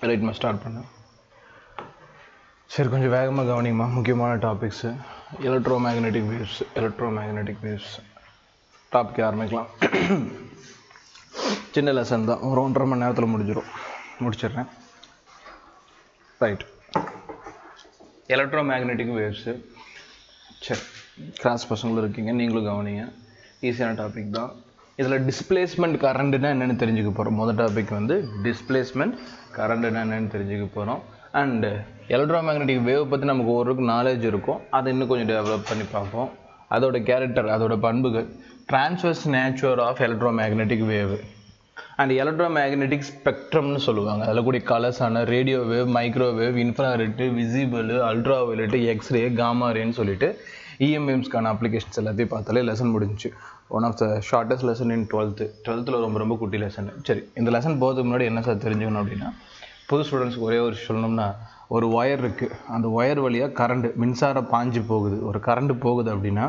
ரைட்மா start பண்ணேன். சரி, கொஞ்சம் வேகமாக கவனிங்கம்மா. முக்கியமான topics electro magnetic waves topic ஆரம்பிக்கலாம். சின்ன லெசன் தான், ஒரு 1.5 மணி நேரத்தில் முடிச்சிடுறேன். Right, electro magnetic waves. சரி, கிளாஸ் பசங்களும் இருக்கீங்க, நீங்களும் கவனிங்க. ஈஸியான டாபிக் தான். இதில் டிஸ்பிளேஸ்மெண்ட் கரண்ட்னா என்னென்னு தெரிஞ்சுக்க போகிறோம். முதல் டாபிக் வந்து டிஸ்பிளேஸ்மெண்ட் கரண்ட்னா என்னென்னு தெரிஞ்சுக்க போகிறோம். அண்டு எலக்ட்ரோ மேக்னெட்டிக் வேவ் பற்றி நமக்கு ஒரு நாலேஜ் இருக்கும், அதை இன்னும் கொஞ்சம் டெவலப் பண்ணி பார்ப்போம். அதோட கேரக்டர், அதோட பண்புகள், transverse nature of electromagnetic wave and electromagnetic ஸ்பெக்ட்ரம்னு சொல்லுவாங்க. அதில் கூடிய கலர்ஸான radio wave, microwave, infrared, visible, ultraviolet, x ray, gamma ரேன்னு சொல்லிட்டு இஎம்எம்ஸ்க்கான அப்ளிகேஷன்ஸ் எல்லாத்தையும் பார்த்தாலே லெசன் முடிஞ்சு. One of the shortest lesson in 12th ரொம்ப குட்டி லெசன். சரி, இந்த லெசன் போகிறதுக்கு முன்னாடி என்ன சார் தெரிஞ்சுக்கணும் அப்படின்னா, புது ஸ்டூடெண்ட்ஸ்க்கு ஒரே ஒரு சொல்லணும்னா, ஒரு ஒயர் இருக்குது, அந்த ஒயர் வழியாக கரண்ட் மின்சாரம் பாஞ்சு போகுது. ஒரு கரண்ட் போகுது அப்படின்னா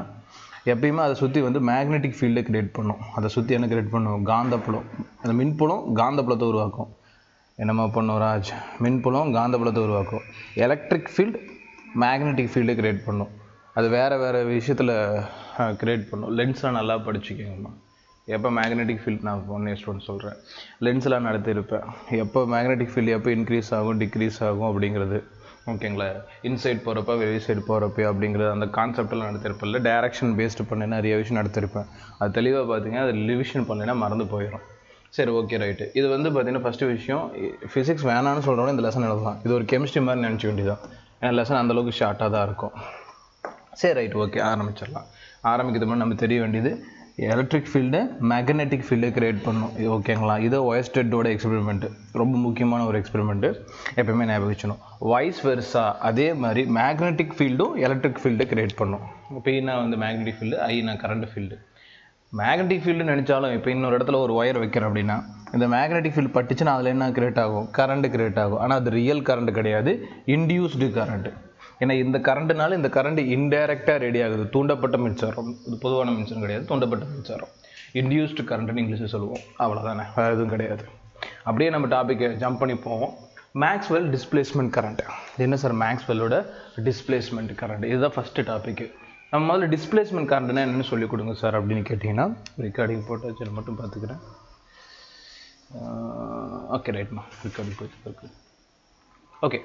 எப்பயுமே அதை சுற்றி வந்து மேக்னெட்டிக் ஃபீல்டை கிரியேட் பண்ணும். அதை சுற்றி என்ன கிரியேட் பண்ணும்? காந்தப்புலம். அந்த மின்புலம் காந்தப்புலத்தை உருவாக்கும். என்னம்மா பண்ணும் ராஜ்? மின்புலம் காந்தப்புலத்தை உருவாக்கும். எலக்ட்ரிக் ஃபீல்டு மேக்னெட்டிக் ஃபீல்டை கிரியேட் பண்ணும். அது வேறு விஷயத்தில் கிரியேட் பண்ணும். லென்ஸ்லாம் நல்லா படிச்சுக்கோங்கம்மா. எப்போ மேக்னெட்டிக் ஃபீல்டு, நான் ஒன் ஸ்டூடெண்ட் சொல்கிறேன், லென்ஸ்லாம் நடத்தியிருப்பேன். எப்போ மேக்னெட்டிக் ஃபீல்டு எப்போ இன்க்ரீஸ் ஆகும், டிக்ரீஸ் ஆகும் அப்படிங்கிறது, ஓகேங்களா? இன்சைட் போகிறப்ப வெளி சைடு போகிறப்ப அப்படிங்கிறது அந்த கான்செப்டெல்லாம் நடத்திருப்பேன். டைரக்ஷன் பேஸ்டு பண்ணி நிறைய விஷயம் நடத்திருப்பேன். அது தெளிவாக பார்த்தீங்கன்னா, அது ரிவிஷன் பண்ணினா மறந்து போயிடும். சரி, ஓகே, ரைட்டு. இது வந்து பார்த்தீங்கன்னா ஃபஸ்ட்டு விஷயம், ஃபிசிக்ஸ் வேணான்னு சொல்கிறோன்னா இந்த லெசன் எழுதலாம். இது ஒரு கெமிஸ்ட்ரி மாதிரி நினச்ச வேண்டியதான். ஏன்னா லெசன் அந்தளவுக்கு ஷார்ட்டாக தான் இருக்கும். சரி, ரைட், ஓகே, ஆரம்பிச்சிடலாம். ஆரம்பிக்கிறது முன்னாடி நம்ம தெரிய வேண்டியது, எலக்ட்ரிக் ஃபீல்டு மேக்னெட்டிக் ஃபீல்டை கிரியேட் பண்ணும். ஓகேங்களா? இது ஒயர்ஸ்டெட்டோட எக்ஸ்பெரிமெண்ட்டு, ரொம்ப முக்கியமான ஒரு எக்ஸ்பெரிமெண்ட்டு, எப்பயுமே ஞாபகம் வச்சுக்கணும். வைஸ் வெர்சா அதே மாதிரி மேக்னெட்டிக் ஃபீல்டும் எலக்ட்ரிக் ஃபீல்டை கிரியேட் பண்ணும். Pனா வந்து மேக்னெட்டிக் ஃபீல்டு, Iனா கரண்ட் ஃபீல்டு. மேக்னெட்டிக் ஃபீல்டு நினச்சாலும் இப்போ இன்னொரு இடத்துல ஒரு ஒயர் வைக்கிறேன் அப்படின்னா, இந்த மேக்னெட்டிக் ஃபீல்டு பட்டுச்சுன்னா அதில் என்ன கிரியேட் ஆகும்? கரண்ட் கிரியேட் ஆகும். ஆனால் அது ரியல் கரண்ட் கிடையாது, இன்டியூஸ்டு கரண்ட். ஏன்னா இந்த கரண்ட்னால இந்த கரண்ட் இன்டைரக்டாக ரெடி ஆகுது. தூண்டப்பட்ட மின்சாரம். இது பொதுவான மின்சாரம் கிடையாது, தூண்டப்பட்ட மின்சாரம், இன்டியூஸ்டு கரண்ட்னு இங்கிலீஷில் சொல்லுவோம். அவ்வளோதானே, வேறு எதுவும் கிடையாது. அப்படியே நம்ம டாப்பிக்கை ஜம்ப் பண்ணி போவோம். Maxwell displacement current. என்ன சார் மேக்ஸ்வெல்லோட டிஸ்பிளேஸ்மெண்ட் கரண்ட்? இதுதான் ஃபஸ்ட்டு டாப்பிக்கு. நம்ம முதல்ல டிஸ்பிளேஸ்மெண்ட் கரண்ட்னா என்னென்னு சொல்லிக் கொடுங்க சார் அப்படின்னு கேட்டிங்கன்னா, ரெக்கார்டிங் போட்டு வச்சு மட்டும் பார்த்துக்கிறேன். ஓகே, ரைட்மா, ரெக்கார்டிங் போட்டு. ஓகே,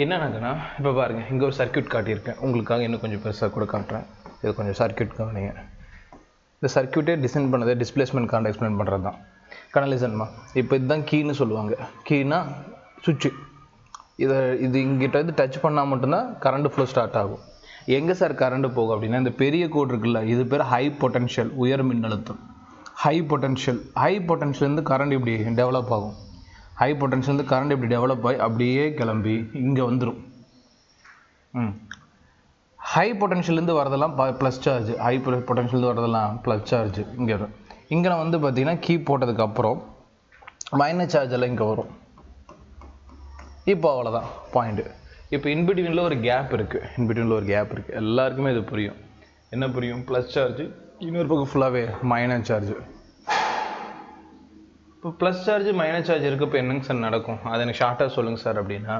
என்னன்னாங்கன்னா இப்போ பாருங்கள், இங்கே ஒரு சர்க்யூட் காட்டியிருக்கேன். உங்களுக்காக இன்னும் கொஞ்சம் பெருசாக கூட காட்டுறேன். இது கொஞ்சம் சர்க்யூட் கவனிங்க. இந்த சர்க்யூட்டே டிசைன் பண்ணதை டிஸ்பிளேஸ்மெண்ட் கரண்ட் எக்ஸ்பிளைன் பண்ணுறது தான். கனலிசன்மா, இப்போ இதுதான் கீன்னு சொல்லுவாங்க. கீனா சுவிட்சு. இது இங்கிட்ட வந்து டச் பண்ணால் மட்டும்தான் கரண்ட் ஃப்ளோ ஸ்டார்ட் ஆகும். எங்கே சார் கரண்ட் போகும் அப்படின்னா, இந்த பெரிய கோடு இருக்குல்ல, இது பேர் ஹை பொட்டன்ஷியல், உயர் மின்னழுத்தம். ஹை பொட்டன்ஷியல்லேருந்து கரண்ட் இப்படி டெவலப் ஆகும். ஹை பொட்டன்ஷியல் கரண்ட் இப்படி டெவலப் ஆகி அப்படியே கிளம்பி இங்கே வந்துடும். ஹை பொட்டன்ஷியல்லேருந்து வரதெல்லாம் ப்ளஸ் சார்ஜ், ஹை பொட்டன்ஷியல் வரதெல்லாம் ப்ளஸ் சார்ஜ் இங்கே வரும். இங்கே வந்து பார்த்தீங்கன்னா கீ போட்டதுக்கப்புறம் மைனஸ் சார்ஜ் எல்லாம் இங்கே வரும். இப்போ அவ்வளோதான் பாயிண்ட்டு. இப்போ இன்பிட்வீனில் ஒரு கேப் இருக்குது. எல்லாருக்குமே இது புரியும். என்ன புரியும்? ப்ளஸ் சார்ஜ், இன்னொரு பக்கம் ஃபுல்லாகவே மைனஸ் சார்ஜ். இப்போ ப்ளஸ் சார்ஜ் மைனஸ் சார்ஜ் இருக்கப்போ என்னங்க சார் நடக்கும்? அதை எனக்கு ஷார்ட்டாக சொல்லுங்கள் சார் அப்படின்னா,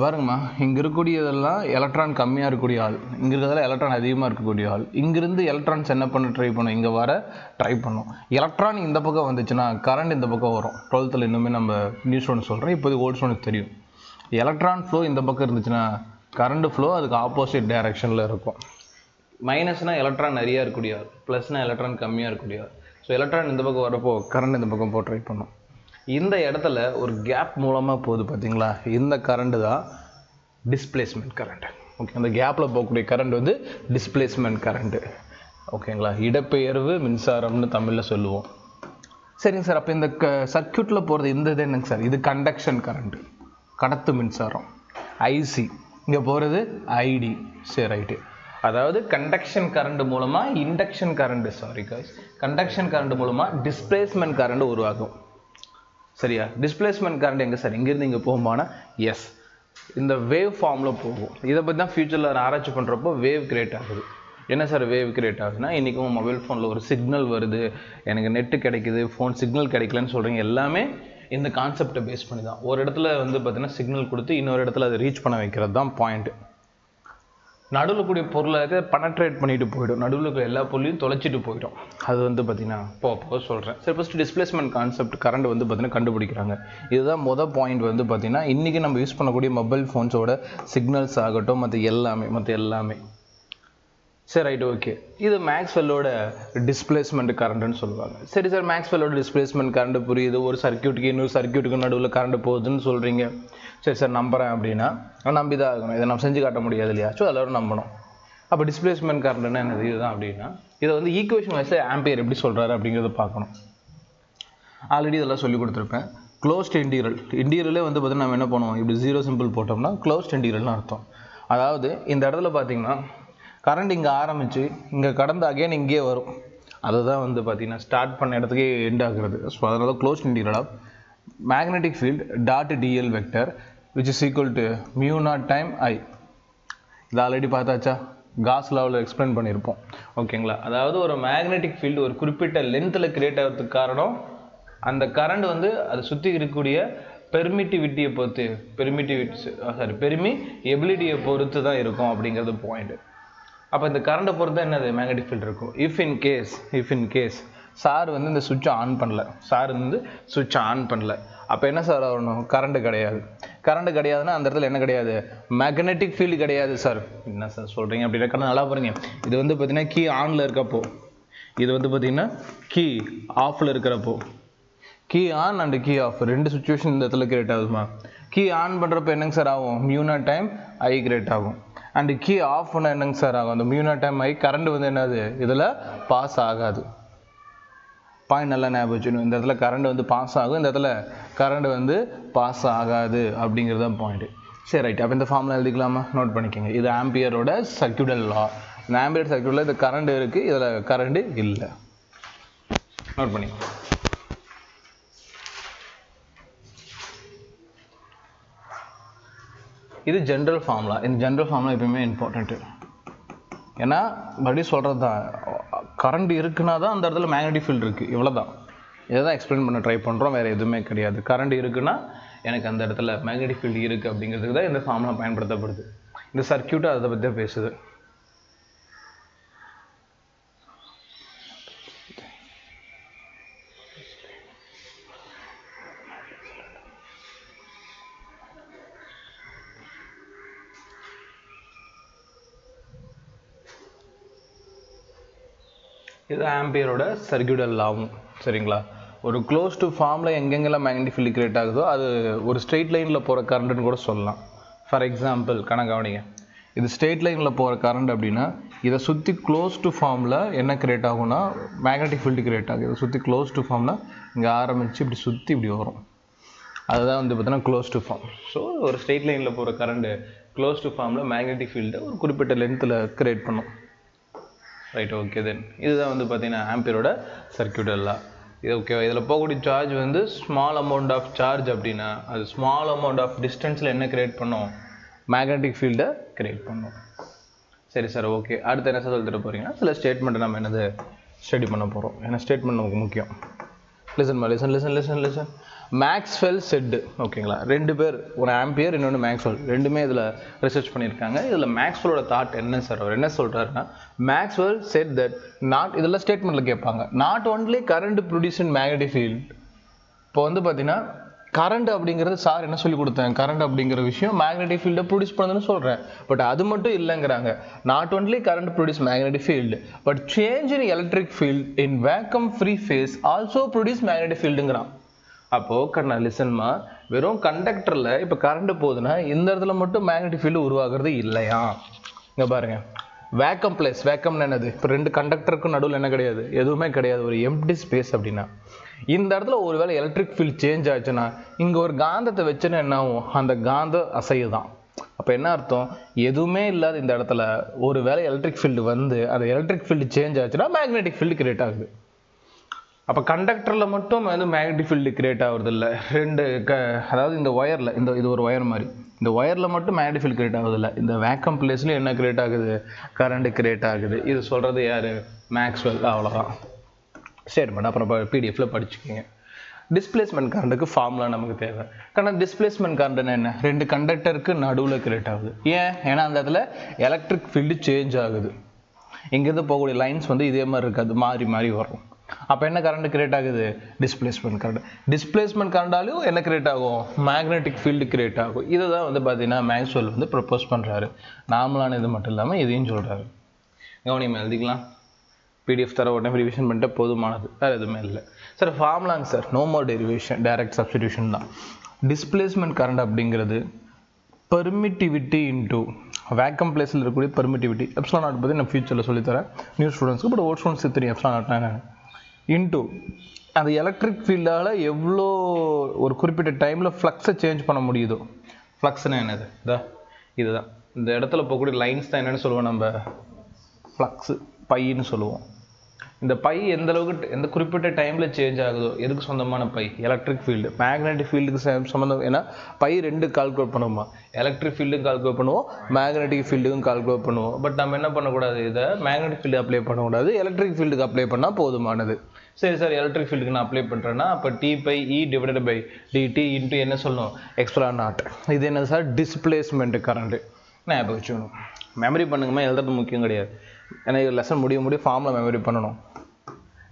பாருங்கம்மா, இங்கே இருக்கக்கூடியதெல்லாம் எலக்ட்ரான் கம்மியாக இருக்கக்கூடிய ஆள், இங்கே இருக்கிறதெல்லாம் எலக்ட்ரான் அதிகமாக இருக்கக்கூடிய ஆள். இங்கேருந்து எலக்ட்ரான்ஸ் என்ன பண்ண ட்ரை பண்ணும்? இங்கே வர ட்ரை பண்ணும். எலக்ட்ரான் இந்த பக்கம் வந்துச்சுன்னா கரண்ட் இந்த பக்கம் வரும். 12th இன்னுமே நம்ம நியூ ஸ்டூடெண்ட்ஸ் சொல்கிறேன், இப்போது ஓல்டு ஸ்டூடெண்ட்ஸ் தெரியும். எலக்ட்ரான் ஃப்ளோ இந்த பக்கம் இருந்துச்சுன்னா கரண்ட் ஃப்ளோ அதுக்கு ஆப்போசிட் டைரக்ஷனில் இருக்கும். மைனஸ்னால் எலக்ட்ரான் நிறையா இருக்கக்கூடிய ஆள், ப்ளஸ்னால் எலக்ட்ரான் கம்மியாக இருக்கக்கூடிய ஆள். ஸோ எலக்ட்ரான் இந்த பக்கம் வரப்போ கரண்ட் இந்த பக்கம் ட்ரை பண்ணும். இந்த இடத்துல ஒரு கேப் மூலமாக போகுது பார்த்தீங்களா, இந்த கரண்ட்டு தான் டிஸ்பிளேஸ்மெண்ட் கரண்ட். ஓகே, அந்த கேப்பில் போகக்கூடிய கரண்ட் வந்து டிஸ்பிளேஸ்மெண்ட் கரண்ட்டு. ஓகேங்களா? இடப்பெயர்வு மின்சாரம்னு தமிழில் சொல்லுவோம். சரிங்க சார், அப்போ இந்த சர்க்யூட்டில் போகிறது இந்த இது என்னங்க சார்? இது கண்டக்ஷன் கரண்ட்டு, கடத்து மின்சாரம். ஐசி இங்கே போகிறது ஐடி. சரி, ரைட்டு. அதாவது கண்டக்ஷன் கரண்ட் மூலமாக இண்டக்ஷன் கரண்ட் மூலமாக டிஸ்பிளேஸ்மெண்ட் கரண்ட் உருவாகும். சரியா? டிஸ்பிளேஸ்மெண்ட் கரண்ட் எங்கே சார்? இங்கேருந்து இங்கே போகுமானா எஸ், இந்த வேவ் ஃபார்மில் போகும். இதை பற்றி தான் ஃபியூச்சரில் ஆராய்ச்சி பண்ணுறப்போ வேவ் கிரியேட் ஆகுது. என்ன சார் வேவ் கிரியேட் ஆகுதுன்னா, இன்றைக்கும் மொபைல் ஃபோனில் ஒரு சிக்னல் வருது, எனக்கு நெட்டு கிடைக்குது, ஃபோன் சிக்னல் கிடைக்கலன்னு சொல்கிறீங்க. எல்லாமே இந்த கான்செப்டை பேஸ் பண்ணி தான். ஒரு இடத்துல வந்து பார்த்தீங்கன்னா சிக்னல் கொடுத்து இன்னொரு இடத்துல அதை ரீச் பண்ண வைக்கிறது தான் பாயிண்ட். நடுவில் கூடிய பொருளை பனட்ரேட் பண்ணிட்டு போயிடும், நடுவில் இருக்கிற எல்லா பொருளையும் தொலைச்சிட்டு போயிடும். அது வந்து பார்த்தீங்கன்னா போக சொல்கிறேன். சரி, ஃபஸ்ட்டு டிஸ்பிளேஸ்மெண்ட் கான்செப்ட் கரண்ட் வந்து பார்த்தீங்கன்னா கண்டுபிடிக்கிறாங்க. இதுதான் மொதல் பாயிண்ட் வந்து பார்த்தீங்கன்னா இன்றைக்கி நம்ம யூஸ் பண்ணக்கூடிய மொபைல் ஃபோன்ஸோட சிக்னல்ஸ் ஆகட்டும் மற்ற எல்லாமே. சரி, ரைட், ஓகே. இது மேக்ஸ்வெல்லோட டிஸ்பிளேஸ்மெண்ட் கரண்ட்னு சொல்லுவாங்க. சரி சார், மேக்ஸ்வெல்லோட டிஸ்பிளேஸ்மெண்ட் கரண்ட் புரியுது, ஒரு சர்க்யூட்டுக்கு இன்னொரு சர்க்யூட்டுக்கு நடுவில் கரண்ட் போகுதுன்னு சொல்கிறீங்க. சரி சார், நம்புகிறேன் அப்படின்னா நம்பி தான் ஆகணும், இதை நம்ம செஞ்சு காட்ட முடியாது இல்லையா? ஸோ எல்லோரும் நம்பணும். அப்போ டிஸ்பிளேஸ்மெண்ட் கரண்ட்னா என்னது? இதுதான் அப்படின்னா இதை வந்து ஈக்குவேஷன் வைஸில் ஆம்பியர் எப்படி சொல்கிறாரு அப்படிங்கிறத பார்க்கணும். ஆல்ரெடி இதெல்லாம் சொல்லி கொடுத்துருப்பேன். க்ளோஸ்ட் இன்டீரியலே வந்து பார்த்தீங்கன்னா நம்ம என்ன பண்ணுவோம், இப்படி 0 சிம்பிள் போட்டோம்னா க்ளோஸ்ட் இன்டீரியல்னு அர்த்தம். அதாவது இந்த இடத்துல பார்த்தீங்கன்னா கரண்ட் இங்கே ஆரம்பித்து இங்கே கடந்து அகைன் இங்கே வரும். அதுதான் வந்து பார்த்தீங்கன்னா ஸ்டார்ட் பண்ண இடத்துக்கே எண்ட் ஆகுறது. ஸோ அதனால closed integral of magnetic field dot DL vector which is equal to μ0 time I. இது ஆல்ரெடி பார்த்தாச்சா? காஸ் லாவில் எக்ஸ்பிளைன் பண்ணியிருப்போம். ஓகேங்களா? அதாவது ஒரு மேக்னெட்டிக் ஃபீல்டு ஒரு குறிப்பிட்ட லென்த்தில் கிரியேட் ஆகிறதுக்கு காரணம் அந்த கரண்ட் வந்து அதை சுற்றி இருக்கக்கூடிய பெர்மிட்டிவிட்டியை பொறுத்து பெர்மிஎபிலிட்டியை பொறுத்து தான் இருக்கும் அப்படிங்கிறது பாயிண்ட். அப்போ இந்த கரண்ட்டை பொறுத்து என்னது மேக்னெட்டிக் ஃபீல்டு இருக்கும். இஃப் இன் கேஸ் சார் வந்து இந்த சுவிட்சை ஆன் பண்ணல, அப்போ என்ன சார் ஆகணும்? கரண்ட்டு கிடையாதுன்னா அந்த இடத்துல என்ன கிடையாது? மேக்னெட்டிக் ஃபீல்டு கிடையாது. சார் என்ன சார் சொல்கிறீங்க அப்படின்னா நல்லா பாருங்க. இது வந்து பார்த்தீங்கன்னா கீ ஆனில் இருக்கப்போ, இது வந்து பார்த்தீங்கன்னா கீ ஆஃபில் இருக்கிறப்போ, key on and key off ரெண்டு சுச்சுவேஷன் இந்த இடத்துல கிரியேட் ஆகுதுமா. கீ ஆன் பண்ணுறப்ப என்னங்க சார் ஆகும்? μ0 டைம் I கிரியேட் ஆகும். அண்ட் கீ ஆஃப் பண்ண என்னங்க சார் ஆகும்? அந்த μ0 டைம் I கரண்ட் வந்து என்னது இதில் பாஸ் ஆகாது. பாயிண்ட் நல்லா ஞாபகம் வச்சுக்கணும். இந்த இடத்துல கரண்ட் வந்து பாஸ் ஆகும், இந்த இடத்துல கரண்ட் வந்து பாஸ் ஆகாது அப்படிங்கிறது தான் பாயிண்ட். சரி, ரைட். அப்போ இந்த ஃபார்முலா எழுதிக்கலாமா? நோட் பண்ணிக்கோங்க. இது ஆம்பியரோட சர்க்யூட்டல் லா. இந்த ஆம்பியர் சர்க்யூட்டில் இந்த கரண்ட் இருக்குது, இதில் கரண்ட் இல்லை. நோட் பண்ணிக்கோங்க. இது ஜென்ரல் ஃபார்முலா. இந்த ஜென்ரல் ஃபார்முலா எப்பயுமே இம்பார்ட்டண்ட்டு. ஏன்னா மறுபடியும் சொல்கிறது தான், கரண்ட் இருக்குன்னா தான் அந்த இடத்துல மேக்னெட்டிக் ஃபீல்டு இருக்குது. இவ்வளோ தான். இதை தான் எக்ஸ்பிளைன் பண்ண ட்ரை பண்ணுறோம், வேறு எதுவுமே கிடையாது. கரண்ட் இருக்குன்னா எனக்கு அந்த இடத்துல மேக்னெட்டிக் ஃபீல்டு இருக்குது அப்படிங்கிறதுக்கு தான் இந்த ஃபார்முலா பயன்படுத்தப்படுது. இந்த சர்க்யூட்டை அதை பற்றி தான் பேசுது. இது ஆம்பியரோட சர்க்யூட்டல் லாவும். சரிங்களா? ஒரு க்ளோஸ் டு ஃபார்மில் எங்கெங்கெல்லாம் மேக்னெட்டிக் ஃபீல்டு கிரியேட் ஆகுதோ அது ஒரு ஸ்ட்ரெயிட் லைனில் போகிற கரண்ட்டுன்னு கூட சொல்லலாம். ஃபார் எக்ஸாம்பிள் கவனிங்க, இது ஸ்ட்ரெயிட் லைனில் போகிற கரண்ட் அப்படின்னா இதை சுற்றி க்ளோஸ் டு ஃபார்மில் என்ன கிரியேட் ஆகும்னா மேக்னெட்டிக் ஃபீல்டு கிரியேட் ஆகும். இதை சுற்றி க்ளோஸ் டு ஃபார்மில் இங்கே ஆரம்பித்து இப்படி சுற்றி இப்படி வரும். அதுதான் வந்து பார்த்தீங்கன்னா க்ளோஸ் டு ஃபார்ம். ஸோ ஒரு ஸ்ட்ரெயிட் லைனில் போகிற கரண்ட்டு க்ளோஸ் டு ஃபார்மில் மேக்னெட்டிக் ஃபீல்டை ஒரு குறிப்பிட்ட லென்த்தில் கிரியேட் பண்ணும். Right, okay. தென் இதுதான் வந்து பார்த்தீங்கன்னா ஆம்பியரோட சர்க்யூட்டல் லா. இது ஓகேவா? இதில் போகக்கூடிய சார்ஜ் வந்து ஸ்மால் அமௌண்ட் ஆஃப் சார்ஜ் அப்படின்னா அது ஸ்மால் அமௌண்ட் ஆஃப் டிஸ்டன்ஸில் என்ன கிரியேட் பண்ணும்? மேக்னெட்டிக் ஃபீல்டை கிரியேட் பண்ணும். சரி சார், ஓகே. அடுத்து என்ன சார் சொல்லிட்டு போகிறீங்கன்னா சில ஸ்டேட்மெண்ட்டை நம்ம என்னது ஸ்டடி பண்ண போகிறோம். ஏன்னா ஸ்டேட்மெண்ட் நமக்கு முக்கியம். லிசன். Maxwell set. ஓகேங்களா? ரெண்டு பேர், ஒரு ஆம்பியர் இன்னொன்று மேக்ஸ்வெல், ரெண்டுமே இதில் ரிசர்ச் பண்ணியிருக்காங்க. இதில் மேக்ஸ்வெல்லோட தாட் என்ன சார்? அவர் என்ன சொல்கிறாருன்னா மேக்ஸ்வெல் செட் தட் இதெல்லாம் ஸ்டேட்மெண்ட்டில் கேட்பாங்க. Not only current produce in magnetic field. இப்போ வந்து பார்த்தீங்கன்னா கரண்ட் அப்படிங்கிறது சார் என்ன சொல்லி கொடுத்தேன், கரண்ட் அப்படிங்கிற விஷயம் மேக்னெட்டிக் ஃபீல்டை ப்ரொடியூஸ் பண்ணுதுன்னு சொல்கிறேன். பட் அது மட்டும் இல்லைங்கிறாங்க. Not only current produce magnetic field but change in electric field in vacuum free space also produce magnetic ஃபீல்டுங்கிறான். அப்போது லிசன்மா, வெறும் கண்டக்டரில் இப்போ கரண்ட் போகுதுன்னா இந்த இடத்துல மட்டும் மேக்னெட்டிக் ஃபீல்டு உருவாகிறது இல்லையா? இங்கே பாருங்கள், வேக்கம்னு என்னது? இப்போ ரெண்டு கண்டக்டருக்கும் நடுவில் என்ன கிடையாது? எதுவுமே கிடையாது, ஒரு எம்ப்டி ஸ்பேஸ். அப்படின்னா இந்த இடத்துல ஒரு வேளை எலக்ட்ரிக் ஃபீல்டு சேஞ்ச் ஆச்சுன்னா இங்கே ஒரு காந்தத்தை வச்சுன்னா என்ன ஆகும்? அந்த காந்த அசையுதான். அப்போ என்ன அர்த்தம்? எதுவுமே இல்லாத இந்த இடத்துல ஒரு வேளை எலக்ட்ரிக் ஃபீல்டு வந்து அந்த எலக்ட்ரிக் ஃபீல்டு சேஞ்ச் ஆச்சுன்னா மேக்னெட்டிக் ஃபீல்டு கிரியேட் ஆகுது. அப்போ கண்டக்டரில் மட்டும் வந்து மேக்னெட்டிக் ஃபீல்டு கிரியேட் ஆகுறது இல்லை. அதாவது இந்த ஒயரில் இது ஒரு ஒயர் மாதிரி, இந்த ஒயரில் மட்டும் மேக்னெட்டிக் ஃபீல்டு கிரியேட் ஆகுது இல்லை. இந்த வேக்கம் பிளேஸ்லையும் என்ன கிரியேட் ஆகுது? கரண்ட் கிரியேட் ஆகுது. இது சொல்கிறது யார்? மேக்ஸ்வெல். அவ்வளோதான் ஸ்டேட்மெண்ட். அப்புறம் பிடிஎஃப்ல படிச்சுக்கோங்க. டிஸ்பிளேஸ்மெண்ட் கரண்ட்டுக்கு ஃபார்முலா நமக்கு தேவை. ஆனால் டிஸ்பிளேஸ்மெண்ட் கரண்ட்னா என்ன? ரெண்டு கண்டக்டருக்கு நடுவில் கிரியேட் ஆகுது. ஏன்னா அந்த இடத்துல எலக்ட்ரிக் ஃபீல்டு சேஞ்ச் ஆகுது. இங்கேருந்து போகக்கூடிய லைன்ஸ் வந்து இதே மாதிரி இருக்காது, மாறி மாறி வரும். அப்போ என்ன கரண்ட் கிரியேட் ஆகுது? Displacement current. டிஸ்பிளேஸ்மெண்ட் கரண்டாலும் என்ன கிரியேட் ஆகும்? மேக்னெட்டிக் ஃபீல்டு கிரியேட் ஆகும். இதை தான் வந்து பார்த்தீங்கன்னா மேக்ஸ்வெல் வந்து ப்ரப்போஸ் பண்ணுறாரு. நார்மலான இது மட்டும் இல்லாமல் இதையும் சொல்கிறாரு. கவனியமாக எழுதிக்கலாம். பிடிஎஃப் தர உடனே ரிவிஷன் பண்ணிட்டு போதுமானது, வேறு எதுவுமே இல்லை. சார் ஃபார்முலாங்க sir, no more derivation, direct substitution தான். டிஸ்பிளேஸ்மெண்ட் கரண்ட் அப்படிங்கிறது பெர்மிட்டிவிட்டி இன்டூ வேக்கம் பிளேஸில் இருக்கக்கூடிய பெர்மிட்டிவிட்டி. எப்சிலான் நாட் பற்றி நான் ஃபியூச்சரில் சொல்லித்தரேன் நியூ ஸ்டூடெண்ட்ஸ்க்கு. பட் ஓல்ட் ஸ்டூடெண்ட்ஸ் தெரியும் எப்சிலான் நாட்னா என்னென்னு. இன்டூ அந்த எலக்ட்ரிக் ஃபீல்டால் எவ்வளோ ஒரு குறிப்பிட்ட டைமில் ஃப்ளக்ஸை சேஞ்ச் பண்ண முடியுதோ. ஃப்ளக்ஸ்னால் என்னது? இதுதான் இந்த இடத்துல போகக்கூடிய லைன்ஸ் தான் என்னென்னு சொல்லுவோம் நம்ம, ஃப்ளக்ஸு, பைன்னு சொல்லுவோம். இந்த பை எந்த அளவுக்கு எந்த குறிப்பிட்ட டைமில் சேஞ்ச் ஆகுதோ, எதுக்கு சொந்தமான பை? Electric field. மேக்னெட்டிக் ஃபீல்டுக்கு சம்மந்தம். ஏன்னா பை ரெண்டு கால்குலேட் பண்ணுவோமா, எலக்ட்ரிக் ஃபீல்டுக்கும் கால்குலேட் பண்ணுவோம், மேக்னெட்டிக் ஃபீல்டுக்கும் கால்குலேட் பண்ணுவோம். பட் நம்ம என்ன பண்ணக்கூடாது, இதை மேக்னெட்டிக் ஃபீல்டு அப்ளை பண்ணக்கூடாது, எலக்ட்ரிக் ஃபீல்டுக்கு அப்ளை பண்ணால் போதுமானது. சரி சார், எலக்ட்ரிக் ஃபீல்டுக்கு நான் அப்ளை பண்ணுறேன்னா அப்போ T/E divided by dt into என்ன சொல்லணும்? Epsilon not. இது என்ன சார்? Displacement current. நான் இப்போ வச்சுக்கணும், மெமரி பண்ணுங்கம்மா, எழுதுறது முக்கியம் கிடையாது. ஏன்னா லெசன் முடிய ஃபார்முலா மெமரி பண்ணணும்.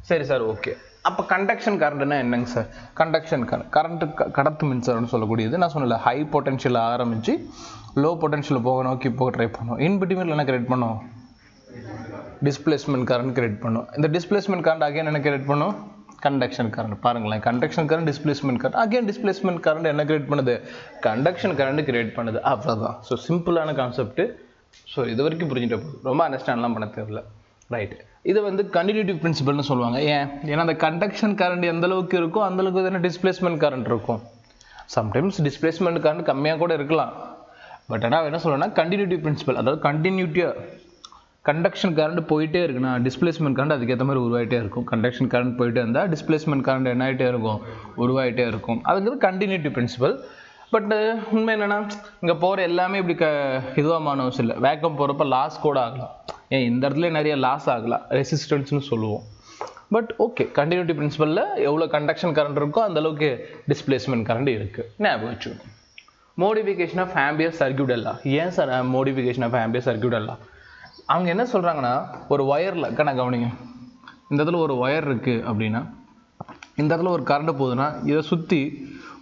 சரி சார், ஓகே. அப்போ கண்டக்ஷன் கரண்ட்னா என்னங்க சார்? கண்டக்ஷன் கரண்ட் கடத்து மின்சாரம்னு சொல்லக்கூடியது. நான் சொன்னல ஹை பொட்டன்ஷியல் ஆரம்பித்து லோ பொட்டன்ஷியல் போக நோக்கி போக ட்ரை பண்ணும். இன்பிட்வீனில் என்ன கிரியேட் பண்ணும்? டிஸ்பிளேஸ்மெண்ட் கரண்ட் கிரியேட் பண்ணும். இந்த டிஸ்பிளேஸ்மெண்ட் கரண்ட் அகைன் என்ன கிரியேட் பண்ணும்? Conduction current. பாருங்களேன், conduction current, displacement current. Again displacement current என்ன கிரியேட் பண்ணுது? கண்டக்ஷன் கரண்ட் கிரியேட் பண்ணுது. அவ்வளோதான். ஸோ சிம்பிளான கான்செப்ட். ஸோ இது வரைக்கும் புரிஞ்சுட்டு போகுது, ரொம்ப அண்டர்ஸ்டாண்ட்லாம் பண்ண தேவையில்லை. ரைட். இது வந்து கண்டினியூட்டிவ் பிரின்சிபல்னு சொல்லுவாங்க. ஏன்னா அந்த கண்டக்ஷன் கரண்ட் எந்த அளவுக்கு இருக்கோ அந்த அளவுக்கு தானே டிஸ்பிளேஸ்மெண்ட் கரண்ட் இருக்கும். சம்டைம்ஸ் டிஸ்பிளேஸ்மெண்ட் கரண்ட் கம்மியாக கூட இருக்கலாம். பட் ஆனால் என்ன சொல்லணும்னா கண்டினியூட்டிவ் பிரின்சிபல், அதாவது கண்டினியூட்டியாக கண்டக்ஷன் கரண்ட் போயிட்டே இருக்குன்னா டிஸ்பிளேஸ்மெண்ட் கரண்ட் அதுக்கேற்ற மாதிரி உருவாகிட்டே இருக்கும். கண்டக்ஷன் கரண்ட் போயிட்டே இருந்தால் டிஸ்பிளேஸ்மெண்ட் கரண்ட் என்ன ஆகிட்டே இருக்கும்? உருவாகிட்டே இருக்கும். அதுக்கு கண்டினியூட்டிவ் பிரின்சிபல். பட் உண்மை என்னென்னா இங்கே போகிற எல்லாமே இப்படி இதுவாக மானவஸ் இல்லை. வேக்கம் போகிறப்ப லாஸ் கூட ஆகலாம். இந்த இடத்துல நிறைய லாஸ் ஆகலாம், ரெசிஸ்டன்ஸ்னு சொல்லுவோம். பட் ஓகே, கண்டினியூட்டி பிரின்சிபலில் எவ்வளோ கண்டக்ஷன் கரண்ட் இருக்கோ அந்தளவுக்கு டிஸ்பிளேஸ்மெண்ட் கரண்ட் இருக்குது. ஞாபகம் வச்சுக்கணும். மோடிஃபிகேஷன் ஆஃப் ஆம்பியர் சர்க்யூட் எல்லாம். ஏன் sir modification of ampere circuit எல்லாம்? அவங்க என்ன சொல்கிறாங்கன்னா, ஒரு ஒயரில் கவனிங்க, இந்த இடத்துல ஒரு ஒயர் இருக்குது அப்படின்னா இந்த இடத்துல ஒரு கரண்ட் போகுதுன்னா இதை சுற்றி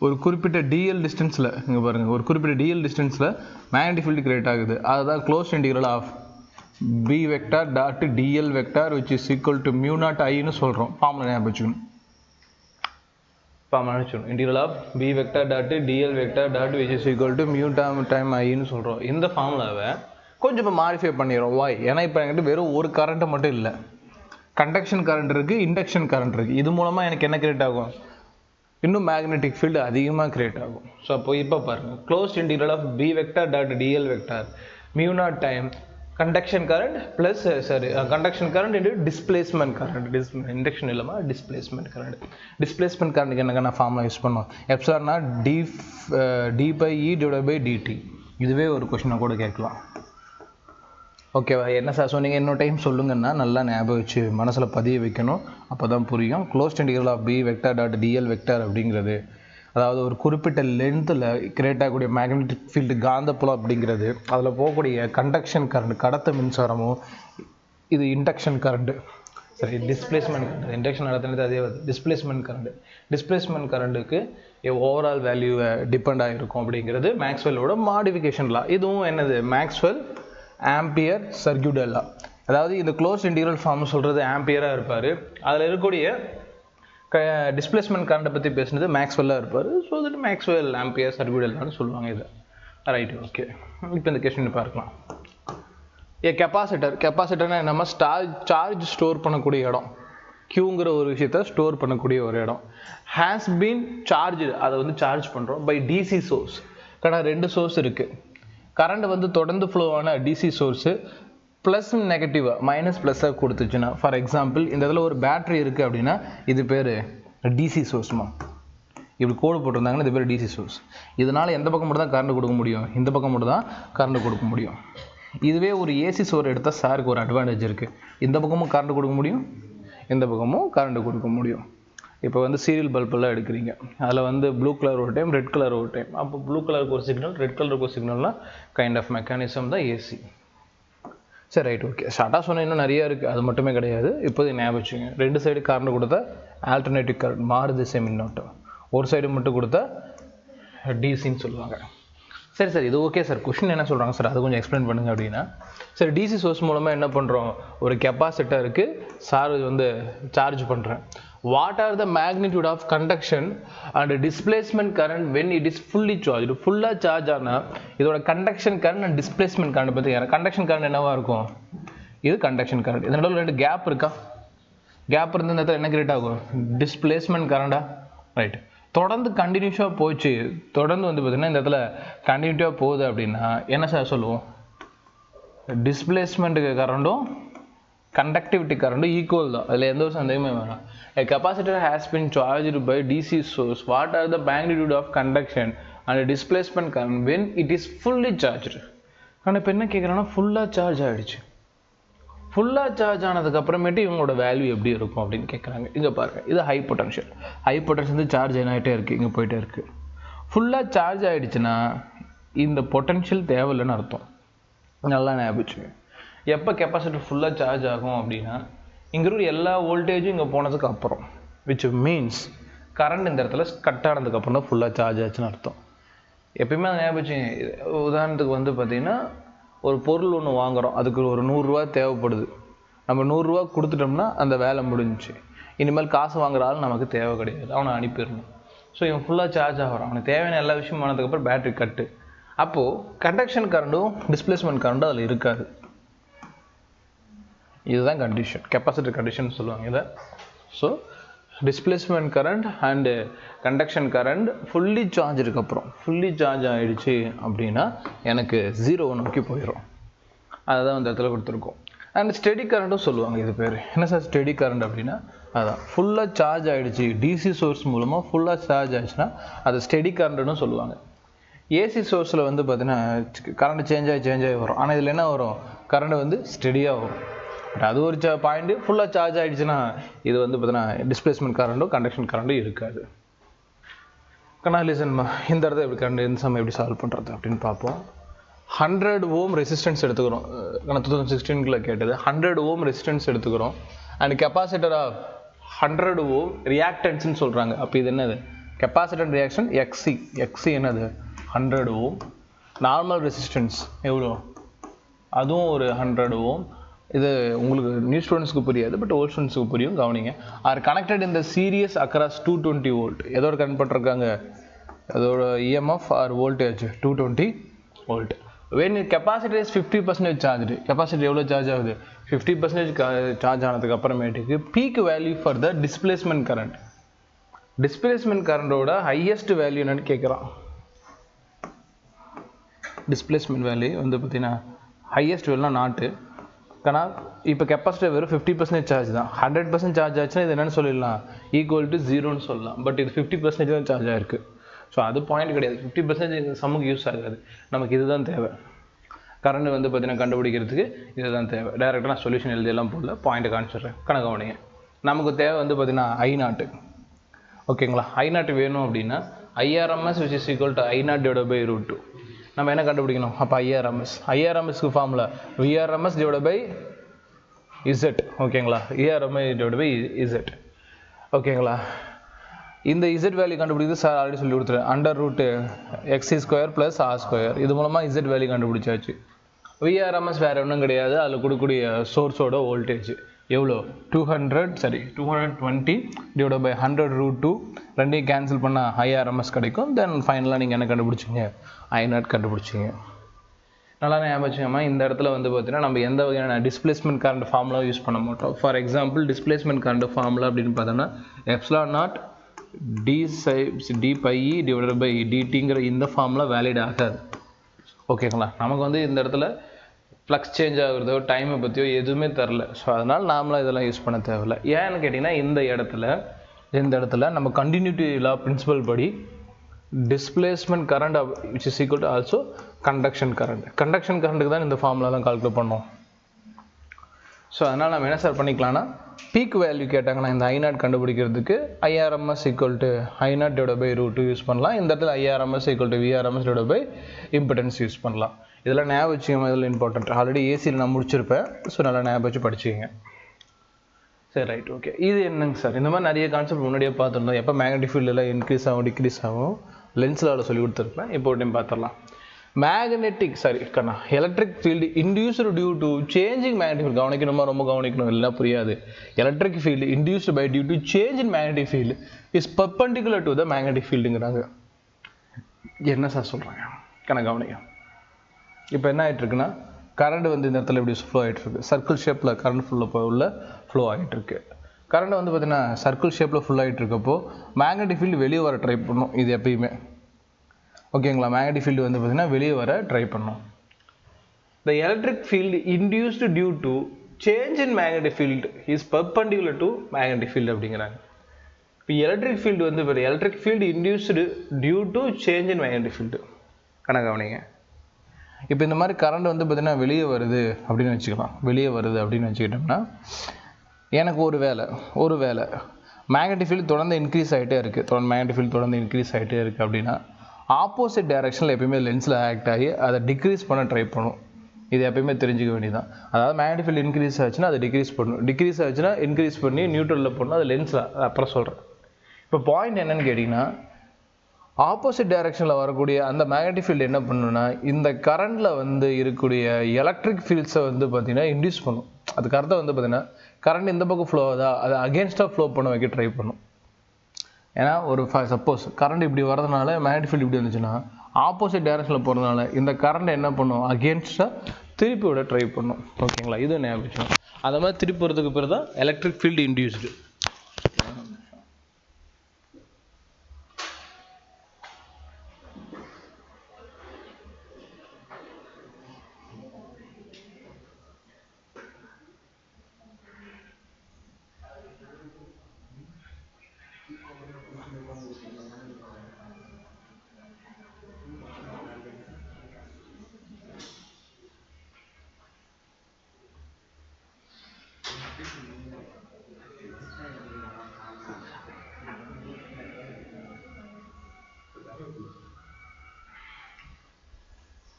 ஒரு குறிப்பிட்ட டிஎல் டிஸ்டன்ஸில், இங்கே பாருங்கள், ஒரு குறிப்பிட்ட டிஎல் டிஸ்டன்ஸில் மேக்னெட்டிக் ஃபீல்டு கிரியேட் ஆகுது. அதுதான் close integral of B vector dot DL vector which is equal to mu naught I சொல்கிறோம். ஃபார்முலா ஞாபகம் வச்சுக்கணும். Integral of B vector dot DL vector dot which is equal to mu time ஐன்னு சொல்கிறோம். இந்த ஃபார்முலாவை கொஞ்சம் இப்போ மாடிஃபை பண்ணிடுறோம். வாய், ஏன்னா இப்போ என்கிட்ட வெறும் ஒரு கரண்ட்டு மட்டும் இல்லை, கண்டக்ஷன் கரண்ட் இருக்குது, இண்டக்ஷன் கரண்ட் இருக்குது. இது மூலமாக எனக்கு என்ன கிரியேட் ஆகும்? இன்னும் மேக்னெட்டிக் ஃபீல்டு அதிகமாக கிரியேட் ஆகும். ஸோ அப்போ இப்போ பாருங்கள், closed integral of B vector dot DL vector mu naught time conduction current plus conduction current into displacement current. induction இல்லமா displacement current. displacement current என்னங்க நான் ஃபார்முலா யூஸ் பண்ணுவோம், epsilon not d/E divided by dt. இதுவே ஒரு question கூட கேட்கலாம். ஓகேவா? என்ன சார் சொன்னீங்க, இன்னொரு டைம் சொல்லுங்கன்னா நல்லா ஞாபகம் வச்சு மனசில் பதிய வைக்கணும், அப்போ தான் புரியும். Closed integral of B vector dot DL vector அப்படிங்கிறது, அதாவது ஒரு குறிப்பிட்ட லென்த்தில் கிரியேட் ஆகக்கூடிய மேக்னெட்டிக் ஃபீல்டு காந்தப்புலம் அப்படிங்கிறது, அதில் போகக்கூடிய கண்டக்ஷன் கரண்ட் கடத்த மின்சாரமும், இது இண்டக்ஷன் கரண்ட்டு. சரி, டிஸ்பிளேஸ்மெண்ட் கரண்ட், இண்டக்ஷன் நடத்துனது அதே வருது. டிஸ்பிளேஸ்மெண்ட் கரண்ட்டுக்கு ஓவரால் வேல்யூவை டிபெண்ட் ஆகிருக்கும் அப்படிங்கிறது மேக்ஸ்வெல்லோட மாடிஃபிகேஷன் லா. இதுவும் என்னது? மேக்ஸ்வெல் ஆம்பியர் சர்க்யூட் லா. அதாவது இந்த க்ளோஸ் இன்டெக்ரல் ஃபார்ம் சொல்கிறது ஆம்பியராக இருப்பார், அதில் இருக்கக்கூடிய டிஸ்பிளேஸ்மெண்ட் கரண்ட்டை பற்றி பேசுனது மேக்ஸ்வெல்லாக இருப்பார். So that Maxwell Ampere circuit எல்லாம்னு சொல்லுவாங்க இதை. Right, okay. இப்போ இந்த கொஸ்டின் பார்க்கலாம். கெப்பாசிட்டர்னா நம்ம சார்ஜ் ஸ்டோர் பண்ணக்கூடிய இடம், கியூங்கிற ஒரு விஷயத்தை ஸ்டோர் பண்ணக்கூடிய ஒரு இடம். ஹேஸ் பீன் சார்ஜ், அதை வந்து சார்ஜ் பண்ணுறோம் பை டிசி சோர்ஸ். கடை ரெண்டு சோர்ஸ் இருக்குது. கரண்ட் வந்து தொடர்ந்து ஃப்ளோ ஆன டிசி சோர்ஸு ப்ளஸ் நெகட்டிவாக மைனஸ் ப்ளஸ்ஸாக கொடுத்துச்சுன்னா, ஃபார் எக்ஸாம்பிள் இந்த இதில் ஒரு பேட்ரி இருக்குது அப்படின்னா இது பேர் டிசி சோர்ஸ்மா. இப்படி கோடு போட்டிருந்தாங்கன்னா இது பேர் டிசி சோர்ஸ். இதனால் எந்த பக்கம் மட்டும் தான் கரண்ட் கொடுக்க முடியும்? இந்த பக்கம் மட்டும் தான் கரண்ட் கொடுக்க முடியும். இதுவே ஒரு ஏசி சோர் எடுத்தால் சாருக்கு ஒரு அட்வான்டேஜ் இருக்குது, இந்த பக்கமும் கரண்ட் கொடுக்க முடியும், இந்த பக்கமும் கரண்ட் கொடுக்க முடியும். இப்போ வந்து சீரியல் பல்பெல்லாம் எடுக்கிறீங்க, அதில் வந்து ப்ளூ கலர் ஒரு டைம், ரெட் கலர் ஒரு டைம். அப்போ ப்ளூ கலருக்கு ஒரு சிக்னல், ரெட் கலருக்கு ஒரு சிக்னல்னால் கைண்ட் ஆஃப் மெக்கானிசம் தான் ஏசி. சரி, ரைட், ஓகே. ஷார்ட்டாக சொன்னால் இன்னும் நிறையா இருக்குது, அது மட்டுமே கிடையாது. இப்போது ஞாபகம் வச்சுங்க, 2 சைடு கரண்ட் கொடுத்தா ஆல்டர்னேட்டிவ் கரண்ட், மாறுதிசை மின்னோட்டம். ஒரு சைடு மட்டும் கொடுத்தா டிசின்னு சொல்லுவாங்க. சரி, இது ஓகே சார். கொஷின் என்ன சொல்கிறாங்க சார், அது கொஞ்சம் எக்ஸ்பிளைன் பண்ணுங்கள் அப்படின்னா, சரி, டிசி சோர்ஸ் மூலமாக என்ன பண்ணுறோம், ஒரு கெப்பாசிட்டருக்கு வந்து சார்ஜ் பண்ணுறேன். What are the magnitude of conduction and displacement current when it is fully charge? ஃபுல்லாக சார்ஜ் ஆனால் இதோட conduction current and displacement current பற்றி கண்டக்ஷன் கரண்ட் என்னவா இருக்கும்? இது கண்டக்ஷன் கரண்ட். இதனால 2 கேப் இருக்கா? கேப் இருந்த இடத்துல என்ன கிரியேட் ஆகும்? டிஸ்பிளேஸ்மெண்ட் கரண்டா? ரைட். தொடர்ந்து கண்டினியூஸாக போச்சு, தொடர்ந்து வந்து பார்த்தீங்கன்னா இந்த இடத்துல கண்டினியூட்டாக போகுது அப்படின்னா என்ன சார் சொல்லுவோம்? டிஸ்பிளேஸ்மெண்ட்டுக்கு கரண்டும் கண்டக்டிவிட்டி கரண்டும் ஈக்குவல் தான், அதில் எந்த ஒரு சந்தேகமே வேணாம். A capacitor has been charged by DC source. What are the magnitude of conduction and displacement current when it is fully charged? ஆனால் இப்போ என்ன கேட்குறாங்கன்னா ஃபுல்லாக சார்ஜ் ஆகிடுச்சு. ஃபுல்லாக சார்ஜ் ஆனதுக்கு அப்புறமேட்டு இவங்களோட வேல்யூ எப்படி இருக்கும் அப்படின்னு கேட்குறாங்க. இங்கே பாருங்கள், இது ஹை பொட்டன்ஷியல். ஹை பொட்டன்ஷியல் வந்து சார்ஜ் ஆகிட்டே இருக்குது, இங்கே போயிட்டே இருக்குது. ஃபுல்லாக சார்ஜ் ஆகிடுச்சுன்னா இந்த பொட்டன்ஷியல் தேவையில்லைன்னு அர்த்தம். நல்லா ஞாபகம். எப்போ கெப்பாசிட்டர் ஃபுல்லாக சார்ஜ் ஆகும் அப்படின்னா இங்கே இருக்கிற எல்லா வோல்டேஜும் இங்கே போனதுக்கு அப்புறம், விச் மீன்ஸ் கரண்ட் இந்த இடத்துல கட் ஆனதுக்கப்புறம் தான் ஃபுல்லாக சார்ஜ் ஆச்சுன்னு அர்த்தம். எப்பயுமே அதை ஞாபகம். உதாரணத்துக்கு வந்து பார்த்திங்கன்னா ஒரு பொருள் ஒன்று வாங்குகிறோம், அதுக்கு ஒரு 100 ரூபா தேவைப்படுது. நம்ம 100 ரூபா கொடுத்துட்டோம்னா அந்த வேலை முடிஞ்சிச்சு. இனிமேல் காசு வாங்குற ஆள் நமக்கு தேவை கிடையாது, அவனை அனுப்பிடணும். ஸோ இவன் ஃபுல்லாக சார்ஜ் ஆகிறான், அவனுக்கு தேவையான எல்லா விஷயமும் ஆனதுக்கப்புறம் பேட்டரி கட்டு. அப்போது கண்டக்ஷன் கரண்டும் டிஸ்பிளேஸ்மெண்ட் கரண்டும் அதில் இருக்காது. இதுதான் கண்டிஷன், கெப்பாசிட்டர் கண்டிஷன் சொல்லுவாங்க இதை. So displacement current and conduction current fully charge இருக்கப்பறம், ஃபுல்லி சார்ஜ் ஆகிடுச்சு அப்படின்னா எனக்கு 0 நோக்கி போயிடும். அதுதான் அந்த இடத்துல கொடுத்துருக்கோம். அண்ட் ஸ்டெடி கரண்ட்டும் சொல்லுவாங்க. இது பேர் என்ன சார் ஸ்டெடி கரண்ட் அப்படின்னா, அதான் ஃபுல்லாக சார்ஜ் ஆகிடுச்சு, டிசி சோர்ஸ் மூலமாக ஃபுல்லாக சார்ஜ் ஆகிடுச்சுன்னா அது ஸ்டெடி கரண்ட்டுன்னு சொல்லுவாங்க. ஏசி சோர்ஸில் வந்து பார்த்தீங்கன்னா கரண்ட் சேஞ்ச் ஆகி வரும், ஆனால் இதில் என்ன வரும், கரண்ட் வந்து ஸ்டெடியாக வரும். பட் அது ஒரு பாயிண்ட்டு. ஃபுல்லாக சார்ஜ் ஆகிடுச்சுன்னா இது வந்து பார்த்தீங்கன்னா டிஸ்பிளேஸ்மெண்ட் கரண்ட்டும் கண்டக்ஷன் கரண்ட்டும் இருக்காது. லிசன், இந்த இடத்த எப்படி கரண்ட் இந்த சம் எப்படி சால்வ் பண்ணுறது அப்படின்னு பார்ப்போம். 100 ஓம் ரெசிஸ்டன்ஸ் எடுத்துக்கிறோம். 2016 கேட்டது 100 ஓம் ரெசிஸ்டன்ஸ் எடுத்துக்கிறோம். அண்ட் கெப்பாசிட்டர் ஆஃப் 100 ஓம் ரியாக்டன்ஸ்ன்னு சொல்கிறாங்க. அப்போ இது என்னது, கெப்பாசிட்டர் ரியாக்ஷன் எக்ஸி என்னது 100 ஓம். நார்மல் ரெசிஸ்டன்ஸ் எவ்வளோ, அதுவும் ஒரு 100 ஓம். இது உங்களுக்கு நியூ ஸ்டூடெண்ட்ஸ்க்கு புரியாது, பட் ஓல்ட் ஸ்டூடெண்ட்ஸ்க்கு புரியும், கவனிங்க. ஆர் கனெக்டட் இந்த சீரியஸ் அக்ராஸ் 220 வோல்ட். எதோட கனெக்ட் பண்ணிருக்காங்க, அதோட EMF or voltage 220 volt. When capacity is 50% charge. Capacity எவ்வளோ சார்ஜ் ஆகுது, 50% சார்ஜ் ஆனதுக்கு அப்புறமேட்டுக்கு peak value for the displacement current. Displacement கரண்டோட ஹையஸ்ட் வேல்யூ என்னன்னு கேட்குறான். டிஸ்பிளேஸ்மெண்ட் வேல்யூ வந்து பார்த்தீங்கன்னா ஹையஸ்ட் வேல்யூனா நாட்டு. ஆனால் இப்போ கெப்பாசிட்டி வெறும் 50% சார்ஜ் தான். 100% சார்ஜ் ஆச்சுன்னா இது என்னென்னு சொல்லிடலாம், ஈக்குவல் டு 0ன்னு சொல்லலாம். பட் இது 50% தான் சார்ஜ் ஆகிருக்கு. ஸோ அது பாயிண்ட் கிடையாது, 50% சம்முக்கு யூஸ் ஆகாது. நமக்கு இதுதான் தேவை. கரண்ட் வந்து பார்த்தீங்கன்னா கண்டுபிடிக்கிறதுக்கு இதுதான் தேவை. டேரெக்டாக நான் சொல்யூஷன் எழுதியெல்லாம் போடல, பாயிண்ட்டை காமிச்சிடுறேன், கணக்கு கவனிங்க. நமக்கு தேவை வந்து பார்த்தீங்கன்னா I0. ஓகேங்களா, I0 வேணும் அப்படின்னா IRMS which is equal to I0 divided by √2. நம்ம என்ன கண்டுபிடிக்கணும், அப்போ ஐஆர்எம்எஸ்க்கு formula VRMS divided by Z. ஓகேங்களா, ERMS divided by Z. ஓகேங்களா, இந்த Z வேல்யூ கண்டுபிடிக்கிறது சார் ஆல்ரெடி சொல்லி கொடுத்துருவேன். √XC² + R². இது மூலமாக Z வேல்யூ கண்டுபிடிச்சாச்சு. VRMS வேறு ஒன்றும் கிடையாது, அதில் கொடுக்கக்கூடிய சோர்ஸோட வோல்டேஜ் எவ்வளோ, 220 divided by 100√2. ரெண்டையும் கேன்சல் பண்ணால் IRMS கிடைக்கும். தென் ஃபைனலாக நீங்கள் என்ன கண்டுபிடிச்சிங்க, I0 கண்டுபிடிச்சிங்க. நல்லா ஞாபகம். இந்த இடத்துல வந்து பார்த்தீங்கன்னா நம்ம எந்த வகையான டிஸ்பிளேஸ்மெண்ட் கரண்ட் ஃபார்முலா யூஸ் பண்ண மாட்டோம். For example displacement current formula அப்படின்னு பார்த்தோன்னா ε0 d∅e divided by dtங்கிற இந்த ஃபார்முலா வேலிட் ஆகாது. ஓகேங்களா, நமக்கு வந்து இந்த இடத்துல ஃப்ளக்ஸ் சேஞ்ச் ஆகுறதோ டைமை பற்றியோ எதுவுமே தரல. ஸோ அதனால் நாமளாக இதெல்லாம் யூஸ் பண்ண தேவையில்லை. ஏன்னு கேட்டிங்கன்னா இந்த இடத்துல நம்ம கண்டினியூட்டி லா பிரின்சிபல் படி displacement current which is equal to also conduction கரண்ட்டுக்கு தான் இந்த ஃபார்முலாலாம் கால்குலேட் பண்ணோம். ஸோ அதனால் நம்ம என்ன சார் பண்ணிக்கலாம்னா பீக் வேல்யூ கேட்டாங்கன்னா இந்த I0 கண்டுபிடிக்கிறதுக்கு IRMS equal to I0 divide by √2 use பண்ணலாம். இந்த இடத்துல IRMS equal to VRMS divide by impedance use பண்ணலாம். இதெல்லாம் ஞாபகம் வச்சுக்கோங்க, இதில் இம்பார்ட்டன்ட். ஆல்ரெடி ஏசியில் நான் முடிச்சிருப்பேன். ஸோ நல்லா ஞாபகம் வச்சு படிச்சுக்கோங்க. சரி, ரைட், ஓகே. இது என்னங்க சார், இந்த மாதிரி நிறைய கான்செப்ட் முன்னாடியே பார்த்துருந்தோம். எப்போ மேக்னெட்டிக் ஃபீல்டில் இன்க்ரீஸ் ஆகும் டிக்ரீஸ் ஆகும் லென்ஸில் சொல்லி கொடுத்துருப்பேன். இப்போ ஒரு டைம் பார்த்துடலாம். Electric field induced due to changing magnetic field. கவனிக்கணுமா, ரொம்ப கவனிக்கணும், இல்லைனா புரியாது. Electric field induced by due to change in magnetic field is perpendicular to the magnetic ஃபீல்டுங்கிறாங்க. என்ன சார் சொல்கிறாங்க, கவனிக்க. இப்போ என்ன ஆகிட்டு இருக்குன்னா கரண்ட் வந்து இந்த இடத்துல இப்படி ஃப்ளோ ஆகிட்டு இருக்கு. சர்க்கிள் ஷேப்பில் கரண்ட் ஃபுல்லாக ஃப்ளோ ஆகிட்டு இருக்கு. கரண்ட் வந்து பார்த்தீங்கன்னா சர்க்கிள் ஷேப்பில் ஃபுல் ஆகிட்டு இருக்கப்போ மேக்னெட்டிக் ஃபீல்டு வெளியே வர ட்ரை பண்ணும். இது எப்பயுமே ஓகேங்களா. மேக்னெட்டிக் ஃபீல்டு வந்து பார்த்தீங்கன்னா வெளியே வர ட்ரை பண்ணும். The electric field induced due to change in magnetic field is perpendicular to magnetic field அப்படிங்கிறாங்க. இப்போ எலக்ட்ரிக் ஃபீல்டு வந்து electric field induced due to change in magnetic field கவனிங்க. இப்போ இந்த மாதிரி கரண்ட் வந்து பார்த்தீங்கன்னா வெளியே வருது அப்படின்னு வச்சுக்கலாம். வெளியே வருது அப்படின்னு வச்சுக்கிட்டோம்னா எனக்கு ஒரு வேலை மேக்னெட்டிக் ஃபீல்டு தொடர்ந்து இன்க்ரீஸ் ஆகிட்டே இருக்குது. மேக்னெட்டிக் ஃபீல்டு தொடர்ந்து இன்க்ரீஸ் ஆகிட்டே இருக்குது அப்படின்னா ஆப்போசிட் டைரக்ஷனில் எப்பயுமே லென்ஸில் ஆக்ட் ஆகி அதை டிக்ரீஸ் பண்ண ட்ரை பண்ணும். இது எப்பயுமே தெரிஞ்சுக்க வேண்டியதான். அதாவது மேக்னெட்டிக் ஃபீல்டு இன்க்ரீஸ் ஆச்சுன்னா அதை டிக்ரீஸ் பண்ணணும், டிக்ரீஸ் ஆச்சுன்னா இன்க்ரீஸ் பண்ணி நியூட்ரலில் பண்ணணும். அது லென்ஸில் அப்புறம் சொல்கிறேன். இப்போ பாயிண்ட் என்னன்னு கேட்டிங்கன்னா ஆப்போசிட் டைரக்ஷனில் வரக்கூடிய அந்த மேக்னெட்டிக் ஃபீல்டு என்ன பண்ணணும்னா இந்த கரண்டில் வந்து இருக்கக்கூடிய எலக்ட்ரிக் ஃபீல்ட்ஸை வந்து பார்த்திங்கன்னா இன்டியூஸ் பண்ணும். அதுக்கு அர்த்தம் வந்து பார்த்திங்கன்னா கரண்ட் இந்த பக்கம் ஃப்ளோ ஆகுதா அதை அகேன்ஸ்டாக ஃப்ளோ பண்ண வைக்க ட்ரை பண்ணும். ஏன்னா ஒரு சப்போஸ் கரண்ட் இப்படி வரதுனால மேக்னெட்டிக் ஃபீல்டு இப்படி வந்துச்சுன்னா ஆப்போசிட் டைரக்ஷனில் போகிறதுனால இந்த கரண்ட் என்ன பண்ணும் அகேன்ஸ்டாக திருப்பி விட ட்ரை பண்ணும். ஓகேங்களா, இது ஞாபகம். அந்த மாதிரி திருப்பி வரதுக்கு பேர் தான் எலக்ட்ரிக் ஃபீல்டு இன்டியூஸ்டு.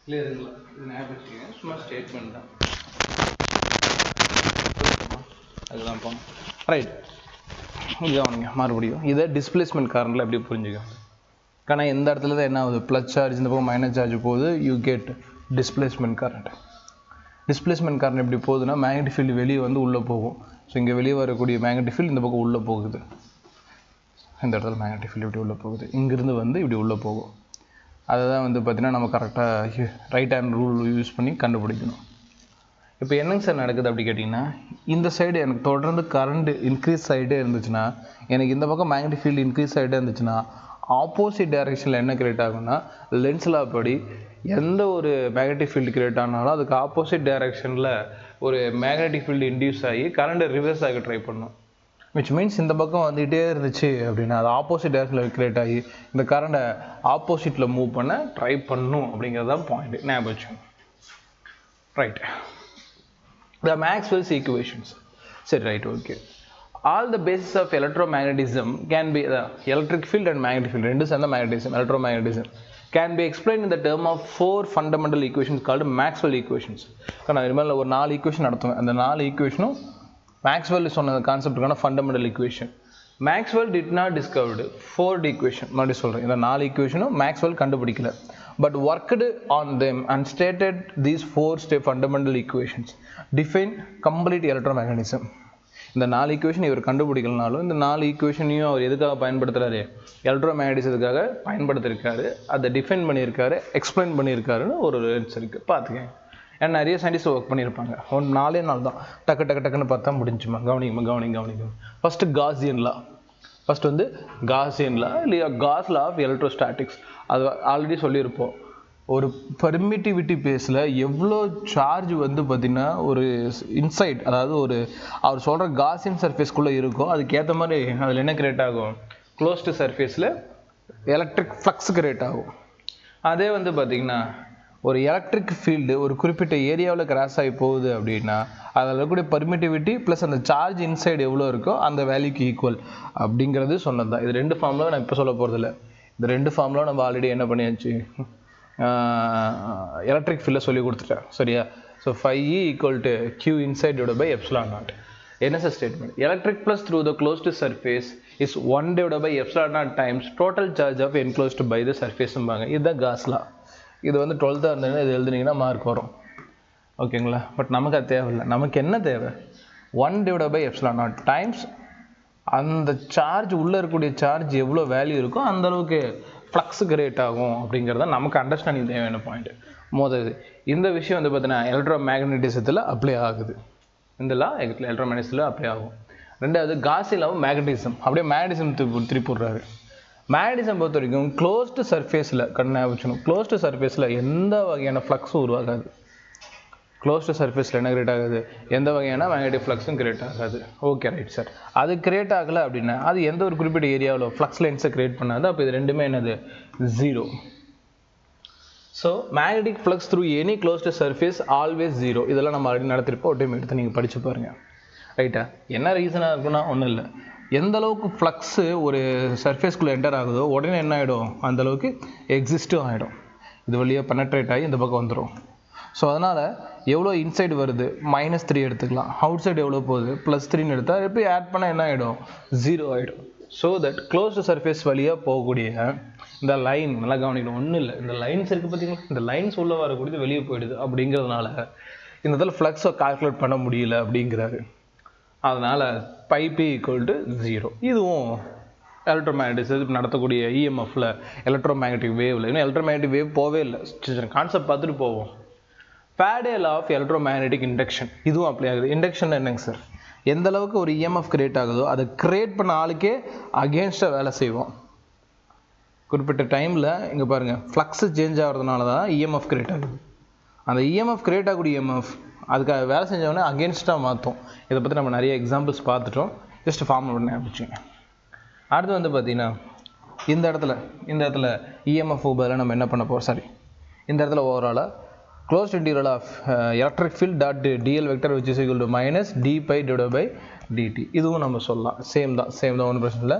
கிளியர் இல்லை, இது ஞாபகம் வச்சுக்கோங்க. சும்மா ஸ்டேட்மெண்ட் தான், அதுதான் போகணும். ரைட், கவனிங்க மறுபடியும் இதை டிஸ்பிளேஸ்மெண்ட் கரண்டில் எப்படி புரிஞ்சுக்கோங்க. ஆனால் எந்த இடத்துல தான் என்ன ஆகுது, ப்ளஸ் சார்ஜ் இந்த பக்கம் மைனஸ் சார்ஜ் போகுது, you get displacement current. Displacement current எப்படி போகுதுன்னா மேக்னெட்டிக் ஃபீல்டு வெளியே வந்து உள்ளே போகும். ஸோ இங்கே வெளியே வரக்கூடிய மேக்னெட்டிக் ஃபீல்டு இந்த பக்கம் உள்ளே போகுது. இந்த இடத்துல மேக்னெட்டிக் ஃபீல்டு இப்படி உள்ளே போகுது, இங்கிருந்து வந்து இப்படி உள்ளே போகும். அதை தான் வந்து பார்த்திங்கன்னா நம்ம கரெக்டாக ரைட் ஹேண்ட் ரூல் யூஸ் பண்ணி கண்டுபிடிக்கணும். இப்போ என்னங்க சார் நடக்குது அப்படி கேட்டிங்கன்னா இந்த சைடு எனக்கு தொடர்ந்து கரண்ட் இன்க்ரீஸ் ஆகிட்டே இருந்துச்சுன்னா எனக்கு இந்த பக்கம் மேக்னெட்டிக் ஃபீல்டு இன்க்ரீஸ் ஆகிட்டே இருந்துச்சுன்னா ஆப்போசிட் டைரெக்ஷனில் என்ன கிரியேட் ஆகும்னா லென்ஸில் படி எந்த ஒரு மேக்னெட்டிக் ஃபீல்டு கிரியேட் ஆனாலும் அதுக்கு ஆப்போசிட் டைரெக்ஷனில் ஒரு மேக்னெட்டிக் ஃபீல்டு இன்டியூஸ் ஆகி கரண்ட்டை ரிவர்ஸ் ஆக ட்ரை பண்ணும். விச் மீன்ஸ் இந்த பக்கம் வந்துகிட்டே இருந்துச்சு அப்படின்னா அது ஆப்போசிட் டைரெக்ஷனில் கிரியேட் ஆகி இந்த கரண்ட்டை ஆப்போசிட்டில் மூவ் பண்ண ட்ரை பண்ணும் அப்படிங்கிறது தான் பாயிண்ட். ஞாபகம் வச்சுக்கோங்க. Right, the Maxwell's equations. சரி, right, okay. All the basis of electromagnetism can be the electric field and magnetic field. ரெண்டு சேர்ந்த magnetism, electromagnetism can be explained in the term of four fundamental equations called Maxwell equations. நான் இனிமேல் ஒரு 4 equation நடத்துவேன். அந்த 4 ஈக்குவேஷனும் Maxwell சொன்ன கான்செப்டுக்கான fundamental equation. Maxwell did not discovered 4 equation. மறுபடியும் சொல்கிறேன், இந்த 4 ஈக்குவேஷனும் மேக்ஸ்வெல் கண்டுபிடிக்கல. But worked on them and stated these 4 fundamental equations define complete electromagnetism. இந்த 4 ஈக்குவேஷன் இவர் கண்டுபிடிக்கலனாலும் இந்த 4 ஈக்குவேஷனையும் அவர் எதுக்காக பயன்படுத்துகிறாரு, எலக்ட்ரோமேக்னடிசத்துக்காக பயன்படுத்தியிருக்காரு, அதை டிஃபைன் பண்ணியிருக்காரு, எக்ஸ்பிளைன் பண்ணியிருக்காருன்னு ஒரு ரிலன்ஸ் இருக்குது. பார்த்துக்கேன். ஏன்னா நிறைய சயின்டிஸ்ட் ஒர்க் பண்ணியிருப்பாங்க. 4 நாள் தான் டக்குன்னு பார்த்தா முடிஞ்சுமா. கவனிங்க. ஃபஸ்ட்டு காஸியன் லா. ஃபஸ்ட் வந்து காஸியன் லா இல்லையா காஸ் லா ஆஃப் எலக்ட்ரோஸ்டாட்டிக்ஸ். அது ஆல்ரெடி சொல்லியிருப்போம். ஒரு பர்மிட்டிவிட்டி பேஸில் எவ்வளோ சார்ஜ் வந்து பார்த்திங்கன்னா ஒரு இன்சைட், அதாவது ஒரு அவர் சொல்கிற காஸியன் சர்ஃபேஸ்க்குள்ளே இருக்கோ அதுக்கேற்ற மாதிரி அதில் என்ன கிரியேட் ஆகும், க்ளோஸ்டு சர்ஃபேஸில் எலக்ட்ரிக் ஃப்ளக்ஸ் கிரியேட் ஆகும். அதே வந்து பார்த்திங்கன்னா ஒரு எலக்ட்ரிக் ஃபீல்டு ஒரு குறிப்பிட்ட ஏரியாவில் கிராஸ் ஆகி போகுது அப்படின்னா அதில் இருக்கக்கூடிய பர்மிட்டிவிட்டி ப்ளஸ் அந்த சார்ஜ் இன்சைடு எவ்வளோ இருக்கோ அந்த வேல்யூக்கு ஈக்குவல் அப்படிங்கிறது சொன்னது தான். இது 2 ஃபார்முலா நான் இப்போ சொல்ல போகிறதில்ல. இந்த 2 ஃபார்முலா நம்ம ஆல்ரெடி என்ன பண்ணியாச்சு, எலக்ட்ரிக் ஃபீல்டில் சொல்லி கொடுத்துட்டேன் சரியா. So phi equal to q inside divided by epsilon naught. என்ன சார் ஸ்டேட்மெண்ட்? Electric flux through the closed surface is 1 divided by epsilon naught times total charge of enclosed by the சர்ஃபேஸ்ம்பாங்க. இதுதான் காஸ்லா. இது வந்து 12th இருந்ததுன்னா இது எழுதுனீங்கன்னா மார்க் வரும் ஓகேங்களா. பட் நமக்கு அது தேவையில்லை. நமக்கு என்ன தேவை, 1 divided by epsilon naught times அந்த சார்ஜ் உள்ளே இருக்கக்கூடிய சார்ஜ் எவ்வளோ வேல்யூ இருக்கோ அந்தளவுக்கு ஃப்ளக்ஸ் கிரியேட் ஆகும் அப்படிங்கிறது தான் நமக்கு அண்டர்ஸ்டாண்டிங் தேவையான பாயிண்ட். முதல் இந்த விஷயம் வந்து பார்த்தீங்கன்னா எலக்ட்ரோ மேக்னட்டிசத்தில் அப்ளை ஆகுது. இதெல்லாம் எலக்ட்ரோ மேக்னட்டிசத்தில் அப்ளை ஆகும். ரெண்டாவது காஸிலாவும் மேக்னட்டிசம் அப்படியே மேக்னட்டிசம் திருப்பிடுறாரு. மேக்னட்டிசம் பொறுத்த வரைக்கும் க்ளோஸ்டு சர்ஃபேஸில் வச்சுக்கணும். க்ளோஸ்டு சர்ஃபேஸில் எந்த வகையான ஃப்ளக்ஸும் உருவாகாது. க்ளோஸ்டு சர்ஃபேஸில் என்ன கிரியேட் ஆகுது, எந்த வகையான மேக்னெட்டிக் ஃப்ளக்ஸும் கிரியேட் ஆகாது. Okay right sir. அது கிரியேட் ஆகலை அப்படின்னா அது எந்த ஒரு குறிப்பிட்ட ஏரியாவில் ஃப்ளக்ஸ் லைன்ஸை கிரியேட் பண்ணாது. அப்போ இது ரெண்டுமே என்னது, 0. So magnetic flux through any closed surface always 0. இதெல்லாம் நம்ம ஆல்ரெடி நடத்திருப்போம். ஒரு டைம் எடுத்து நீங்கள் படித்து பாருங்கள் ரைட்டா. என்ன ரீசனாக இருக்குன்னா ஒன்றும் இல்லை, எந்த அளவுக்கு ஃப்ளக்ஸு ஒரு சர்ஃபேஸ்குள்ளே என்டர் ஆகுதோ உடனே என்ன ஆகிடும், அந்தளவுக்கு எக்ஸிஸ்ட்டும் ஆகிடும். இது வழியாக பெனட்ரேட் ஆகி இந்த பக்கம் வந்துடும். ஸோ அதனால் எவ்வளோ இன்சைடு வருது -3 எடுத்துக்கலாம், அவுட் சைடு எவ்வளோ போகுது +3ன்னு எடுத்தால் எப்படி ஆட் பண்ணால் என்ன ஆகிடும், 0 ஆகிடும். ஸோ தட் க்ளோஸ்டு சர்ஃபேஸ் வழியாக போகக்கூடிய இந்த லைன் நல்லா கவனிக்கணும். ஒன்றும் இல்லை, இந்த லைன்ஸ் இருக்குது பார்த்தீங்களா, இந்த லைன்ஸ் உள்ளே வரக்கூடியது வெளியே போயிடுது. அப்படிங்கிறதுனால இந்த இடத்துல ஃப்ளக்ஸை கால்குலேட் பண்ண முடியல அப்படிங்கிறாரு. அதனால் πp = 0. இதுவும் எலக்ட்ரோமேக்னட்டிசம் நடத்தக்கூடிய இஎம்எஃப்பில் எலக்ட்ரோமேக்னட்டிக் வேவில் இன்னும் எலக்ட்ரோமேக்னட்டிக் வேவ் போவே இல்லை. கான்செப்ட் பார்த்துட்டு போவோம். Faraday law of electromagnetic induction இதுவும் அப்ளை ஆகுது. இண்டக்ஷன் என்னங்க சார், எந்த அளவுக்கு ஒரு இஎம்எஃப் கிரியேட் ஆகுதோ அதை கிரியேட் பண்ண ஆளுக்கே அகேன்ஸ்டாக வேலை செய்வோம். குறிப்பிட்ட டைமில் இங்கே பாருங்கள் ஃப்ளக்ஸு சேஞ்ச் ஆகிறதுனால தான் இஎம்எஃப் கிரியேட் ஆகுது. அந்த இஎம்எஃப் கிரியேட் ஆகக்கூடிய இஎம்எஃப் அதுக்காக வேலை செஞ்சவொடனே அகேன்ஸ்டாக மாற்றும். இதை பற்றி நம்ம நிறைய எக்ஸாம்பிள்ஸ் பார்த்துட்டோம். ஜஸ்ட் ஃபார்ம் பண்ணி ஆரம்பிச்சுங்க. அடுத்து வந்து பார்த்திங்கன்னா இந்த இடத்துல இஎம்எஃப் பதிலாக நம்ம என்ன பண்ண போகிறோம், சாரி இந்த இடத்துல ஓவராலாக closed integral of electric field dot dl vector which is equal to -d pi divided by dt. இதுவும் நம்ம சொல்லலாம். சேம் தான் ஒன்றும் பிரச்சனை இல்லை.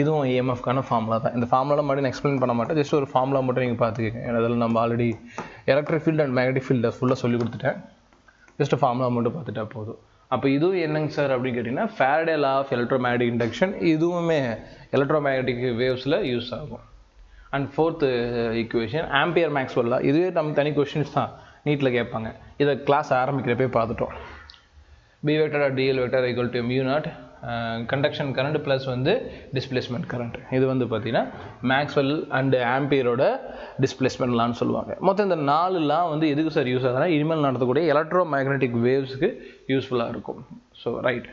இதுவும் EMF-க்கான ஃபார்முலா தான். இந்த ஃபார்முலா மட்டும் நான் எக்ஸ்பிளைன் பண்ண மாட்டேன். ஜஸ்ட் ஒரு ஃபார்முலா மட்டும் நீங்கள் பார்த்துக்கங்க. அதில் நம்ம already electric field and magnetic ஃபீல்டை ஃபுல்லாக சொல்லி கொடுத்துட்டேன். ஜஸ்ட் ஃபார்முலா மட்டும் பார்த்துட்டா போதும். அப்போ இதுவும் என்னங்க சார் அப்படின்னு கேட்டிங்கன்னா Faraday law of electromagnetic induction. இதுவுமே எலக்ட்ரோமேக்னெட்டிக் வேவ்ஸில் யூஸ் ஆகும். And fourth equation Ampere Maxwell law. இதுவே நம்ம தனி கொஷின்ஸ் தான் நீட்டில் கேட்பாங்க. இதை கிளாஸ் ஆரம்பிக்கிறப்பே பார்த்துட்டோம். B vector R DL vector equal to μ0 conduction current plus வந்து டிஸ்பிளேஸ்மெண்ட் கரண்ட். இது வந்து பார்த்தீங்கன்னா மேக்ஸ்வெல் அண்டு ஆம்பியரோட டிஸ்பிளேஸ்மெண்ட் லான்னு சொல்லுவாங்க. மொத்தம் இந்த 4 லா வந்து எதுக்கு சார் யூஸ் ஆகுதுன்னா இனிமேல் நடத்தக்கூடிய எலக்ட்ரோ மேக்னெட்டிக் வேவ்ஸுக்கு யூஸ்ஃபுல்லாக இருக்கும். ஸோ ரைட்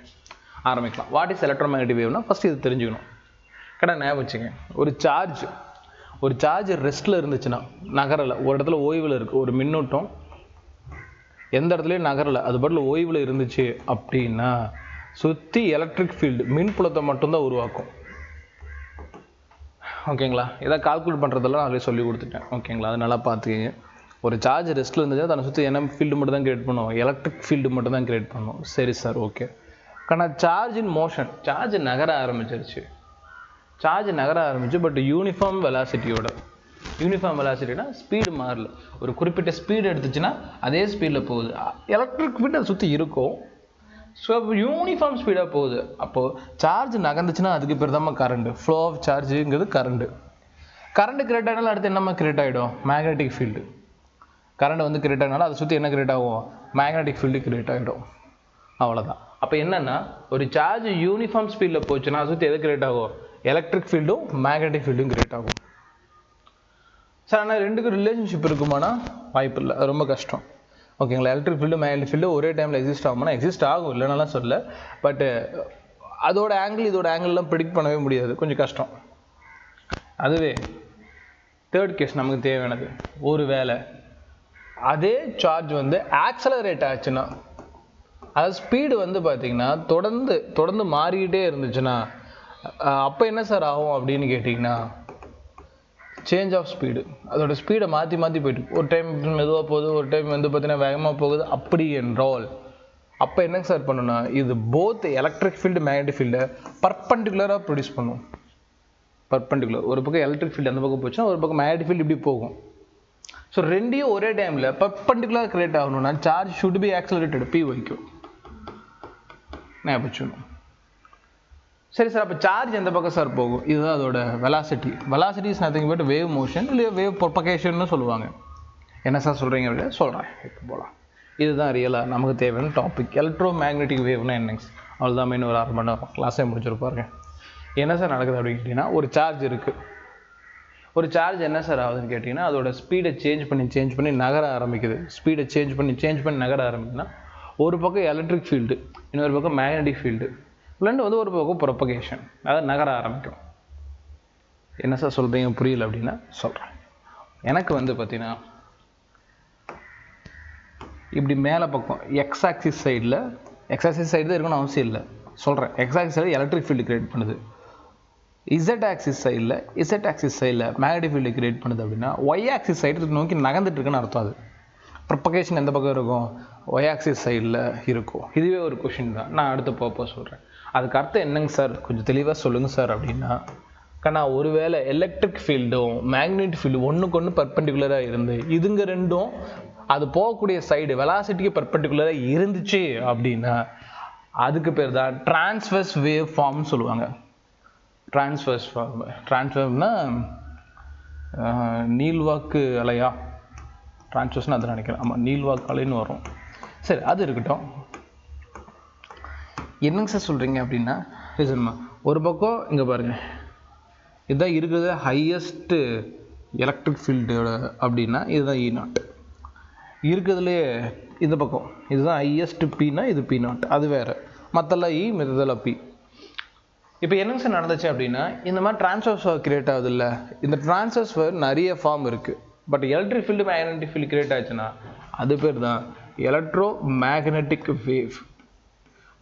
ஆரம்பிக்கலாம். வாட் இஸ் எலக்ட்ரோ மேக்னெட்டிக் வேவ்னா ஃபஸ்ட்டு இது தெரிஞ்சுக்கணும். ஞாபகம் வச்சுங்க, ஒரு சார்ஜ் ரெஸ்ட்டில் இருந்துச்சுன்னா நகரலை, ஒரு இடத்துல ஓய்வில் இருக்குது, ஒரு மின்னூட்டம் எந்த இடத்துலையும் நகரலை, அது பாட்டில் ஓய்வில் இருந்துச்சு அப்படின்னா சுற்றி எலக்ட்ரிக் ஃபீல்டு மின்புலத்தை மட்டும்தான் உருவாக்கும். ஓகேங்களா, இதை கால்குலேட் பண்ணுறதெல்லாம் நான் சொல்லி கொடுத்துட்டேன். ஓகேங்களா, அது நல்லா பார்த்துக்கிங்க. ஒரு சார்ஜ் ரெஸ்ட்டில் இருந்துச்சுன்னா தன்னை சுற்றி என்ன ஃபீல்டு மட்டும் தான் கிரியேட் பண்ணுவோம், எலக்ட்ரிக் ஃபீல்டு மட்டும் தான் கிரியேட் பண்ணுவோம். சரி சார், ஓகே. ஆனால் சார்ஜ் இன் மோஷன், சார்ஜ் நகர ஆரம்பிச்சிருச்சு பட் யூனிஃபார்ம் வெலாசிட்டினா ஸ்பீடு மாறல. ஒரு குறிப்பிட்ட ஸ்பீடு எடுத்துச்சுன்னா அதே ஸ்பீடில் போகுது. எலக்ட்ரிக் ஃபீல்டு அதை சுற்றி இருக்கும். ஸோ யூனிஃபார்ம் ஸ்பீடாக போகுது. அப்போது சார்ஜ் நகர்ந்துச்சுன்னா அதுக்கு பேர் தான் கரண்ட். ஃப்ளோ ஆஃப் சார்ஜுங்கிறது கரண்ட் கிரியேட் ஆனாலும் அடுத்து என்னம்மா கிரியேட் ஆகிடும், மேக்னெட்டிக் ஃபீல்டு. கரண்ட் வந்து கிரியேட் ஆனாலும் அதை சுற்றி என்ன கிரியேட் ஆகும், மேக்னெட்டிக் ஃபீல்டு கிரியேட் ஆகிடும். அவ்வளோதான். அப்போ என்னென்னா ஒரு சார்ஜ் யூனிஃபார்ம் ஸ்பீடில் போச்சுன்னா அதை சுற்றி எது கிரியேட் ஆகும், எலக்ட்ரிக் ஃபீல்டும் மேக்னெட்டிக் ஃபீல்டும் கிரியேட் ஆகும். சார் ஆனால் ரெண்டுக்கும் ரிலேஷன்ஷிப் இருக்குமானா வாய்ப்பு இல்லை, அது ரொம்ப கஷ்டம். ஓகேங்களா, எலக்ட்ரிக் ஃபீல்டு மேக்னெட்டிக் ஃபீல்டு ஒரே டைமில் எக்ஸிஸ்ட் ஆகும்னா எக்ஸிஸ்ட் ஆகும், இல்லைனாலாம் சொல்ல. பட்டு அதோட ஆங்கிள் இதோட ஆங்கிள்லாம் ப்ரிடிக்ட் பண்ணவே முடியாது, கொஞ்சம் கஷ்டம். அதுவே தேர்ட் கேஸ் நமக்கு தேவையானது, ஒரு வேளை அதே சார்ஜ் வந்து ஆக்சலரேட் ஆச்சுன்னா, அதாவது ஸ்பீடு வந்து பார்த்திங்கன்னா தொடர்ந்து மாறிக்கிட்டே இருந்துச்சுன்னா அப்போ என்ன சார் ஆகும் அப்படின்னு கேட்டிங்கன்னா சேஞ்ச் ஆஃப் ஸ்பீடு, அதோட ஸ்பீடை மாற்றி மாற்றி போயிட்டு ஒரு டைம் மெதுவாக போகுது, ஒரு டைம் வந்து பார்த்தீங்கன்னா வேகமாக போகுது. அப்படி என்றால் அப்போ என்னங்க சார் பண்ணணும்னா இது போத் எலக்ட்ரிக் ஃபீல்டு மேக்னெட்டிக் ஃபீல்டை பர்பண்டிகுலராக ப்ரொடியூஸ் பண்ணும். பர்பண்டிகுலர், ஒரு பக்கம் எலக்ட்ரிக் ஃபீல்டு அந்த பக்கம் போச்சுன்னா ஒரு பக்கம் மேக்னெட்டிக் ஃபீல்டு இப்படி போகும். ஸோ ரெண்டையும் ஒரே டைமில் பர்பண்டிகுலராக கிரியேட் ஆகணும்னா charge should be accelerated be வைக்கும். ஞாபகம் வச்சுக்கணும். சரி சார், அப்போ சார்ஜ் எந்த பக்கம் சார் போகும்? இதுதான் அதோட velocity. Velocity is nothing but wave motion இல்லை வேவ் ப்ரொபகேஷன்னு சொல்லுவாங்க. என்ன சார் சொல்கிறீங்க அப்படின்னு சொல்கிறேன். இப்போ போகலாம். இதுதான் ரியலாக நமக்கு தேவையான டாபிக். எலக்ட்ரோ மேக்னெட்டிக் வேவ்னா என்னங்க? அவ்வளோதான். மெயின் ஒரு 6 மணி நேரம் கிளாஸே முடிச்சிருப்பாருங்க. என்ன சார் நடக்குது அப்படின்னு கேட்டிங்கன்னா, ஒரு சார்ஜ் இருக்குது. ஒரு சார்ஜ் என்ன சார் ஆகுதுன்னு கேட்டிங்கன்னா, அதோட ஸ்பீடை சேஞ்ச் பண்ணி நகர ஆரம்பிக்குது. ஸ்பீடை சேஞ்ச் பண்ணி நகர ஆரம்பிக்குதுன்னா ஒரு பக்கம் எலக்ட்ரிக் ஃபீல்டு, இன்னொரு பக்கம் மேக்னெட்டிக் ஃபீல்டு, இல்லைன்னு வந்து ஒரு பக்கம் ப்ரொபகேஷன், அதாவது நகர ஆரம்பிக்கும். என்ன சார் சொல்கிறீங்க புரியல அப்படின்னா சொல்கிறேன். எனக்கு வந்து பார்த்தீங்கன்னா இப்படி மேலே பக்கம் எக்ஸ் ஆக்சிஸ் சைடு தான் இருக்கணும்னு அவசியம் இல்லை. சொல்கிறேன், X axis side electric field create பண்ணுது. இசட் ஆக்சிஸ் சைடில் மேக்னெட்டிக் ஃபீல்டு கிரியேட் பண்ணுது அப்படின்னா ஒய் ஆக்சிஸ் சைடு நோக்கி நகர்ந்துட்டு இருக்குன்னு அர்த்தம். அது ப்ரொபகேஷன் எந்த பக்கம் இருக்கும்? ஒய் ஆக்சிஸ் சைடில் இருக்கும். இதுவே ஒரு கொஷின் தான். நான் அடுத்த போப்போ சொல்கிறேன். அதுக்கு அர்த்தம் என்னங்க சார் கொஞ்சம் தெளிவாக சொல்லுங்கள் சார் அப்படின்னா, கண்ணா ஒருவேளை எலக்ட்ரிக் ஃபீல்டும் மேக்னெட்டிக் ஃபீல்டு ஒன்றுக்கு ஒன்று பர்பண்டிகுலராக இருந்து இதுங்க ரெண்டும் அது போகக்கூடிய சைடு வெலாசிட்டிக்கு பர்பண்டிகுலராக இருந்துச்சு அப்படின்னா அதுக்கு பேர் தான் டிரான்ஸ்வர்ஸ் வேவ் ஃபார்ம்னு சொல்லுவாங்க. டிரான்ஸ்வர்ஸ்னா நீள்வாக்கு அலையா? டிரான்ஸ்வர்ஸ்னு அதை நினைக்கிறேன். ஆமாம், நீள்வாக்கு அலைன்னு வரும். சரி, அது இருக்கட்டும். என்னங்க சார் சொல்கிறீங்க அப்படின்னா, ஒரு பக்கம் இங்கே பாருங்கள், இதுதான் இருக்கிறது ஹையஸ்ட்டு எலக்ட்ரிக் ஃபீல்டோட அப்படின்னா இதுதான் E0 இருக்கிறதுலே. இந்த பக்கம் இதுதான் ஹையஸ்ட் Pனா இது P0, அது வேறு. மற்றெல்லாம் E, மற்றதெல்லாம் P. இப்போ என்னங்க சார் நடந்துச்சு அப்படின்னா, இந்த மாதிரி டிரான்ஸ்வர்ஸ் கிரியேட் ஆகுது இல்லை? இந்த டிரான்ஸ்வர்ஸ் நிறைய ஃபார்ம் இருக்குது. But electric field magnetic field create ஆச்சுன்னா அது பேர் தான் எலக்ட்ரோ மேக்னெட்டிக் வேவ்.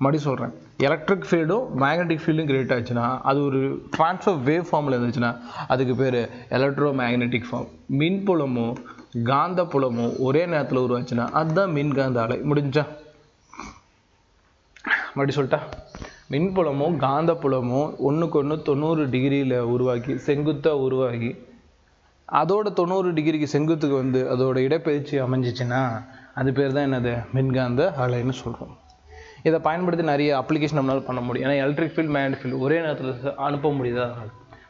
மறுபடியும் சொல்கிறேன், எலக்ட்ரிக் ஃபீல்டும் மேக்னெட்டிக் ஃபீல்டும் கிரியேட் ஆச்சுன்னா அது ஒரு ட்ரான்ஸ்ஃபர் வேவ் ஃபார்மில் இருந்துச்சுன்னா அதுக்கு பேர் எலக்ட்ரோ மேக்னெட்டிக் ஃபார்ம். மின்புலமோ காந்த புலமோ ஒரே நேரத்தில் உருவாச்சுன்னா அதுதான் மின்காந்த அலை. முடிஞ்சா மறுபடியும் சொல்லிட்டா, மின்புலமோ காந்த புலமோ ஒன்றுக்கு ஒன்று 90 டிகிரியில் உருவாக்கி செங்குத்தாக உருவாகி அதோட 90 டிகிரிக்கு செங்குத்துக்கு வந்து அதோட இடப்பெயர்ச்சி அமைஞ்சிச்சுன்னா அது பேர் தான் என்னது? மின்காந்த அலைன்னு சொல்கிறோம். இதை பயன்படுத்தி நிறைய அப்ளிகேஷன் நம்மளால் பண்ண முடியும். ஏன்னா எலக்ட்ரிக் ஃபீல்டு மேக்னெட்டிக் ஃபீல்டு ஒரே நேரத்தில் அனுப்ப முடியுதா?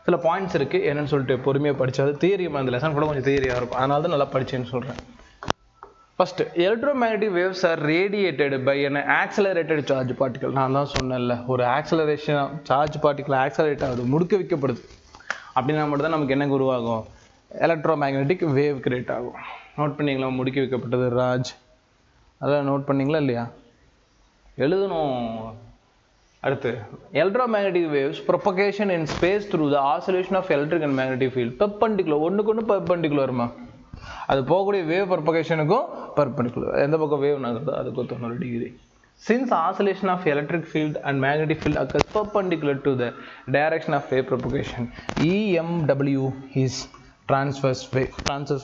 சில பாயிண்ட்ஸ் இருக்குது, என்னென்னு சொல்லிட்டு பொறுமையாக படித்தாது தியரி. அந்த லெசன் கூட கொஞ்சம் தியரியாக இருக்கும், அதனால தான் நல்லா படிச்சேன்னு சொல்கிறேன். First, electromagnetic waves are radiated by an accelerated charge particle. நான் தான் சொன்னேன்ல, ஒரு ஆக்சலரேஷன் சார்ஜ் பார்ட்டிகல் ஆக்சலரேட் ஆகுது, முடுக்க வைக்கப்படுது அப்படின்னா மட்டும் தான் நமக்கு என்ன உருவாகும்? எலக்ட்ரோமேக்னெட்டிக் வேவ் கிரியேட் ஆகும். நோட் பண்ணிங்களா? முடுக்கி வைக்கப்பட்டது ராஜ், அதெல்லாம் நோட் பண்ணிங்களா இல்லையா? எழுதணும். அடுத்து, electromagnetic waves propagation in space through the oscillation of electric and magnetic field perpendicular. ஒன்றுக்கு ஒன்று பெர்பெண்டிகுலருமா? அது போகக்கூடிய வேவ் ப்ரொபகேஷனுக்கும் பெர்பெண்டிகுலர். எந்த பக்கம் வேவ் நகருதோ அதுக்கும் 90 degree. Since oscillation of electric field and magnetic field occurs perpendicular to the direction of wave propagation, EMW is transverse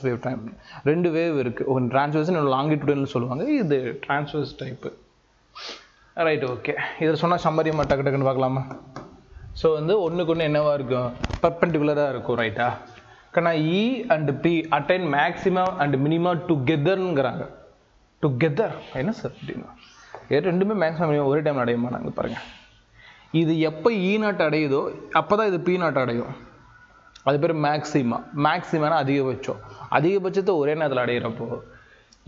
wave time. ரெண்டு wave இருக்கு, ஒரு டிரான்ஸ்வர்ஸ் இன்னொரு லாங்கிடியூடல் சொல்லுவாங்க. இது டிரான்ஸ்வர்ஸ் டைப்பு. Right, okay. இதில் சொன்னால் சம்மரியம் டக்கு டக்குன்னு பார்க்கலாமா? ஸோ வந்து ஒன்றுக்கு ஒன்று என்னவா இருக்கும்? பெர்பெண்டிகுலராக இருக்கும். ரைட்டா? கண்ணா E and P attain maximum and minimum டுகெதர்ங்கிறாங்க. டுகெதர் என்ன சார் அப்படின்னா, ரெண்டுமே மேக்ஸிமம் மினிமம் ஒரே டைம் அடையுமா? நாங்கள் பாருங்கள், இது எப்போ E0 அடையுதோ அப்போ தான் இது P0 அடையும். அது பேர் மேக்ஸிமம்னா அதிகபட்சம். அதிகபட்சத்தை ஒரே நேரத்தில் அடையிறப்போ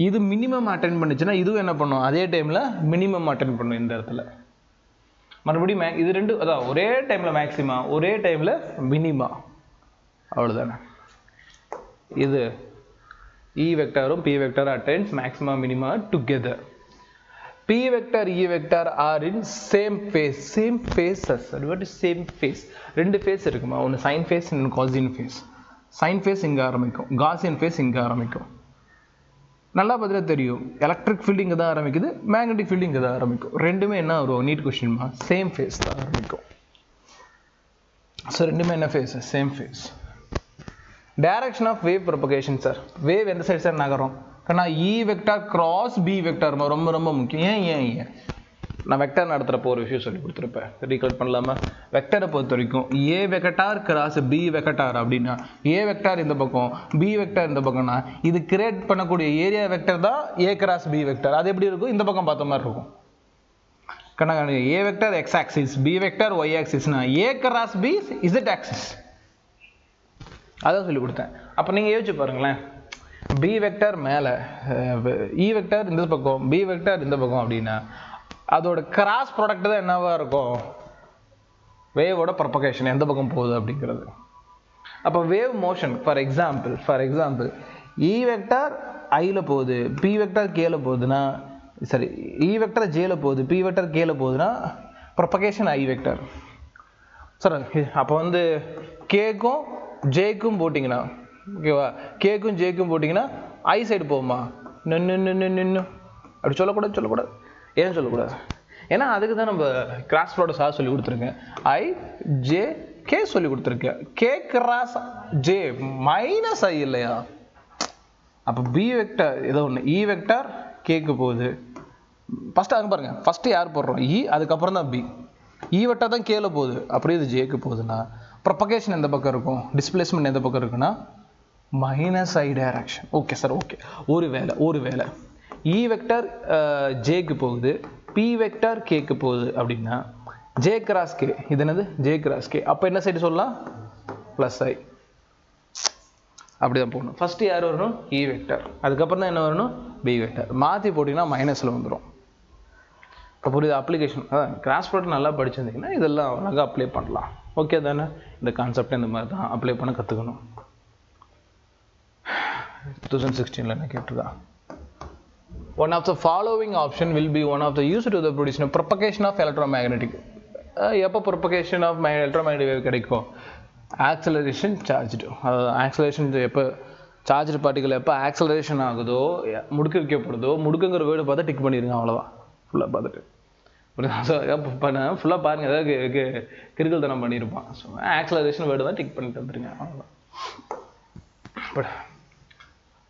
இது மினிமம் அட்டென்ட் பண்ணிச்சுன்னா இதுவும் என்ன பண்ணும்? அதே டைமில் மினிமம் அட்டென்ட் பண்ணும். இந்த இடத்துல மறுபடியும் இது ரெண்டு, அதான் ஒரே டைமில் மேக்ஸிமா, ஒரே டைமில் மினிமா, அவ்வளோதானே. இது E வெக்டாரும் P வெக்டாரும் attains maxima minima together. P vector, E vector are in same phase. Same phases. What is same phase? ரெண்டு phase இருக்குமா? ஒன்று sin phase, இன்னொன்று cosine phase. sin phase இங்கே ஆரம்பிக்கும், Gaussian phase இங்கே ஆரம்பிக்கும். நல்லா பதிலாக தெரியும், எலக்ட்ரிக் ஃபீல்டு இங்கே தான் ஆரம்பிக்குது, மேக்னெட்டிக் ஃபீல்டு இங்கே தான் ஆரம்பிக்கும். ரெண்டுமே என்ன வரும்? நீட் கொஸ்டின்மா, சேம் ஃபேஸ் தான் ஆரம்பிக்கும். ஸோ ரெண்டுமே என்ன phase? Same phase. Direction of wave propagation sir. Wave எந்த சைடு சார் நகரும்? ஏன்னா E vector cross B vector ரொம்ப ரொம்ப முக்கியம். ஏன் நான் வெக்டார் நடத்துகிறப்போ ஒரு விஷயம் சொல்லி கொடுத்துருப்பேன், ரீகால் பண்ணலாமா? வெக்டரை பொறுத்த வரைக்கும் ஏ வெக்டார் கிராஸ் பி வெக்டார் அப்படின்னா ஏ வெக்டார் இந்த பக்கம் பி வெக்டார் இந்த பக்கம்னா இது கிரியேட் பண்ணக்கூடிய ஏரியா வெக்டர் தான் ஏ கிராஸ் பி வெக்டார். அது எப்படி இருக்கும்? இந்த பக்கம் பார்த்த மாதிரி இருக்கும். கணக்கு A vector X axis B vector Y ஆக்சிஸ்னா A cross B Z axis. அதான் சொல்லி கொடுத்தேன். அப்போ நீங்கள் யோசிச்சு பாருங்களேன், பி வெக்டார் மேலே இ வெக்டார் இந்த பக்கம் பி வெக்டார் இந்த பக்கம் அப்படின்னா அதோட கிராஸ் ப்ராடக்ட் தான் என்னவா இருக்கும்? வேவோட ப்ரொபகேஷன் எந்த பக்கம் போகுது அப்படிங்கிறது. அப்போ wave motion for example E vector ஐயில் போகுது பி வெக்டார் கேல போகுதுன்னா சரி இ வெக்டார் ஜேல போகுது பி வெக்டார் கேல போகுதுன்னா ப்ரொபகேஷன் ஐ வெக்டார் சார். அப்போ வந்து கேக்கும் ஜேக்கும் போட்டிங்கன்னா ஓகேவா, கேக்கும் ஜேக்கும் போட்டிங்கன்னா ஐ சைடு போகுமா? நின்று அப்படி சொல்லக்கூடாது. ஏன் சொல்லக்கூடாது? ஏன்னா அதுக்கு தான் நம்ம கிராஸ் ப்ராடக்ட் சார் சொல்லி கொடுத்துருக்கேன். ஐ ஜே கே சொல்லி கொடுத்துருக்கேன். கே கிராஸ் ஜே மைனஸ் ஐ இல்லையா? அப்போ பி வெக்டார் ஏதோ ஒன்று இ வெக்டார் கேக்கு போகுது. ஃபஸ்ட்டு அங்கே பாருங்கள், ஃபஸ்ட்டு யார் போடுறோம்? இ, அதுக்கப்புறம் தான் பி. இ வெக்டார் தான் கேல போகுது, அப்படியே இது ஜேக்கு போகுதுன்னா ப்ரொபகேஷன் எந்த பக்கம் இருக்கும்? டிஸ்பிளேஸ்மெண்ட் எந்த பக்கம் இருக்குன்னா மைனஸ் ஐ டைரக்ஷன். Okay sir, okay. ஒரு வேளை இ வெக்டார் ஜேக்கு போகுது பி வெக்டார் கேக்கு போகுது அப்படின்னா ஜே கிராஸ் கே, இது என்னது? J cross K. அப்போ என்ன சைடு சொல்லலாம்? Plus I. அப்படிதான் போகணும். ஃபஸ்ட்டு யார் வரணும்? E vector. அதுக்கப்புறம் தான் என்ன வரணும்? B vector. மாற்றி போட்டிங்கன்னா மைனஸில் வந்துடும். இப்போ புரியுது அப்ளிகேஷன்? அதான் கிராஸ் ப்ராடக்ட் நல்லா படிச்சிருந்தீங்கன்னா இதெல்லாம் அழகாக அப்ளை பண்ணலாம். ஓகே தானே? இந்த கான்செப்ட் இந்த மாதிரி தான் அப்ளை பண்ண கற்றுக்கணும். 2016 என்ன கேட்டிருக்கா? One of the following option will be one of the used to the production of propagation of electromagnetic. எப்போ propagation of electromagnetic wave கிடைக்கும்? Acceleration charged. ஆக்சலரேஷன் எப்போ சார்ஜ்டு பார்ட்டிகல் எப்போ ஆக்சலரேஷன் ஆகுதோ முடுக்க வைக்கப்படுதோ, முடுக்குங்கிற வேர்டு பார்த்தா டிக் பண்ணிடுங்க, அவ்வளோதான். ஃபுல்லாக பார்த்துட்டு ஃபுல்லாக பாருங்கள், ஏதாவது கிறுக்கல் தனம் பண்ணியிருப்பான். ஸோ ஆக்சலரேஷன் வேர்டு தான் டிக் பண்ணிட்டு வந்துருங்க, அவ்வளோதான். But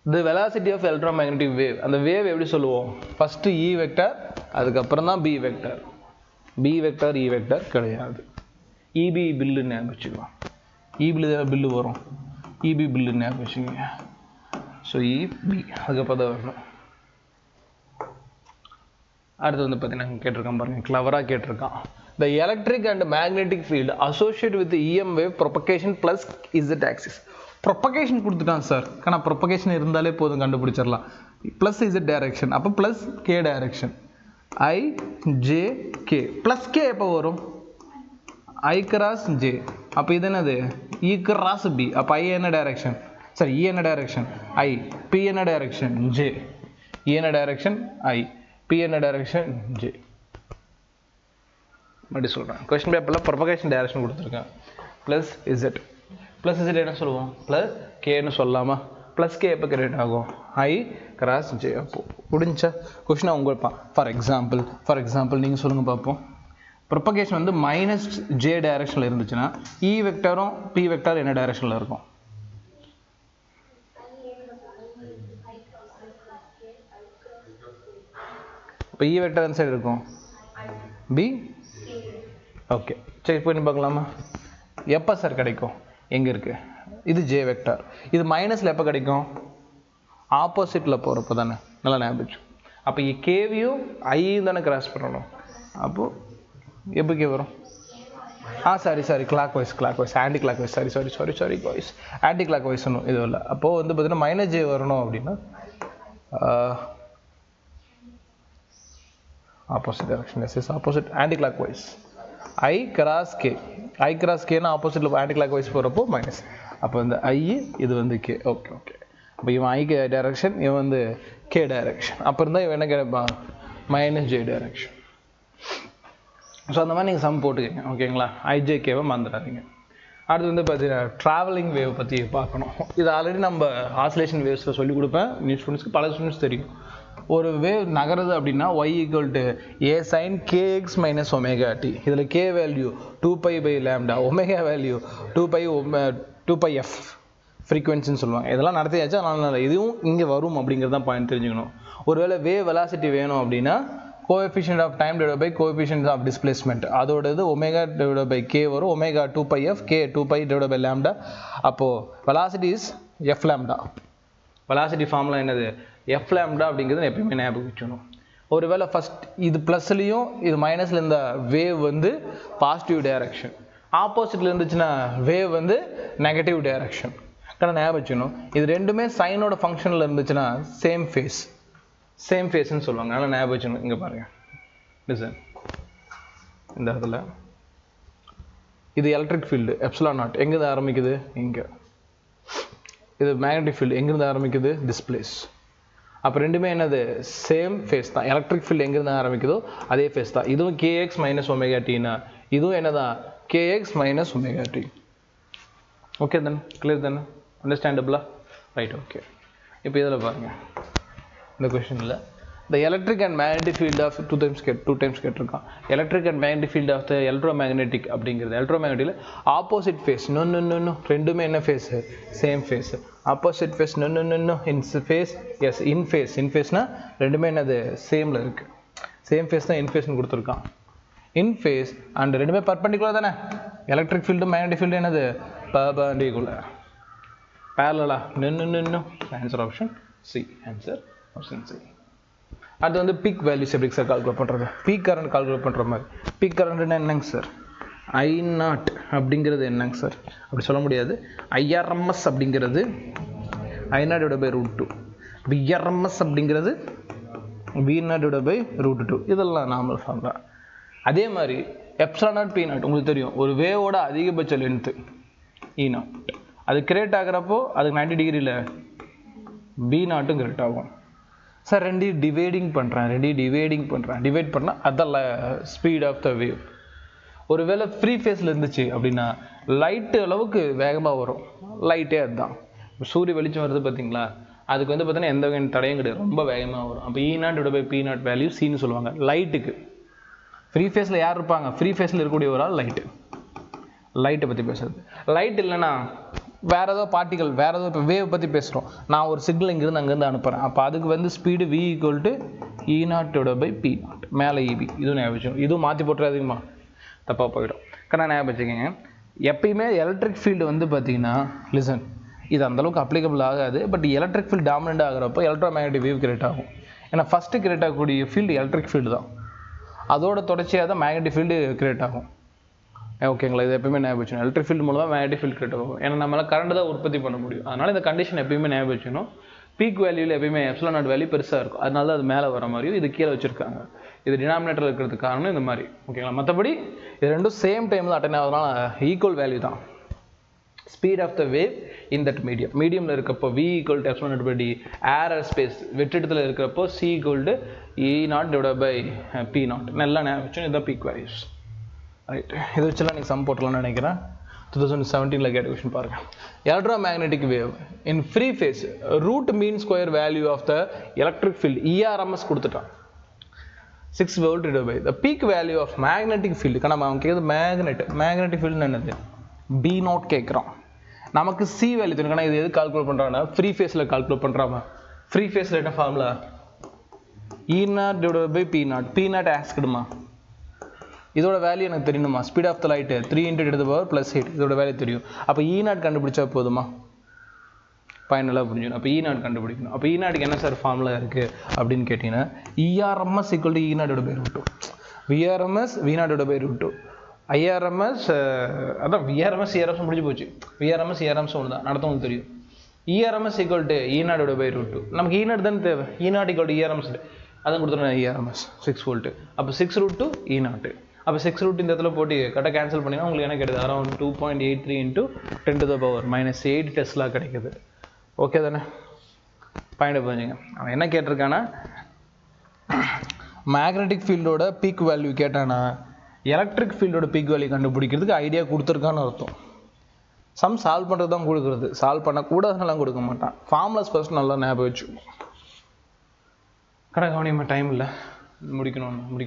the velocity of electromagnetic wave, அந்த வேவ் எப்படி சொல்லுவோம்? ஃபஸ்ட்டு இ வெக்டார், அதுக்கப்புறம் தான் B vector. B vector E vector கிடையாது. இபி பில்லுன்னு ஞாபகம் வச்சுக்கலாம். இபியில் பில்லு வரும், இபி பில்லுன்னு ஞாபகம் வச்சுக்கோங்க. ஸோ இபி அதுக்கப்புறம் தான் வரணும். அடுத்து வந்து பார்த்தீங்கன்னா கேட்டிருக்கான் பாருங்கள், கிளவராக கேட்டிருக்கான். The electric and magnetic field associated with the EM wave propagation plus z axis. Propagation கொடுத்துட்டான் சார், ஆனால் ப்ரொபகேஷன் இருந்தாலே போதும் கண்டுபிடிச்சிடலாம். ப்ளஸ் இசட் டைரக்ஷன், அப்போ plus K direction. I J K plus K எப்போ வரும்? ஐ கிராஸ் ஜே. அப்போ இது என்னது? இ கிராஸ் பி. அப்போ ஐ என்ன டைரக்ஷன்? சாரி இ என்ன டைரக்ஷன்? ஐ. பி என்ன டைரக்ஷன்? ஜே. இ என்ன டைரக்ஷன்? ஐ. பி என்ன டைரக்ஷன்? ஜே. மறுபடியும் சொல்கிறேன், கொஸ்டின் பேப்பரில் ப்ரொபகேஷன் டைரக்ஷன் கொடுத்துருக்கேன். Plus Z. ப்ளஸ் இசட் என்ன சொல்லுவோம்? ப்ளஸ் கேன்னு சொல்லலாமா? ப்ளஸ் கே எப்போ கிரியேட் ஆகும்? ஐ கிராஸ் ஜே. அப்போ முடிஞ்சா கொஸ்டின் அவங்க ஃபார் எக்ஸாம்பிள் நீங்கள் சொல்லுங்கள் பார்ப்போம். ப்ரொபகேஷன் வந்து மைனஸ் ஜே டைரக்ஷனில் இருந்துச்சுன்னா இ வெக்டாரும் பி வெக்டார் என்ன டைரக்ஷனில் இருக்கும்? இப்போ இ வெக்டார் அந்த சைடு இருக்கும், பி. ஓகே, சரி போய் பார்க்கலாமா? எப்போ சார் கிடைக்கும்? எங்கே இருக்குது? இது ஜே வெக்டார். இது மைனஸில் எப்போ கிடைக்கும்? ஆப்போசிட்டில் போகிறப்ப தானே. நல்லா ஞாபகம். அப்போ கேவியும் ஐயும் தானே கிராஸ் பண்ணணும். அப்போது எப்போ கே வரும்? Sorry clockwise anticlockwise sorry voice anticlockwise ஒன்றும் இது இல்லை. அப்போது வந்து பார்த்தீங்கன்னா மைனஸ் ஜே வரணும் அப்படின்னா opposite direction. Yes opposite anticlockwise. ஐ கிராஸ் கேனா ஆப்போசிட்டில் ஆன்டி கிளாக் வைஸ் போகிறப்போ மைனஸ். அப்போ வந்து ஐ, இது வந்து கே. ஓகே. அப்போ இவன் ஐ கே டைரக்ஷன், இவன் வந்து கே டைரக்ஷன். அப்போ இருந்தால் இவன் என்ன கிடைப்பான்? Minus J direction. ஸோ அந்த மாதிரி நீங்கள் சம் போட்டுக்கங்க, ஓகேங்களா? ஐஜேகேவை மறந்துடாதீங்க. அடுத்து வந்து பார்த்தீங்கன்னா ட்ராவலிங் வேவ் பற்றி பார்க்கணும். இது ஆல்ரெடி நம்ம ஆசிலேஷன் வேவ்ஸில் சொல்லிக் கொடுப்பேன். நியூ ஸ்டூடெண்ட்ஸ்க்கு பல ஸ்டூடெண்ட்ஸ் தெரியும். ஒரு வேவ் நகருது அப்படின்னா y = a sin kx - omega t. இதில் k value 2π/λ, omega value 2πf. ஃப்ரீக்வன்சின்னு சொல்லுவாங்க. இதெல்லாம் நடத்தியாச்சு, அதனால இதுவும் இங்கே வரும் அப்படிங்கிறது தான் பாயிண்ட் தெரிஞ்சுக்கணும். ஒருவேளை வேவ் வெலாசிட்டி வேணும் அப்படின்னா coefficient of time divide by coefficient of displacement, அதோடது ஒமேகா டிவைட் பை கே வரும், omega 2πf K 2π divide by lambda. அப்போது velocity is F lambda. Velocity formula என்னது? எஃப் லேம்டா அப்படிங்கிறது எப்பயுமே ஞாபகம் வச்சுக்கணும். ஒருவேளை ஃபஸ்ட் இது ப்ளஸ்லேயும் இது மைனஸில் இந்த வேவ் வந்து பாசிட்டிவ் டைரக்ஷன், ஆப்போசிட்டில் இருந்துச்சுன்னா வேவ் வந்து நெகட்டிவ் டைரக்ஷன். கரெக்டாக ஞாபகம் வச்சுக்கணும். இது ரெண்டுமே சைனோட ஃபங்க்ஷனில் இருந்துச்சுன்னா சேம் ஃபேஸ்ன்னு சொல்லுவாங்க. அதனால் ஞாபகம் வச்சுக்கணும். இங்கே பாருங்கள், லிசன், இந்த இடத்துல இது எலக்ட்ரிக் ஃபீல்டு எப்சிலான் நாட் எங்கேருந்து ஆரம்பிக்குது? இங்கே. இது மேக்னெட்டிக் ஃபீல்டு எங்கேருந்து ஆரம்பிக்குது? டிஸ்பிளேஸ். அப்போ ரெண்டுமே என்னது? சேம் ஃபேஸ் தான். எலக்ட்ரிக் ஃபீல்டு எங்கேருந்து ஆரம்பிக்குதோ அதே ஃபேஸ் தான். இதுவும் kx மைனஸ் ஒமேகா டீனா, இதுவும் என்னதான்? kx minus omega T. Okay தானே? கிளியர் தானே? அண்டர்ஸ்டாண்டபிளா? Right, okay. இப்போ இதில் பாருங்கள், இந்த கொஷனில் the electric and magnetic field of two times கேட்டிருக்கான். electric and magnetic field of the electromagnetic அப்படிங்கிறது எலக்ட்ரோமேக்னெட்டில் ஆப்போசிட் ஃபேஸ். நோ ரெண்டுமே என்ன phase? Same phase. Opposite phase no in phase. Yes, in ஃபேஸ்னால் ரெண்டுமே என்னது? சேமில் இருக்குது. சேம் ஃபேஸ் தான் இன் ஃபேஸ்னு கொடுத்துருக்கான். இன் ஃபேஸ் அண்ட் ரெண்டுமே பர்பெண்டிகுலர் தானே? எலக்ட்ரிக் ஃபீல்டு மேக்னெட்டிக் ஃபீல்டு என்னது? பர்பெண்டிகுலர். பேரலா? No. Answer option C. Answer option C. அது வந்து பீக் வேல்யூஸ் எப்படி சார் கால்குலேட் பண்ணுறது? பீக் கரண்ட் கால்குலேட் பண்ணுற மாதிரி. பீக் கரண்ட்னா என்னங்க சார்? I0 அப்படிங்கிறது என்னங்க சார்? அப்படி சொல்ல முடியாது. IRMS அப்படிங்கிறது I0/√2. VRMS அப்படிங்கிறது V0/√2. இதெல்லாம் நார்மல் ஃபார்முலா. அதே மாதிரி ε0 P0 உங்களுக்கு தெரியும். ஒரு வேவோட அதிகபட்ச லென்த்து E0. அது கிரியேட் ஆகிறப்போ அதுக்கு 90 டிகிரியில் B0 கிரியேட் ஆகும். சார் ரெண்டையும் டிவைட் பண்ணுறேன். டிவைட் பண்ணால் அதெல்லாம் ஸ்பீட் ஆஃப் த வேவ். ஒரு வேளை ஃப்ரீ ஃபேஸில் இருந்துச்சு அப்படின்னா லைட்டு அளவுக்கு வேகமாக வரும். லைட்டே அதுதான். சூரிய வெளிச்சம் வருது பார்த்தீங்களா? அதுக்கு வந்து பார்த்தீங்கன்னா எந்த வகையான தடையும் கிடையாது, ரொம்ப வேகமாக வரும். அப்போ E0/P0 வேல்யூ சின்னு சொல்லுவாங்க லைட்டுக்கு. ஃப்ரீ ஃபேஸில் யார் இருப்பாங்க? ஃப்ரீ ஃபேஸில் இருக்கக்கூடிய ஒரு ஆள் லைட்டை பற்றி பேசுறது. லைட் இல்லைன்னா வேறு ஏதோ பார்ட்டிகல், வேறு ஏதோ இப்போ வேவ் பற்றி பேசுகிறோம். நான் ஒரு சிக்னல் இங்கேருந்து அங்கேருந்து அனுப்புகிறேன். அப்போ அதுக்கு வந்து ஸ்பீடு V = E0/P0 மேலே EB. இதுவும் ஞாபகம் வச்சுக்கணும். இதுவும் மாற்றி போட்டுற அதிகமாக தப்பாக போயிடும். கரெக்டாக ஞாபகம் வச்சுக்கோங்க. எப்பயுமே எலக்ட்ரிக் ஃபீல்டு வந்து பார்த்தீங்கன்னா, லிசன், இது அந்தளவுக்கு அப்ளிகபிள் ஆகாது. பட் எலக்ட்ரிக் ஃபீல்டு டாமினண்ட் ஆகிறப்போ எலக்ட்ரோமேக்னெட்டிக் வேவ் கிரியேட் ஆகும். ஏன்னா ஃபஸ்ட்டு கிரியேட் ஆகக்கூடிய ஃபீல்டு எலக்ட்ரிக் ஃபீல்டு தான். அதோட தொடர்ச்சியாக தான் மேக்னெட்டிக் ஃபீல்டு கிரியேட் ஆகும். ஓகேங்களா? இது எப்பயுமே ஞாபகம் வச்சுக்கணும். எலக்ட்ரிக் ஃபீல்டு மூலம் தான் மேக்னெட்டிக் ஃபீல்டு கிரியேட் ஆகும். ஏன்னா நம்மளால் கரண்ட் தான் உற்பத்தி பண்ண முடியும். அதனால் இந்த கண்டிஷன் எப்பயுமே ஞாபகம் வச்சுக்கணும். பீக் வேல்யூவில் எப்பயுமே ε0 வேல்யூ பெருசாக இருக்கும். அதனால தான் அது மேலே வர மாதிரியும் இது கீழே வச்சுருக்காங்க. இது டினாமினேட்டரில் இருக்கிறதுக்கு காரணம் இந்த மாதிரி. ஓகேங்களா? மற்றபடி இது ரெண்டும் சேம் டைமில் அட்டன் ஆகுதுனால ஈக்குவல் வேல்யூ தான். Speed of the wave in that மீடியமில் இருக்கப்போ V = ε0/d. ஏர் ஸ்பேஸ் வெற்றிடத்தில் இருக்கிறப்போ C = E0/P0. நல்லா ஞாபகம் வச்சு இதுதான் பீக் வேல்யூஸ். ரைட், இதை வச்சுலாம் நீங்கள் சம் போட்டலாம்னு நினைக்கிறேன். 2017 கேட்ட கொஸ்டின் பாருங்கள். Electromagnetic wave in free space root mean square value of the electric field ERMS கொடுத்துட்டான் 6 volt / the peak value of magnetic field. நம்ம அவன் கேட்குது மேக்னெட்டிக் ஃபீல்டு என்னது? B0 கேட்குறான். நமக்கு C வேல்யூ தெரியும். ஆனால் இது எது கால்குலேட் பண்ணுறாங்கன்னா ஃப்ரீ ஃபேஸில் கால்குலேட் பண்ணுறாங்க. ஃப்ரீ ஃபேஸில் என்ன ஃபார்முலா? E0/P0. P0 ஆஸ்கிடுமா? இதோட வேல்யூ எனக்கு தெரியணுமா? Speed of the light 3 × 10⁻8. இதோட வேல்யூ தெரியும். அப்போ E0 கண்டுபிடிச்சா போதுமா? ஃபைனலாக புரிஞ்சுக்கணும். அப்போ E0 கண்டுபிடிக்கணும். அப்போ E0க்கு என்ன சார் ஃபார்முலா இருக்குது அப்படின்னு கேட்டிங்கன்னா ERMS = E0/√2. VRMS V0/√2. IRMS அதான் VRMS ERMS முடிஞ்சு போச்சு. VRMS ERMS ஒன்று தான், நடத்தவங்களுக்கு தெரியும். ERMS = E0/√2. நமக்கு E0 தானே தேவை. E0 = ERMS அதான் கொடுத்துருங்க. ERMS 6 volt. அப்போ 6√2 E0. அப்போ 6√2 இந்த இடத்துல போட்டு கரெக்டாக கேன்சல் பண்ணிங்கன்னா உங்களுக்கு என்ன கிடைக்குது? அரௌண்ட் 2.83 × 10⁻8 டெஸ்லா கிடைக்குது. ஓகே தானே? பாயிண்ட் புரிஞ்சுங்க. அவன் என்ன கேட்டிருக்கானா, மேக்னெட்டிக் ஃபீல்டோட பீக் வேல்யூ கேட்டானா எலக்ட்ரிக் ஃபீல்டோட பீக் வேல்யூ கண்டுபிடிக்கிறதுக்கு ஐடியா கொடுத்துருக்கான்னு அர்த்தம். சம் சால்வ் பண்ணுறது தான் கொடுக்குறது. சால்வ் பண்ணக்கூடாதுன்னெல்லாம் கொடுக்க மாட்டான். ஃபார்முலாஸ் ஃபர்ஸ்ட் நல்லா ஞாபகம் வச்சுக்கணும். கரெக்டாக கவனிமா, டைம் இல்லை, முடிக்க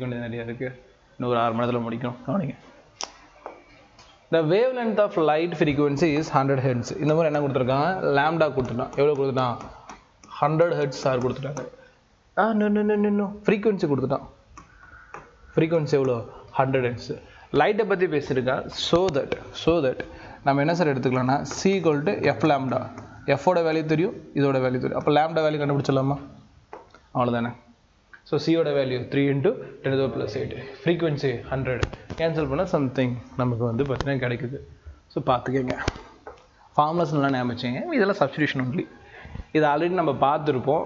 வேண்டியது நிறையா இருக்குது. இன்னும் ஒரு 6 மணி நேரத்தில் முடிக்கணும். கவனிங்க, the wavelength of light frequency is 100 Hz. இந்த மாதிரி என்ன கொடுத்துருக்காங்க, லாம்டா கொடுத்துட்டான். எவ்வளோ கொடுத்துட்டான், 100 Hz சார் கொடுத்துட்டாங்க. நோ ஃப்ரீக்வன்சி கொடுத்துட்டான். ஃப்ரீக்வன்சி எவ்வளோ, 100 Hz. லைட்டை பற்றி பேசியிருக்கா. ஸோ தட் நம்ம என்ன சார் எடுத்துக்கலாம்னா C equal to F lambda. எஃபோட வேல்யூ தெரியும், இதோட வேல்யூ தெரியும். அப்போ லாம்டா வேல்யூ கண்டுபிடிச்சிடலாமா, அவ்வளோதானே. ஸோ சியோட வேல்யூ 3 × 10⁻8, ஃப்ரீக்வன்சி 100, கேன்சல் பண்ணால் சம்திங் நமக்கு வந்து பார்த்தீங்கன்னா கிடைக்குது. ஸோ பார்த்துக்கங்க, ஃபார்முலாஸ் நல்லா ஞாபகம் வச்சுங்க. இதெல்லாம் சப்ஸ்டிடியூஷன் ஒன்லி. இது ஆல்ரெடி நம்ம பார்த்துருப்போம்,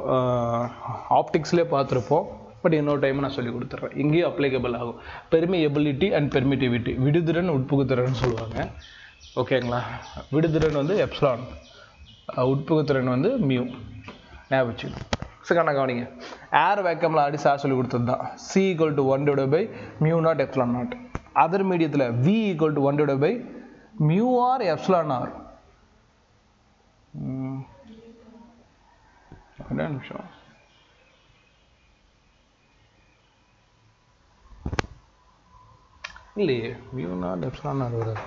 ஆப்டிக்ஸ்லேயே பார்த்துருப்போம். பட் இன்னொரு டைம் நான் சொல்லி கொடுத்துட்றேன். இங்கேயும் அப்ளிகபிள் ஆகும். பெர்மியபிலிட்டி அண்ட் பெர்மிட்டிவிட்டி, விடுதிறன் உட்புகுத்திறன் சொல்லுவாங்க. ஓகேங்களா. விடுதிறன் வந்து எப்சிலான், உட்புகுத்திறன் வந்து மியூ. ஞாபகம் வச்சுக்கணும். செகண்ட் கவனிங்க, ஏர் வேக்கமில் ஆடி சார் சொல்லி கொடுத்தது தான். C equal to 1/μ0 ε0. அதர் மீடியத்தில் V equal to 1/μr εr. நிமிஷம், இல்லையே μ0 εr வராது.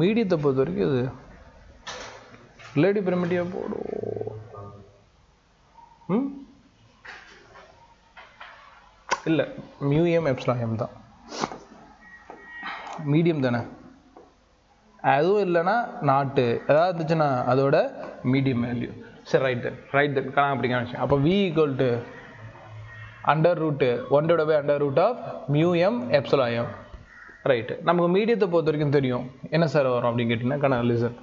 மீடியத்தை பொறுத்த வரைக்கும் இது ரிலேட்டிவ் பெர்மிட்டிவாக போடும். இல்லை, μm ε தான். மீடியம் தானே, அதுவும் இல்லைன்னா நாட்டு ஏதாவது இருந்துச்சுன்னா அதோட மீடியம் வேல்யூ. சரி, ரைட் தென் கணக்கு அப்படிங்கிற விஷயம். அப்போ V equal to √1/√μm ε. Right. நமக்கு மீடியத்தை பொறுத்த வரைக்கும் தெரியும் என்ன சார் வரும் அப்படின்னு கேட்டிங்கன்னா, கணக்கு லிசன்.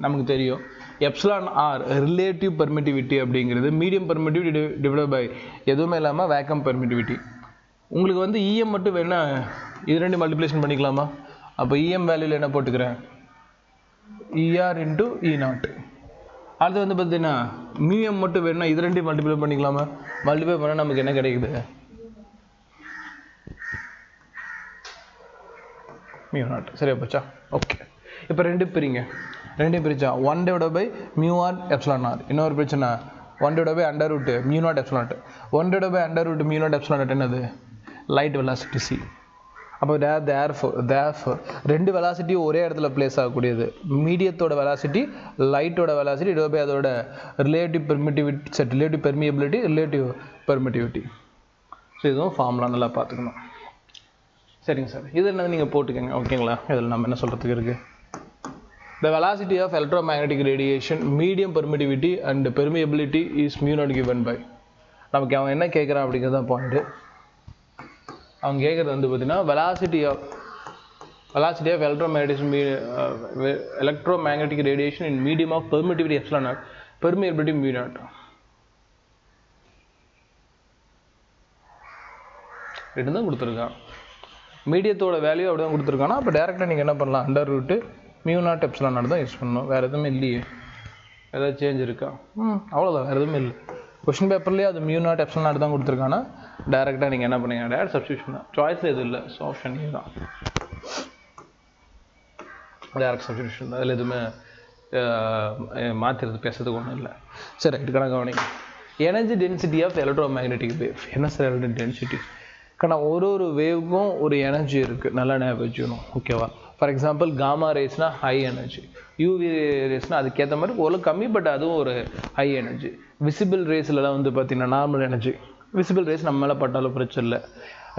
நமக்கு தெரியும் εr ரிலேட்டிவ் பெர்மிட்டிவிட்டி அப்படிங்கிறது மீடியம் பெர்மிட்டிவிட்டி டிவைட் பை எதுவுமே இல்லாமல் வேக்கம் பெர்மிட்டிவிட்டி. உங்களுக்கு வந்து EM மட்டும் வேணா இது ரெண்டு மல்டிப்ளிகேஷன் பண்ணிக்கலாமா. அப்போ EM வேல்யூவில் என்ன போட்டுக்கிறேன், ER × E0. அது வந்து பார்த்தீங்கன்னா μm மட்டும் வேணும்னா இது ரெண்டையும் மல்டிப்ளை பண்ணிக்கலாமா. மல்டிப்ளை பண்ணால் நமக்கு என்ன கிடைக்குது, μ0. சரியா போச்சா. ஓகே, இப்போ ரெண்டையும் பிரிச்சா 1/μr ε0. இன்னொரு பிரச்சனை 1/√μ0 ε0. 1/√μ0 ε0 என்னது, லைட் வெலாசிட்டி C. அப்போ therefore ரெண்டு வெலாசிட்டியும் ஒரே இடத்துல பிளேஸ் ஆகக்கூடியது. மீடியத்தோட வெலாசிட்டி, லைட்டோட வெலாசிட்டி, அதோட relative permittivity, relative permeability, relative permittivity. So இதுவும் ஃபார்முலா நல்லா பார்த்துக்கணும். சரிங்க சார், இது என்னது நீங்கள் போட்டுக்கோங்க. ஓகேங்களா. இதில் நம்ம என்ன சொல்கிறதுக்கு இருக்குது, the velocity of electromagnetic radiation, medium permittivity and permeability is μ0 given by. நமக்கு அவன் என்ன கேட்குறான் அப்படிங்கிறது தான் பாயிண்ட்டு. அவங்க கேட்குறது வந்து பார்த்தீங்கன்னா velocity of electromagnetic radiation in medium of permittivity ε0, permeability μ0. இது தான் கொடுத்துருக்கான். மீடியத்தோட வேல்யூ அப்படி தான் கொடுத்துருக்கானா. அப்போ டேரெக்டாக நீங்கள் என்ன பண்ணலாம், √μ0 ε0 தான் யூஸ் பண்ணணும். வேறு எதுவுமே இல்லையே. ஏதாவது சேஞ்ச் இருக்கா, அவ்வளோதான், வேறு எதுவுமே இல்லை. கொஸ்டின் பேப்பர்லேயே அது μ0 ε0 தான் கொடுத்துருக்கானா. டேரெக்டாக நீங்கள் என்ன பண்ணுங்க, டேரக்ட் சப்ஸ்டியூஷன் தான். சாய்ஸில் எதுவும் இல்லை, ஸோ ஆப்ஷன் ஏ தான் டேரக்ட் சப்ஸ்டியூஷன் தான். அதில் எதுவுமே மாற்றுறது பேசுறதுக்கு ஒன்றும் இல்லை. சரி, ரைட்டு. கணக்கு கவனிங்க. Energy density of electromagnetic wave. என்ன சார் எலக்ட்ரிக் டென்சிட்டி? ஆனால் ஒரு வேவுக்கும் ஒரு எனர்ஜி இருக்குது, நல்லா ஞாபகம் வச்சுக்கணும். ஓகேவா. ஃபார் எக்ஸாம்பிள் காமா ரேஸ்னால் ஹை எனர்ஜி, யூவி ரேஸ்னால் அதுக்கேற்ற மாதிரி ஓரளவு கம்மி, பட் அதுவும் ஒரு ஹை எனர்ஜி. விசிபிள் ரேஸ்லலாம் வந்து பார்த்திங்கன்னா நார்மல் எனர்ஜி. விசிபிள் ரேஸ் நம்ம மேலே பட்டாலும் பிரச்சனை இல்லை.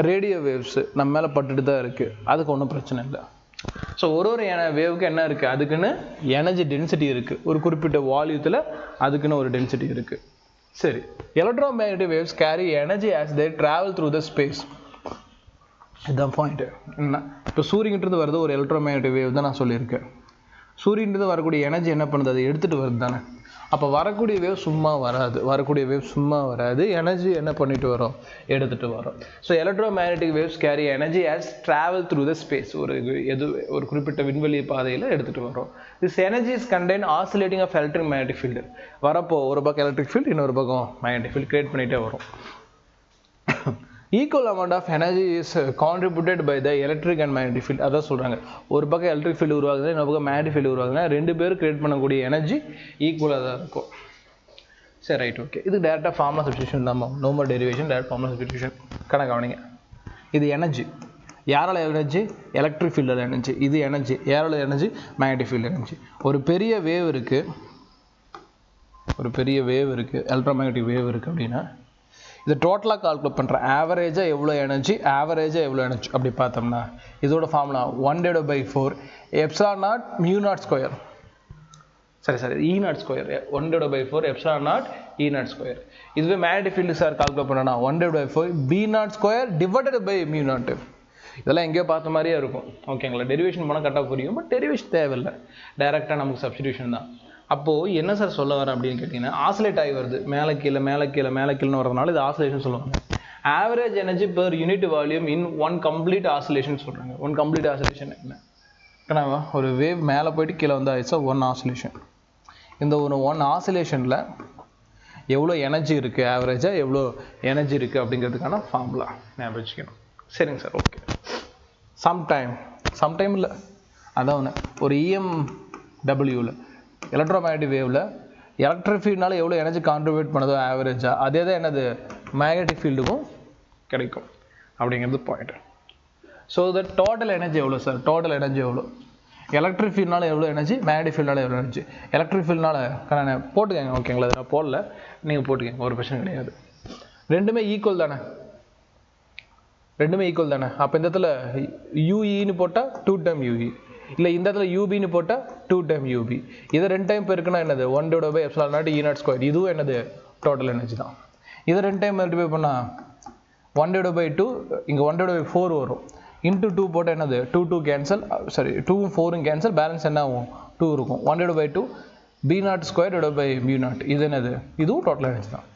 ரேடியோ வேவ்ஸ் நம்ம மேலே பட்டுட்டு தான் இருக்குது, அதுக்கு ஒன்றும் பிரச்சனை இல்லை. ஸோ ஒரு வேவுக்கு என்ன இருக்குது, அதுக்குன்னு எனர்ஜி டென்சிட்டி இருக்குது. ஒரு குறிப்பிட்ட வால்யூத்தில் அதுக்குன்னு ஒரு டென்சிட்டி இருக்குது. சரி, electromagnetic waves carry energy as they travel through the space. இதுதான் பாயிண்ட்டு. என்ன, இப்போ சூரியன்கிட்டருந்து வருது ஒரு எலக்ட்ரோமேக்னெட்டிக் வேவ் தான் நான் சொல்லியிருக்கேன். சூரியன்கிட்ட வரக்கூடிய எனர்ஜி என்ன பண்ணுது, அதை எடுத்துகிட்டு வருது தானே. அப்போ வரக்கூடிய வேவ் சும்மா வராது, எனர்ஜி என்ன பண்ணிட்டு வரும், எடுத்துகிட்டு வரும். So electromagnetic waves carry energy as travel through the space. ஒரு குறிப்பிட்ட விண்வெளி பாதையில் எடுத்துகிட்டு வரும். This energy is contain oscillating of electric magnetic field. வரப்போ ஒரு பக்கம் எலக்ட்ரிக் ஃபீல்டு, இன்னொரு பக்கம் மேக்னெட்டிக் ஃபீல்டு கிரியேட் பண்ணிகிட்டே வரும். Equal amount of energy is contributed by the electric and magnetic field. அதான் சொல்கிறாங்க, ஒரு பக்கம் எலக்ட்ரிக் ஃபீல்டு உருவாகுது, இன்னொரு பக்கம் மேக்னெட்டிக் ஃபீல்டு உருவாகுதுன்னா ரெண்டு பேரும் கிரியேட் பண்ணக்கூடிய எனர்ஜி ஈக்குவலாக தான் இருக்கும். சரி, ரைட், ஓகே. இது டேரெக்டாக ஃபார்முலா சப்ஸ்டியூஷன் தான். No more derivation, direct formula substitution. கணக்கு கவனிங்க. இது எனர்ஜி. யாரால எனர்ஜி? எலக்ட்ரிக் ஃபீல்டில் எனர்ஜி. இது எனர்ஜி. யாரால எனர்ஜி? Magnetic field energy. ஒரு பெரிய வேவ் இருக்குது, எலக்ட்ரோமேக்னெட்டிக் வேவ் இருக்குது அப்படின்னா இது டோட்டலாக கால்குலேட் பண்ணுறேன். ஆவரேஜாக எவ்வளோ எனர்ஜி அப்படி பார்த்தோம்னா இதோட formula 1/4 epsilon naught mu naught square, E naught square, 1/4 epsilon naught E naught square. இதுவே மேக்னெட்டிக் ஃபீல்டு சார் கால்குலேட் பண்ணனா 1/4 B naught square divided by mu naught. இதெல்லாம் எங்கேயோ பார்த்த மாதிரியே இருக்கும். ஓகேங்களா? டெரிவேஷன் போனால் கரெக்டாக புரியும், பட் டெரிவேஷன் தேவையில்லை, டைரெக்டாக நமக்கு சப்ஸ்டிடியூஷன் தான். அப்போது என்ன சார் சொல்ல வரேன் அப்படின்னு கேட்டிங்கன்னா, ஆசிலேட் ஆகி வருது, மேலே கீழேன்னு வரதுனால இது ஆசிலேஷன் சொல்லுவாங்க. Average energy per unit volume in one complete oscillation சொல்கிறாங்க. ஒன் கம்ப்ளீட் ஆசிலேஷன் என்னவா? ஒரு வேவ் மேலே போயிட்டு கீழே வந்து ஆயிடுச்சா ஒன் ஆசிலேஷன். இந்த ஒன் ஆசிலேஷனில் எவ்வளோ எனர்ஜி இருக்குது, ஆவரேஜாக எவ்வளோ எனர்ஜி இருக்குது அப்படிங்கிறதுக்கான ஃபார்முலா ஞாபகம் வச்சுக்கணும். சரிங்க சார், ஓகே. சம்டைம் இல்லை, அதான் ஒன்று. ஒரு EMWவில் எலக்ட்ரோமேக்னெட்டிக் வேவில் எலக்ட்ரிக் ஃபீல்டுனால எவ்வளோ எனர்ஜி கான்ட்ரிபியூட் பண்ணதோ ஆவரேஜாக, அதே தான் என்னது மேக்னெட்டிக் ஃபீல்டுக்கும் கிடைக்கும் அப்படிங்கிறது point. So the total energy எவ்வளோ சார்? டோட்டல் எனர்ஜி எவ்வளோ? எலக்ட்ரிக் ஃபீல்டுனால எவ்வளோ எனர்ஜி, மேக்னெட்டிக் ஃபீல்டுனால எவ்வளோ எனர்ஜி? எலக்ட்ரிக் ஃபீல்டுனால போட்டுக்கங்க, ஓகேங்களா? அதை நான் போடல, நீங்கள் போட்டுக்கங்க, ஒரு பிரச்சனை கிடையாது. ரெண்டுமே ஈக்குவல் தானே? அப்போ இந்த இடத்துல UEன்னு போட்டால் 2 டைம் UE, இல்லை இந்த இடத்துல UBன்னு போட்டால் 2 டைம் UB. இதை 2 டைம் பெருக்குன்னா என்னது? 1/4 epsilon naught E naught square. இதுவும் என்னது? டோட்டல் எனர்ஜி தான். இதை 2 டைம் மல்டிப்ளை பண்ணால் 1/2, இங்கே 1/4 வரும். இன்ட்டு 2 போட்டால் என்னது? 2 கேன்சல், 2ம் 4ம் கேன்சல், பேலன்ஸ் என்ன ஆகும்? 2 இருக்கும். 1/2 B naught square mu not. இது என்னது? இதுவும் டோட்டல் எனர்ஜி தான்.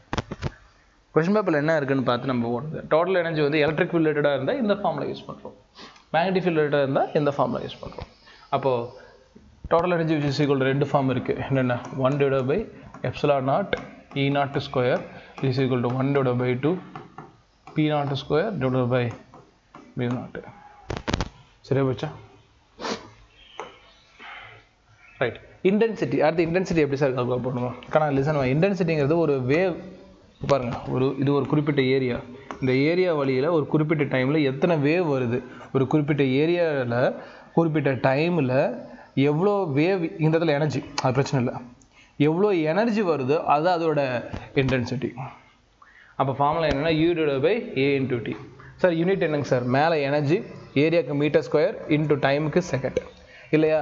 கொஸ்டின் பேப்பரில் என்ன இருக்குன்னு பார்த்து நம்ம போடுறது. டோட்டல் எனர்ஜி வந்து எலக்ட்ரிக் ஃபீல்ட் ரிலேட்டடாக இருந்தால் இந்த ஃபார்முலா யூஸ் பண்ணுறோம், மேக்னெட்டிக் ஃபீல்ட் ரிலேட்டடாக இருந்தால் இந்த ஃபார்முலா யூஸ் பண்ணுறோம். அப்போது total energy which is equal 2 form இருக்குது. என்னென்ன? 1/4 epsilon naught E naught square is equal to 1/2 P naught square divided by mu naught. சரியா போச்சா? ரைட். இன்டென்சிட்டி. அடுத்து இன்டென்சிட்டி எப்படி சார் கால்குலேட் பண்ணுவோம்? லிசன், இன்டென்சிட்டிங்கிறது ஒரு வேவ் பாருங்கள். இது ஒரு குறிப்பிட்ட ஏரியா. இந்த ஏரியா வழியில் ஒரு குறிப்பிட்ட டைமில் எத்தனை வேவ் வருது, ஒரு குறிப்பிட்ட ஏரியாவில் குறிப்பிட்ட டைமில் எவ்வளோ வேவ், இந்த இடத்துல எனர்ஜி, அது பிரச்சனை இல்லை, எவ்வளோ எனர்ஜி வருதோ அது அதோட இன்டென்சிட்டி. அப்போ ஃபார்முலா என்னென்னா U/A/T. சார் யூனிட் என்னங்க சார்? மேலே எனர்ஜி, ஏரியாவுக்கு மீட்டர் ஸ்கொயர், இன்ட்டு டைமுக்கு செகண்ட், இல்லையா?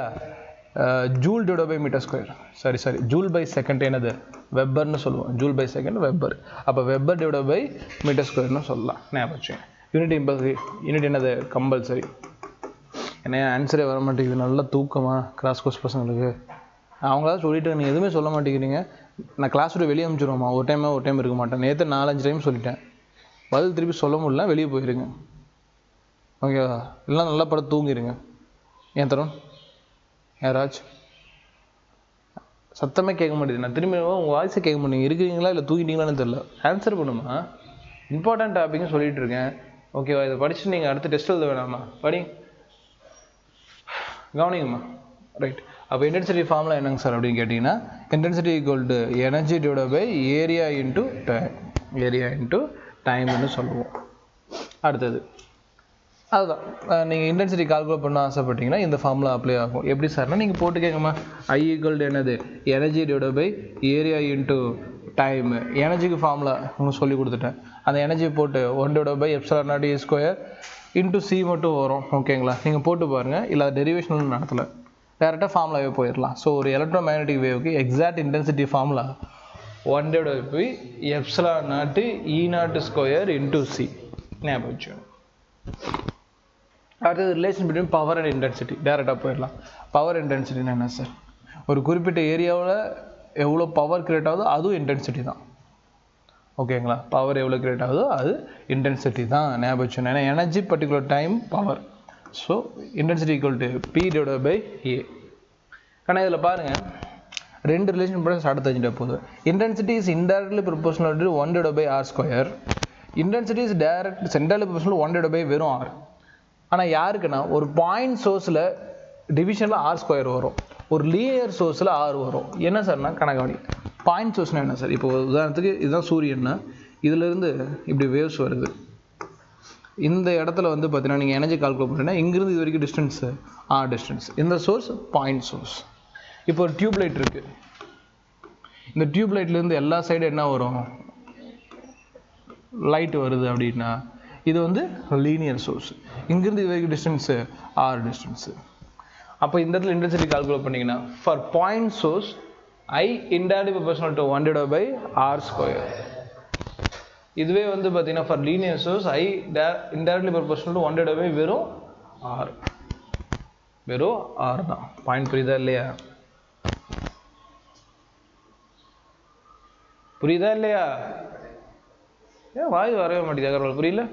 Joule divide by metre square, joule by second என்னது? வெப்பர்னு சொல்லுவோம். Joule by second weber. அப்போ வெப்பர் டிவைட் பை மீட்டர் ஸ்கொயர்னு சொல்லலாம். ஞாபகம் வச்சுங்க. யூனிட் என்னது? கம்பல்சரி. என்ன ஆன்சரே வர மாட்டேங்குது. நல்லா தூக்கமா கிளாஸ் கோர்ஸ் பசங்களுக்கு? அவங்களாவது சொல்லிட்டு நீங்கள் எதுவுமே சொல்ல மாட்டேங்கிறீங்க. நான் கிளாஸ் விட்டு வெளியே அனுப்பிச்சிடுவோமா? ஒரு டைம் இருக்க மாட்டேன். நேற்று 4-5 டைம் சொல்லிட்டேன், பதில் திருப்பி சொல்ல முடியல, வெளியே போயிருங்க, ஓகேவா? இல்லைனா நல்லா படம் தூங்கிடுங்க. ஏன் தரும் யாராச்சு சத்தமே கேட்க மாட்டேங்குது. நான் திரும்பி உங்கள் வாய்ஸை கேட்க மாட்டேங்க. இருக்கிறீங்களா இல்லை தூங்கிட்டீங்களான்னு தெரியல. ஆன்சர் பண்ணுமா? இம்பார்ட்டன்ட் டாபிக்னு சொல்லிட்டு இருக்கேன், ஓகேவா? இதை படிச்சுட்டு நீங்கள் அடுத்த டெஸ்ட் எழுத வேணாமா? கவனிங்கம்மா. ரைட். அப்போ இன்டென்சிட்டி ஃபார்முலா என்னங்க சார் அப்படின்னு கேட்டிங்கன்னா, intensity equal to energy divide by area into டைம்னு சொல்லுவோம். அடுத்தது அதுதான், நீங்கள் இன்டென்சிட்டி கால்குலேட் பண்ண ஆசைப்பட்டீங்கன்னா இந்த ஃபார்முலா அப்ளை ஆகும். எப்படி சார்னா நீங்கள் போட்டு கேட்கம்மா, I ஈக்குவல் டு என்னது? Energy divide by area into time. எனர்ஜிக்கு ஃபார்முலா உங்களுக்கு சொல்லி கொடுத்துட்டேன். அந்த எனர்ஜி போட்டு 1/2 epsilon naught E square into C மட்டும் வரும், ஓகேங்களா? நீங்கள் போட்டு பாருங்கள், இல்லை டெரிவேஷன் நடத்தலை, டேரெக்டாக ஃபார்முலாவே போயிடலாம். ஸோ ஒரு எலக்ட்ரோ மேக்னெட்டிக் வேவுக்கு exact intensity formula 1/2 epsilon naught E naught square into C. ஞாபகம் வச்சுக்கணும். அடுத்தது relation between power and intensity. டேரெக்டாக போயிடலாம். பவர் இன்டென்சிட்டின்னு என்ன சார்? ஒரு குறிப்பிட்ட ஏரியாவில் எவ்வளோ பவர் கிரியேட் ஆகுதோ அதுவும் இன்டென்சிட்டி தான், ஓகேங்களா? பவர் எவ்வளோ கிரியேட் ஆகுதோ அது இன்டென்சிட்டி தான். ஞாபகம் வச்சுக்கணும். ஏன்னா energy particular time power. So intensity equal to P divide by A. ஆனால் இதில் பாருங்கள், ரெண்டு ரிலேஷன் கூட ஸ்டார்ட் தெரிஞ்சுட்டா போகுது. Intensity is indirectly proportional to 1/2 R square. Intensity is direct centrally proportional 1/2 வெறும் R. ஆனால் யாருக்குன்னா ஒரு பாயிண்ட் சோர்ஸில் டிவிஷனில் R ஸ்கொயர் வரும், ஒரு லீனியர் சோர்ஸில் R வரும். என்ன சார்னா கணக்காணி பாயிண்ட் சோர்ஸ்னால் என்ன சார்? இப்போ உதாரணத்துக்கு இதுதான் சூரியன்னா, இதிலேருந்து இப்படி வேவ்ஸ் வருது, இந்த இடத்துல வந்து பார்த்தீங்கன்னா நீங்கள் எனர்ஜி கால்குலேட் பண்ணுறீங்கன்னா இங்கிருந்து இது வரைக்கும் டிஸ்டன்ஸு டிஸ்டன்ஸ். இந்த சோர்ஸ் பாயிண்ட் சோர்ஸ். இப்போ ஒரு டியூப் லைட் இருக்குது. இந்த டியூப் லைட்லேருந்து எல்லா சைடும் என்ன வரும், லைட் வருது அப்படின்னா இது வந்து லீனியர் சோர்ஸ். இங்கிருந்து இது வரைக்கும் டிஸ்டன்ஸு டிஸ்டன்ஸு. அப்போ இந்த இடத்துல இன்டென்சிட்டி கால்குலேட் பண்ணிங்கன்னா for point source I indirectly proportional to 1/r². இதுவே வந்து பார்த்தீங்கன்னா for linear source I indirectly proportional to 1/, வெறும் r தான். பாயிண்ட் புரியுதா இல்லையா? ஏன் வாய் வரவே மாட்டேங்குது?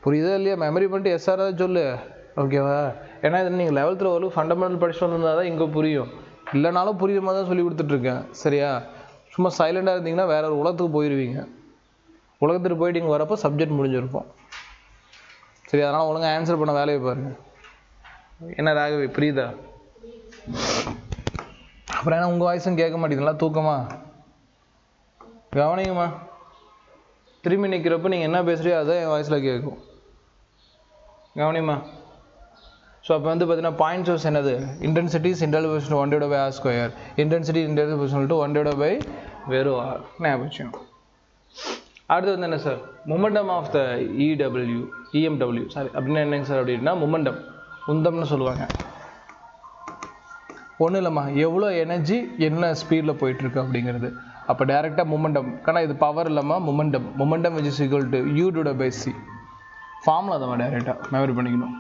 புரியுதா இல்லையா? மெமரி பண்ணிட்டு SR சொல்லு, ஓகேவா? ஏன்னா இது நீங்கள் 11th ஓரளவு ஃபண்டமெண்டல் படிச்சுட்டு வந்திருந்தால் தான் இங்கே புரியும். இல்லைனாலும் புரியுற மாதிரி தான் சொல்லி கொடுத்துட்ருக்கேன், சரியா? சும்மா சைலண்டாக இருந்தீங்கன்னா வேற ஒரு உலகத்துக்கு போயிடுவீங்க. உலகத்துக்கு போயிட்டு இங்கே வரப்போ சப்ஜெக்ட் முடிஞ்சிருப்போம், சரி? அதனால் ஒழுங்காக ஆன்சர் பண்ண வேலையை பாருங்கள். என்ன ராகவி, புரியுதா? அப்புறம் ஏன்னா உங்கள் வாய்ஸும் கேட்க மாட்டேங்குதுங்களா? தூக்கமா? கவனிங்கம்மா. திரும்பி நிற்கிறப்ப நீங்கள் என்ன பேசுகிறீங்க அதுதான் என் வாய்ஸில் கேட்கும். கவனிம்மா. ஸோ அப்போ வந்து பார்த்தீங்கன்னா பாயிண்ட் சோர்ஸ் என்னது? Intensity is intensity proportional to 1/r². Intensity intensity proportional to 1/, வெறும் r. ஞாபகம். அடுத்து வந்து என்ன sir? Momentum of the EMW sorry அப்படின்னா என்னங்க சார் அப்படின்னா மொமெண்டம், உந்தம்னு சொல்லுவாங்க. ஒன்றும் இல்லைம்மா, எவ்வளோ எனர்ஜி என்ன ஸ்பீடில் போயிட்டுருக்கு அப்படிங்கிறது. அப்போ டேரெக்டாக மொமெண்டம், ஆனால் இது பவர் இல்லாமல் momentum which is equal to U/c. Formula தான் டேரெக்டாக மெமரி பண்ணிக்கணும்.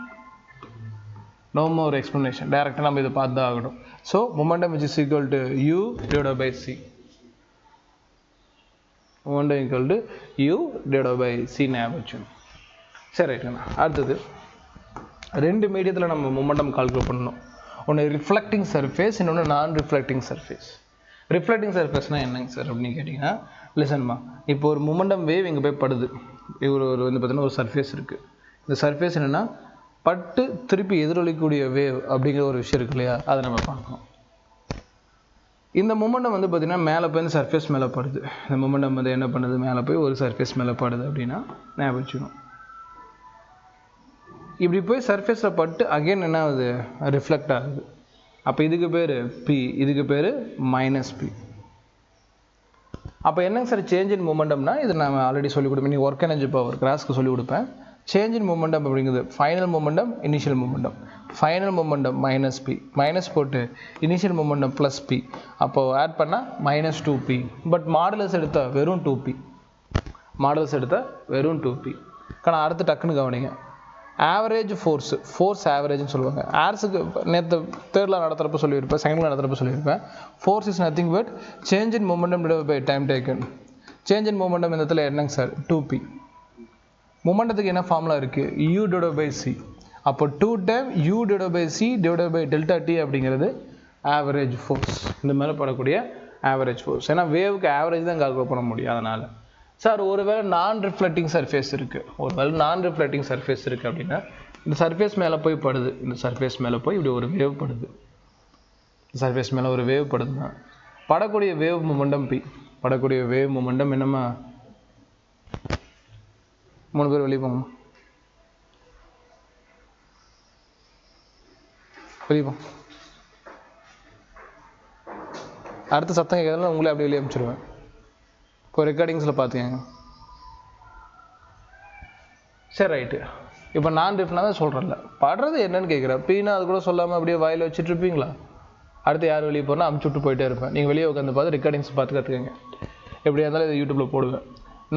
நோ மோர் எக்ஸ்ப்ளனேஷன், டேரெக்டாக நம்ம இதை பார்த்து தான் ஆகணும். So momentum which is equal to U/c. Momentum equal to U/c ஞாபகம். சரி, ரைட்டுண்ணா. அடுத்தது ரெண்டு மீடியத்தில் நம்ம மொமெண்டம் கால்குலேட் பண்ணணும். ஒன்று ரிஃப்ளெக்டிங் சர்ஃபேஸ், இன்னொன்று நான் ரிஃப்ளெக்டிங் சர்ஃபேஸ். ரிஃப்ளெக்டிங் சர்ஃபேஸ்னால் என்னங்க சார் அப்படின்னு கேட்டிங்கன்னா, லிசன்மா, இப்போ ஒரு மொமெண்டம் வேவ் இங்கே போய் படுது. ஒரு வந்து பார்த்தீங்கன்னா ஒரு சர்ஃபேஸ் இருக்குது. இந்த சர்ஃபேஸ் என்னென்னா பட்டு திருப்பி எதிரொலிக்கக்கூடிய வேவ் அப்படிங்கிற ஒரு விஷயம் இருக்கு இல்லையா, அதை நம்ம பார்க்கணும். இந்த மொமெண்டம் வந்து பார்த்திங்கன்னா மேலே போய் இந்த சர்ஃபேஸ் மேலே படுது. இந்த மொமெண்டம் வந்து என்ன பண்ணுது, மேலே போய் ஒரு சர்ஃபேஸ் மேலே படுது அப்படின்னா ஞாபகம் வச்சுக்கணும். இப்படி போய் சர்ஃபேஸில் பட்டு அகைன் என்ன ஆகுது, ரிஃப்ளெக்ட் ஆகுது. அப்போ இதுக்கு பேர் P, இதுக்கு பேர் -P. அப்போ என்னங்க சார் சேஞ்ச் இன் மொமெண்டம்னா, இது நான் ஆல்ரெடி சொல்லிக் கொடுப்பேன். நீ ஒர்க் எனர்ஜி பவர் கிராஸ்க்கு சொல்லிக் கொடுப்பேன். சேஞ்ச் இன் மொமெண்டம் அப்படிங்கிறது final momentum, initial momentum. Final momentum -P, minus போட்டு இனிஷியல் மொமெண்டம் +P. அப்போது ஆட் பண்ணால் -2P. பட் மாடுலஸ் எடுத்தால் வெறும் 2P. மாடுலஸ் எடுத்தால் வெறும் 2P. ஆனால் அடுத்து டக்குன்னு கவனிங்க, ஆவரேஜ் ஃபோர்ஸ் ஆவரேஜ்னு சொல்லுவாங்க. ஏர்ஸுக்கு நேற்று தேர்டில் நடத்துகிறப்ப சொல்லியிருப்பேன், செகண்டில் நடத்துகிறப்ப சொல்லியிருப்பேன். Force is nothing but change in momentum divided by time taken. Change in momentum இந்த இடத்துல என்னங்க சார், 2P. மொமெண்டத்துக்கு என்ன ஃபார்முலா இருக்குது, U/c. அப்போ 2 டைம் U/c /Δt அப்படிங்கிறது ஆவரேஜ் ஃபோர்ஸ். இந்த மேலே படக்கூடிய ஆவரேஜ் ஃபோர்ஸ். ஏன்னா வேவுக்கு ஆவரேஜ் தான் கால்குலேட் பண்ண முடியும். அதனால் சார் ஒருவேளை நான் ரிஃப்ளெக்டிங் சர்ஃபேஸ் இருக்குது, அப்படின்னா இந்த சர்ஃபேஸ் மேலே போய் படுது. இந்த சர்ஃபேஸ் மேலே போய் இப்படி ஒரு வேவ் படுது. சர்ஃபேஸ் மேலே ஒரு வேவ் படுதுன்னா படக்கூடிய வேவ் மொமெண்டம் P. படக்கூடிய வேவ் மொமெண்டம் என்னம்மா, 3 பேர் வெளியே போங்க, வெளியே போங்க. அடுத்த சத்தம் கேட்கறதுல உங்களே அப்படியே வெளியே அனுப்பிச்சிடுவேன். இப்போ ரெக்கார்டிங்ஸில் பார்த்துக்கங்க. சரி, ரைட்டு. இப்போ நான் ரிஃப்னா தான் சொல்கிறேன்ல, படுறது என்னன்னு கேட்குறேன். பீனா அது கூட சொல்லாமல் அப்படியே வாயில் வச்சுட்டு இருப்பீங்களா? அடுத்து யார் வெளியே போனால் அமுச்சு விட்டு போயிட்டே இருப்பேன். நீங்கள் வெளியே உட்காந்து பார்த்து ரெக்கார்டிங்ஸ் பார்த்து கற்றுக்கங்க. எப்படியா இருந்தாலும் இதை யூடியூப்பில் போடுவேன்.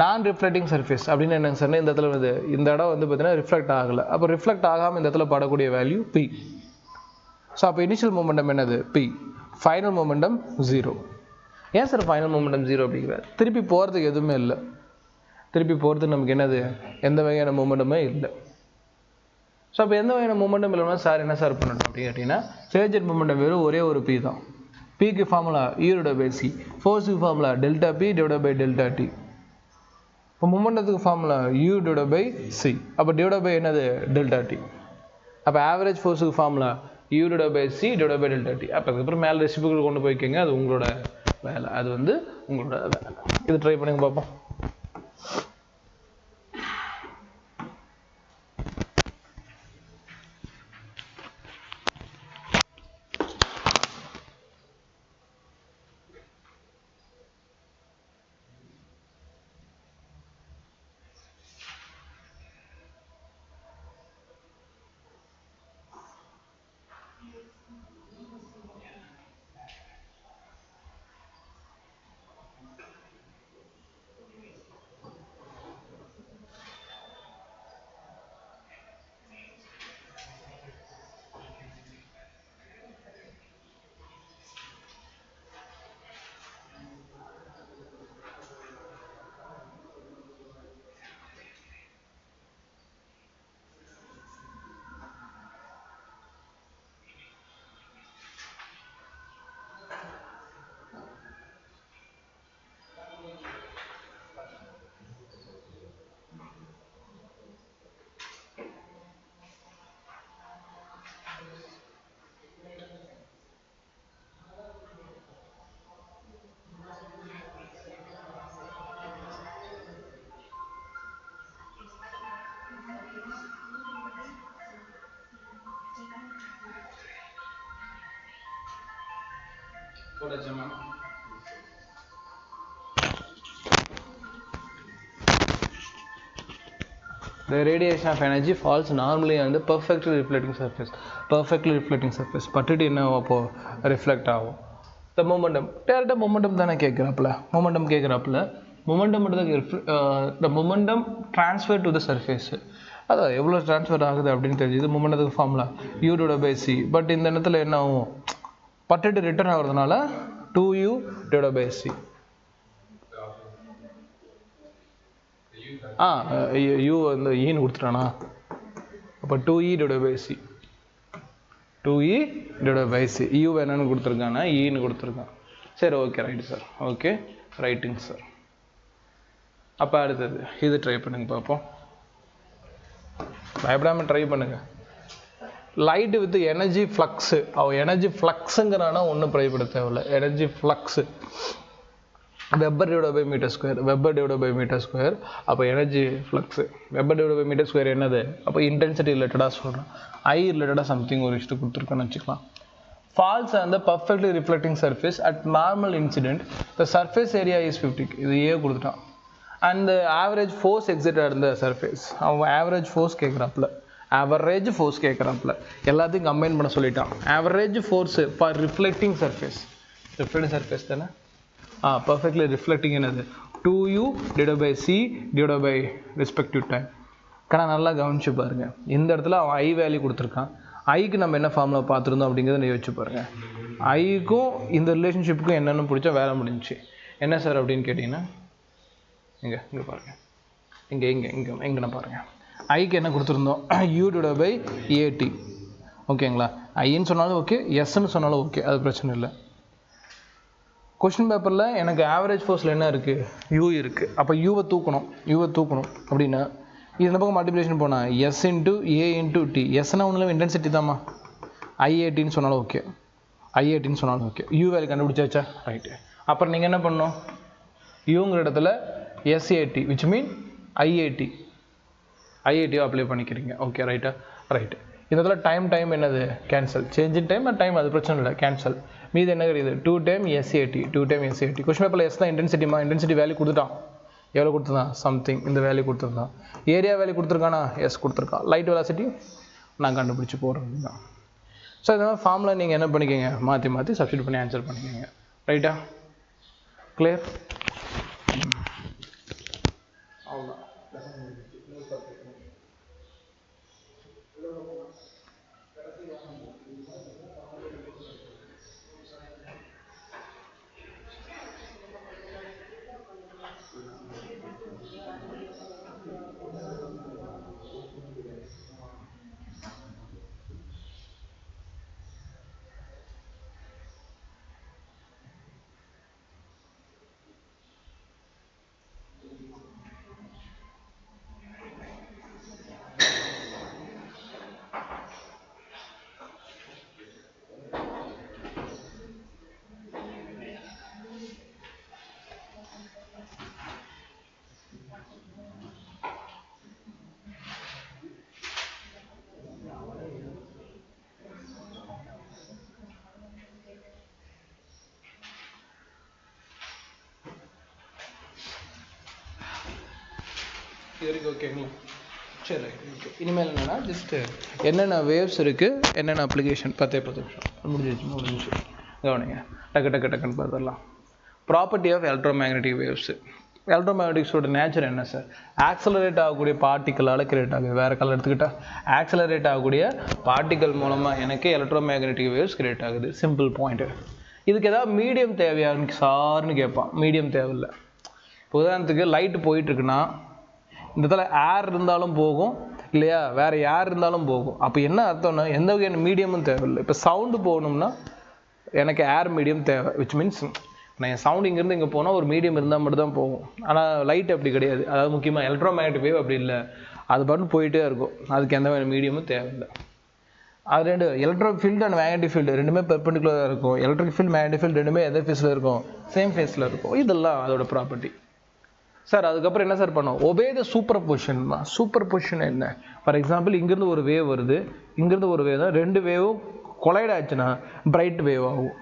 நான் ரிஃப்ளெக்டிங் சர்ஃபேஸ் அப்படின்னு என்னங்க சார், இந்த இடத்துல வந்து இந்த இடம் வந்து பார்த்தீங்கன்னா ரிஃப்ளெக்ட் ஆகலை. அப்போ ரிஃப்ளெக்ட் ஆகாமல் இந்த இடத்துல படக்கூடிய வேல்யூ P. ஸோ அப்போ இனிஷியல் மொமெண்டம் என்னது, P. Final momentum 0. ஏன் சார் ஃபைனல் மொமெண்டம் 0 அப்படிங்கிறார்? திருப்பி போகிறதுக்கு எதுவுமே இல்லை. திருப்பி போகிறதுக்கு நமக்கு என்னது, எந்த வகையான மொமெண்டமே இல்லை. ஸோ அப்போ எந்த வகையான மொமெண்டம் இல்லைன்னா சார் என்ன சார் பண்ணணும் அப்படின்னு கேட்டிங்கன்னா, சேஞ்ச் இன் மொமெண்டம் வெறும் ஒரே ஒரு P தான். Pக்கு ஃபார்முலா U/c. ஃபோர்ஸுக்கு ஃபார்முலா ΔP/Δt. இப்போ மொமெண்டத்துக்கு ஃபார்முலா U/c. அப்போ டிவைட் பை என்னது, Δt. அப்போ ஆவரேஜ் ஃபோர்ஸுக்கு ஃபார்முலா U/c/Δt. அப்போ அதுக்கப்புறம் மேலே ரெசிபிகள் கொண்டு போய்க்கோங்க, அது உங்களோட வேலை. அது வந்து உங்களோட வேலை. இது ட்ரை பண்ணுங்க பார்ப்போம். The radiation of energy falls normally on the perfectly reflecting surface. Perfectly reflecting surface. பட்டுட்டு என்ன அப்போ ரிஃப்ளெக்ட் ஆகும். The momentum. டேரக்டாக மொமெண்டம் தானே கேட்குறாப்புல. மொமெண்டம் கேட்குறாப்புல. Momentum the momentum transfer to the surface. அதான் எவ்வளோ ட்ரான்ஸ்ஃபர் ஆகுது அப்படின்னு தெரிஞ்சுது. மொமெண்டத்துக்கு ஃபார்முலா u/c. பட் இந்த இடத்துல என்ன ஆகும், பட்டுட்டு ரிட்டர்ன் ஆகுறதுனால 2u/c. u வந்து ஈன்னு கொடுத்துட்டானா, அப்போ 2e/c. 2e/c. u என்னன்னு கொடுத்துருக்கானா, ஈன்னு கொடுத்துருக்கான். சரி, ஓகே, ரைட்டு சார். ஓகே, ரைட்டுங்க சார். அப்போ அடுத்தது இது ட்ரை பண்ணுங்க பார்ப்போம். பயப்படாமல் ட்ரை பண்ணுங்க. Light with energy flux. அவன் எனர்ஜி ஃப்ளக்ஸுங்கிறானா ஒன்றும் பயப்பட தேவையில்லை. Energy flux Weber/m². Weber/m². அப்போ எனர்ஜி ஃப்ளக்ஸு Weber/m² என்னது? அப்போ இன்டென்சிட்டி ரிலேட்டடாக சொல்கிறேன். I ரிலேட்டடாக சம்திங் ஒரு விஷயத்தை கொடுத்துருக்கேன்னு வச்சுக்கலாம். Falls on the perfectly reflecting surface at normal incident. The surface area is 50. இது ஏ கொடுத்துட்டான். And the average force exerted on the surface. அவன் ஆவரேஜ் ஃபோர்ஸ் கேட்குறாப்புல. ஆவரேஜ் ஃபோர்ஸ் கேட்குறாப்புல. எல்லாத்தையும் கம்பைன் பண்ண சொல்லிட்டான். Average force for reflecting surface. Reflecting surface தானே? Perfectly reflecting என்னது? 2u/c/ respective time. ஆனால் நல்லா கவனிச்சு பாருங்க. இந்த இடத்துல அவன் ஐ வேல்யூ கொடுத்துருக்கான். ஐக்கு நம்ம என்ன ஃபார்முலா பார்த்துருந்தோம் அப்படிங்கிறத யோசிச்சு பாருங்க. ஐக்கும் இந்த ரிலேஷன்ஷிப்புக்கும் என்னென்னு பிடிச்சா வேலை முடிஞ்சிச்சு. என்ன சார் அப்படின்னு கேட்டிங்கன்னா, இங்கே பாருங்கள், இங்கே பாருங்கள். ஐக்கு என்ன கொடுத்துருந்தோம்? u/at. ஓகேங்களா? ஐன்னு சொன்னாலும் ஓகே, எஸ்ன்னு சொன்னாலும் ஓகே, அது பிரச்சனை இல்லை. கொஸ்டின் பேப்பரில் எனக்கு ஆவரேஜ் ஃபோர்ஸில் என்ன இருக்குது? u இருக்குது. அப்போ யூவை தூக்கணும் அப்படின்னா இந்த பக்கம் மல்டிப்ளிகேஷன் போனால் s/a/t. எஸ்னா ஒன்றும் இன்டென்சிட்டி தாம்மா. I/at சொன்னாலும் ஓகே. யூ வேல்யூ கண்டுபிடிச்சாச்சா? ரைட்டு. அப்புறம் நீங்கள் என்ன பண்ணணும்? யூங்கிற இடத்துல SAT which mean IAT apply பண்ணிக்கிறீங்க. ஓகே, ரைட்டா? ரைட்டு. இந்த இடத்துல டைம் என்னது? கேன்சல். சேஞ்ச் இன் டைம் அது பிரச்சனை இல்லை, கேன்சல். மீது என்ன கிடையாது? 2 டைம் SAT. கொஸ்டின் பேப்பரில் எஸ் தான் இன்டென்சிட்டி வேல்யூ கொடுத்துட்டான். எவ்வளோ கொடுத்துருந்தான்? சம்திங் இந்த வேல்யூ கொடுத்துருந்தான். ஏரியா வேல்யூ கொடுத்துருக்கானா? எஸ் கொடுத்துருக்கான். லைட் வெலாசிட்டி நான் கண்டுபிடிச்சி போடுறது தான். ஸோ இந்த மாதிரி ஃபார்முலா நீங்கள் என்ன பண்ணிக்கோங்க, மாற்றி சப்ஸ்டிட் பண்ணி ஆன்சர் பண்ணிக்கோங்க. ரைட்டா? கிளியர்? அவ்வளோதான். இது வரைக்கும் ஓகேங்களா? சரி, ஓகே. இனிமேல் என்னென்னா ஜஸ்ட்டு என்னென்ன வேவ்ஸ் இருக்குது, என்னென்ன அப்ளிகேஷன் 10 நிமிஷம் முடிஞ்சிச்சு. கவனிங்க, டக்குன்னு பார்த்துடலாம். Property of electromagnetic waves. எலக்ட்ரோமேக்னெட்டிக்ஸோட நேச்சர் என்ன சார்? ஆக்சலரேட் ஆகக்கூடிய பார்ட்டிக்கலால் கிரியேட் ஆகுது. வேறு கலர் எடுத்துக்கிட்டால் ஆக்சலரேட் ஆகக்கூடிய பார்ட்டிக்கல் மூலமாக எனக்கு எலக்ட்ரோமேக்னெட்டிக் வேவ்ஸ் கிரியேட் ஆகுது. Simple point. இதுக்கு ஏதாவது மீடியம் தேவையான்னு சார்னு கேட்பான். மீடியம் தேவையில்லை. இப்போ உதாரணத்துக்கு லைட்டு போயிட்டுருக்குன்னா இந்த இடத்துல ஏர் இருந்தாலும் போகும் இல்லையா, வேறு ஏர் இருந்தாலும் போகும். அப்போ என்ன அர்த்தம்னா எந்த வகையான மீடியமும் தேவையில்லை. இப்போ சவுண்டு போகணும்னா எனக்கு ஏர் மீடியம் தேவை. விச் மீன்ஸ் நான் என் சவுண்ட் இங்கேருந்து இங்கே போனால் ஒரு மீடியம் இருந்தால் மட்டும் தான் போகும். ஆனால் லைட் அப்படி கிடையாது. அதாவது முக்கியமாக எலக்ட்ரோமேக்னெட்டிக் வேவ் அப்படி இல்லை, அது பாட்டு போயிட்டே இருக்கும். அதுக்கு எந்த மீடியமும் தேவையில்லை. அது ரெண்டு electric field and magnetic field ரெண்டுமே பெர்பெண்டிகுலராக இருக்கும். எலக்ட்ரிக் ஃபீல்டு மேக்னெட்டிக் ஃபீல்டு ரெண்டுமே எந்த ஃபேஸில் இருக்கும்? சேம் ஃபேஸில் இருக்கும். இதெல்லாம் அதோட ப்ராப்பர்ட்டி சார். அதுக்கப்புறம் என்ன சார் பண்ணோம்? ஒபே த சூப்பர் பொசிஷன்மா. சூப்பர் பொசிஷன் என்ன? ஃபார் எக்ஸாம்பிள் இங்கேருந்து ஒரு வேவ் வருது, இங்கேருந்து ஒரு வேவ் தான். ரெண்டு வேவும் கொலைட் ஆச்சுன்னா பிரைட் வேவ் ஆகும்.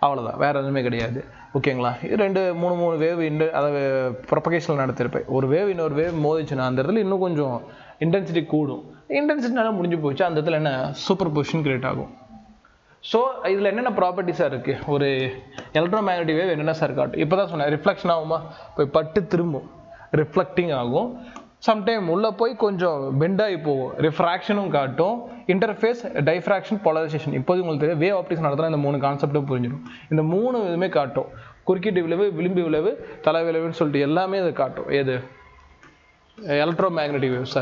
அவ்வளோதான், வேறு எதுவுமே கிடையாது. ஓகேங்களா? இது 2-3 வேவ் அதாவது ப்ரொபகேஷனில் நடத்திருப்பேன். ஒரு வேவ் இன்னொரு வேவ் மோதிச்சுன்னா அந்த இடத்துல இன்னும் கொஞ்சம் இன்டென்சிட்டி கூடும். இன்டென்சிட்டினால முடிஞ்சு போச்சு. அந்த இடத்துல என்ன சூப்பர் பொசிஷன் கிரியேட் ஆகும். ஸோ இதில் என்னென்ன ப்ராப்பர்ட்டிஸாக இருக்குது, ஒரு எலக்ட்ரோ மேக்னெட்டிக் வேவ் என்னென்ன சார் காட்டும்? இப்போ தான் சொன்னேன், ரிஃப்ளெக்ஷன் ஆகுமா, போய் பட்டு திரும்பும், ரிஃப்ளெக்டிங் ஆகும். சம்டைம் உள்ளே போய் கொஞ்சம் பெண்டாகி போகும், ரிஃப்ராக்ஷனும் காட்டும், இன்டர்ஃபேஸ், டைஃப்ராக்ஷன், போலரைசேஷன். இப்போது உங்களுக்கு தெரியும் வேவ் ஆப்டிக்ஸ் நடத்தினா இந்த 3 கான்செப்டும் புரிஞ்சிடும். இந்த 3 இதுவுமே காட்டும். குறுக்கீட்டு விளைவு, விளிம்பு விளைவு, தலை விளைவுன்னு சொல்லிட்டு எல்லாமே இது காட்டும். எது electro magnetic waves,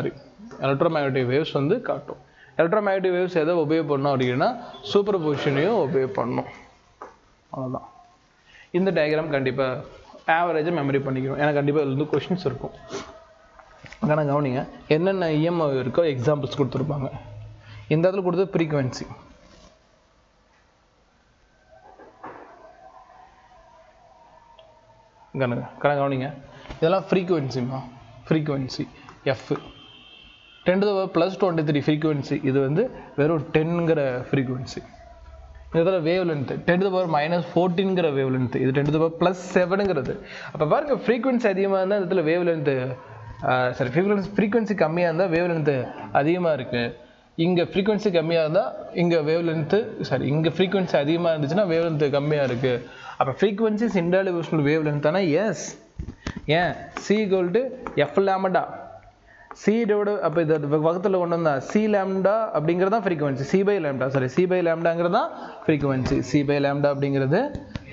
electro magnetic waves வந்து காட்டும். எலக்ட்ரோ மேக்னெட்டிக் வேவ்ஸ் எதை ஒபே பண்ணணும் அப்படின்னா சூப்பர் பொசிஷனையும் ஒபே பண்ணணும். அவ்வளோதான். இந்த டயக்ராம் கண்டிப்பாக ஆவரேஜாக மெமரி பண்ணிக்கணும், ஏன்னா கண்டிப்பாக இதுல கொஷின்ஸ் இருக்கும். ஆனால் கவனிங்க, என்னென்ன இஎம்ஐ இருக்கோ எக்ஸாம்பிள்ஸ் கொடுத்துருப்பாங்க. இந்த இடத்துல கொடுத்தது ஃப்ரீக்குவென்சி. கவனிங்க, இதெல்லாம் ஃப்ரீக்குவென்சிமா, ஃப்ரீக்குவென்சி எஃப் 10⁻+23 ஃப்ரீக்குவென்சி. இது வந்து வெறும் 10ங்கிற ஃப்ரீக்குவென்சி. இதில் வேவ் லென்த்து 10⁻−14ங்கிற வேவ் லென்த்து. இது 10⁻+7ங்கிறது. அப்போ பாருங்கள், ஃப்ரீக்குவென்சி அதிகமாக இருந்தால் இதில் வேவ் லென்த்து ஃப்ரீக்குவென்சி கம்மியாக இருந்தால் வேவ் லென்த்து அதிகமாக இருக்குது. இங்கே ஃப்ரீக்குவென்சி கம்மியாக இருந்தால் இங்கே வேவ் லென்த்து இங்கே ஃப்ரீக்குவென்சி அதிகமாக இருந்துச்சுன்னா வேவ் லென்த்து கம்மியாக இருக்குது. அப்போ ஃப்ரீக்குவென்சிஸ் இன்டர்டிவிஷனல் வேவ் லென்த் தானே? எஸ். ஏன் C = F λ C அப்போ இது வகுத்தில் கொண்டு வந்தா C λ அப்படிங்கிறது தான் ஃப்ரீக்குவென்சி. C/λ தான் ஃப்ரீக்குவென்சி. C/λ அப்படிங்கிறது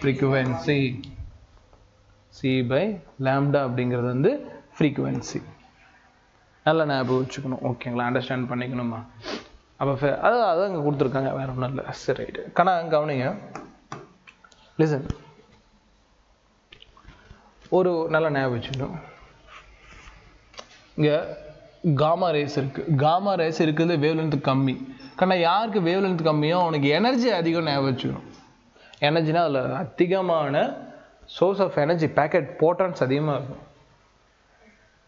ஃப்ரீக்குவென்சி. C/λ அப்படிங்கிறது வந்து ஃப்ரீக்குவென்சி. நல்லா ஞாபகம் வச்சுக்கணும். ஓகேங்களா? அண்டர்ஸ்டாண்ட் பண்ணிக்கணுமா? அப்போ அதான் அங்கே கொடுத்துருக்காங்க, வேறு ஒன்றும் இல்லை. சரி, ரைட்டு. கவனிங்க, லிசன், ஒரு நல்ல ஞாபகம் வச்சுக்கணும். இங்கே காமா ரேஸ் இருக்குது. காமா ரேஸ் இருக்கிறது வேவ் லென்த் கம்மி. யாருக்கு வேவ் லென்த் கம்மியோ அவனுக்கு எனர்ஜி அதிகம் ஞாபகம் வச்சுக்கணும். எனர்ஜினா அதில் அதிகமான source of energy, packet photons அதிகமாக இருக்கும்.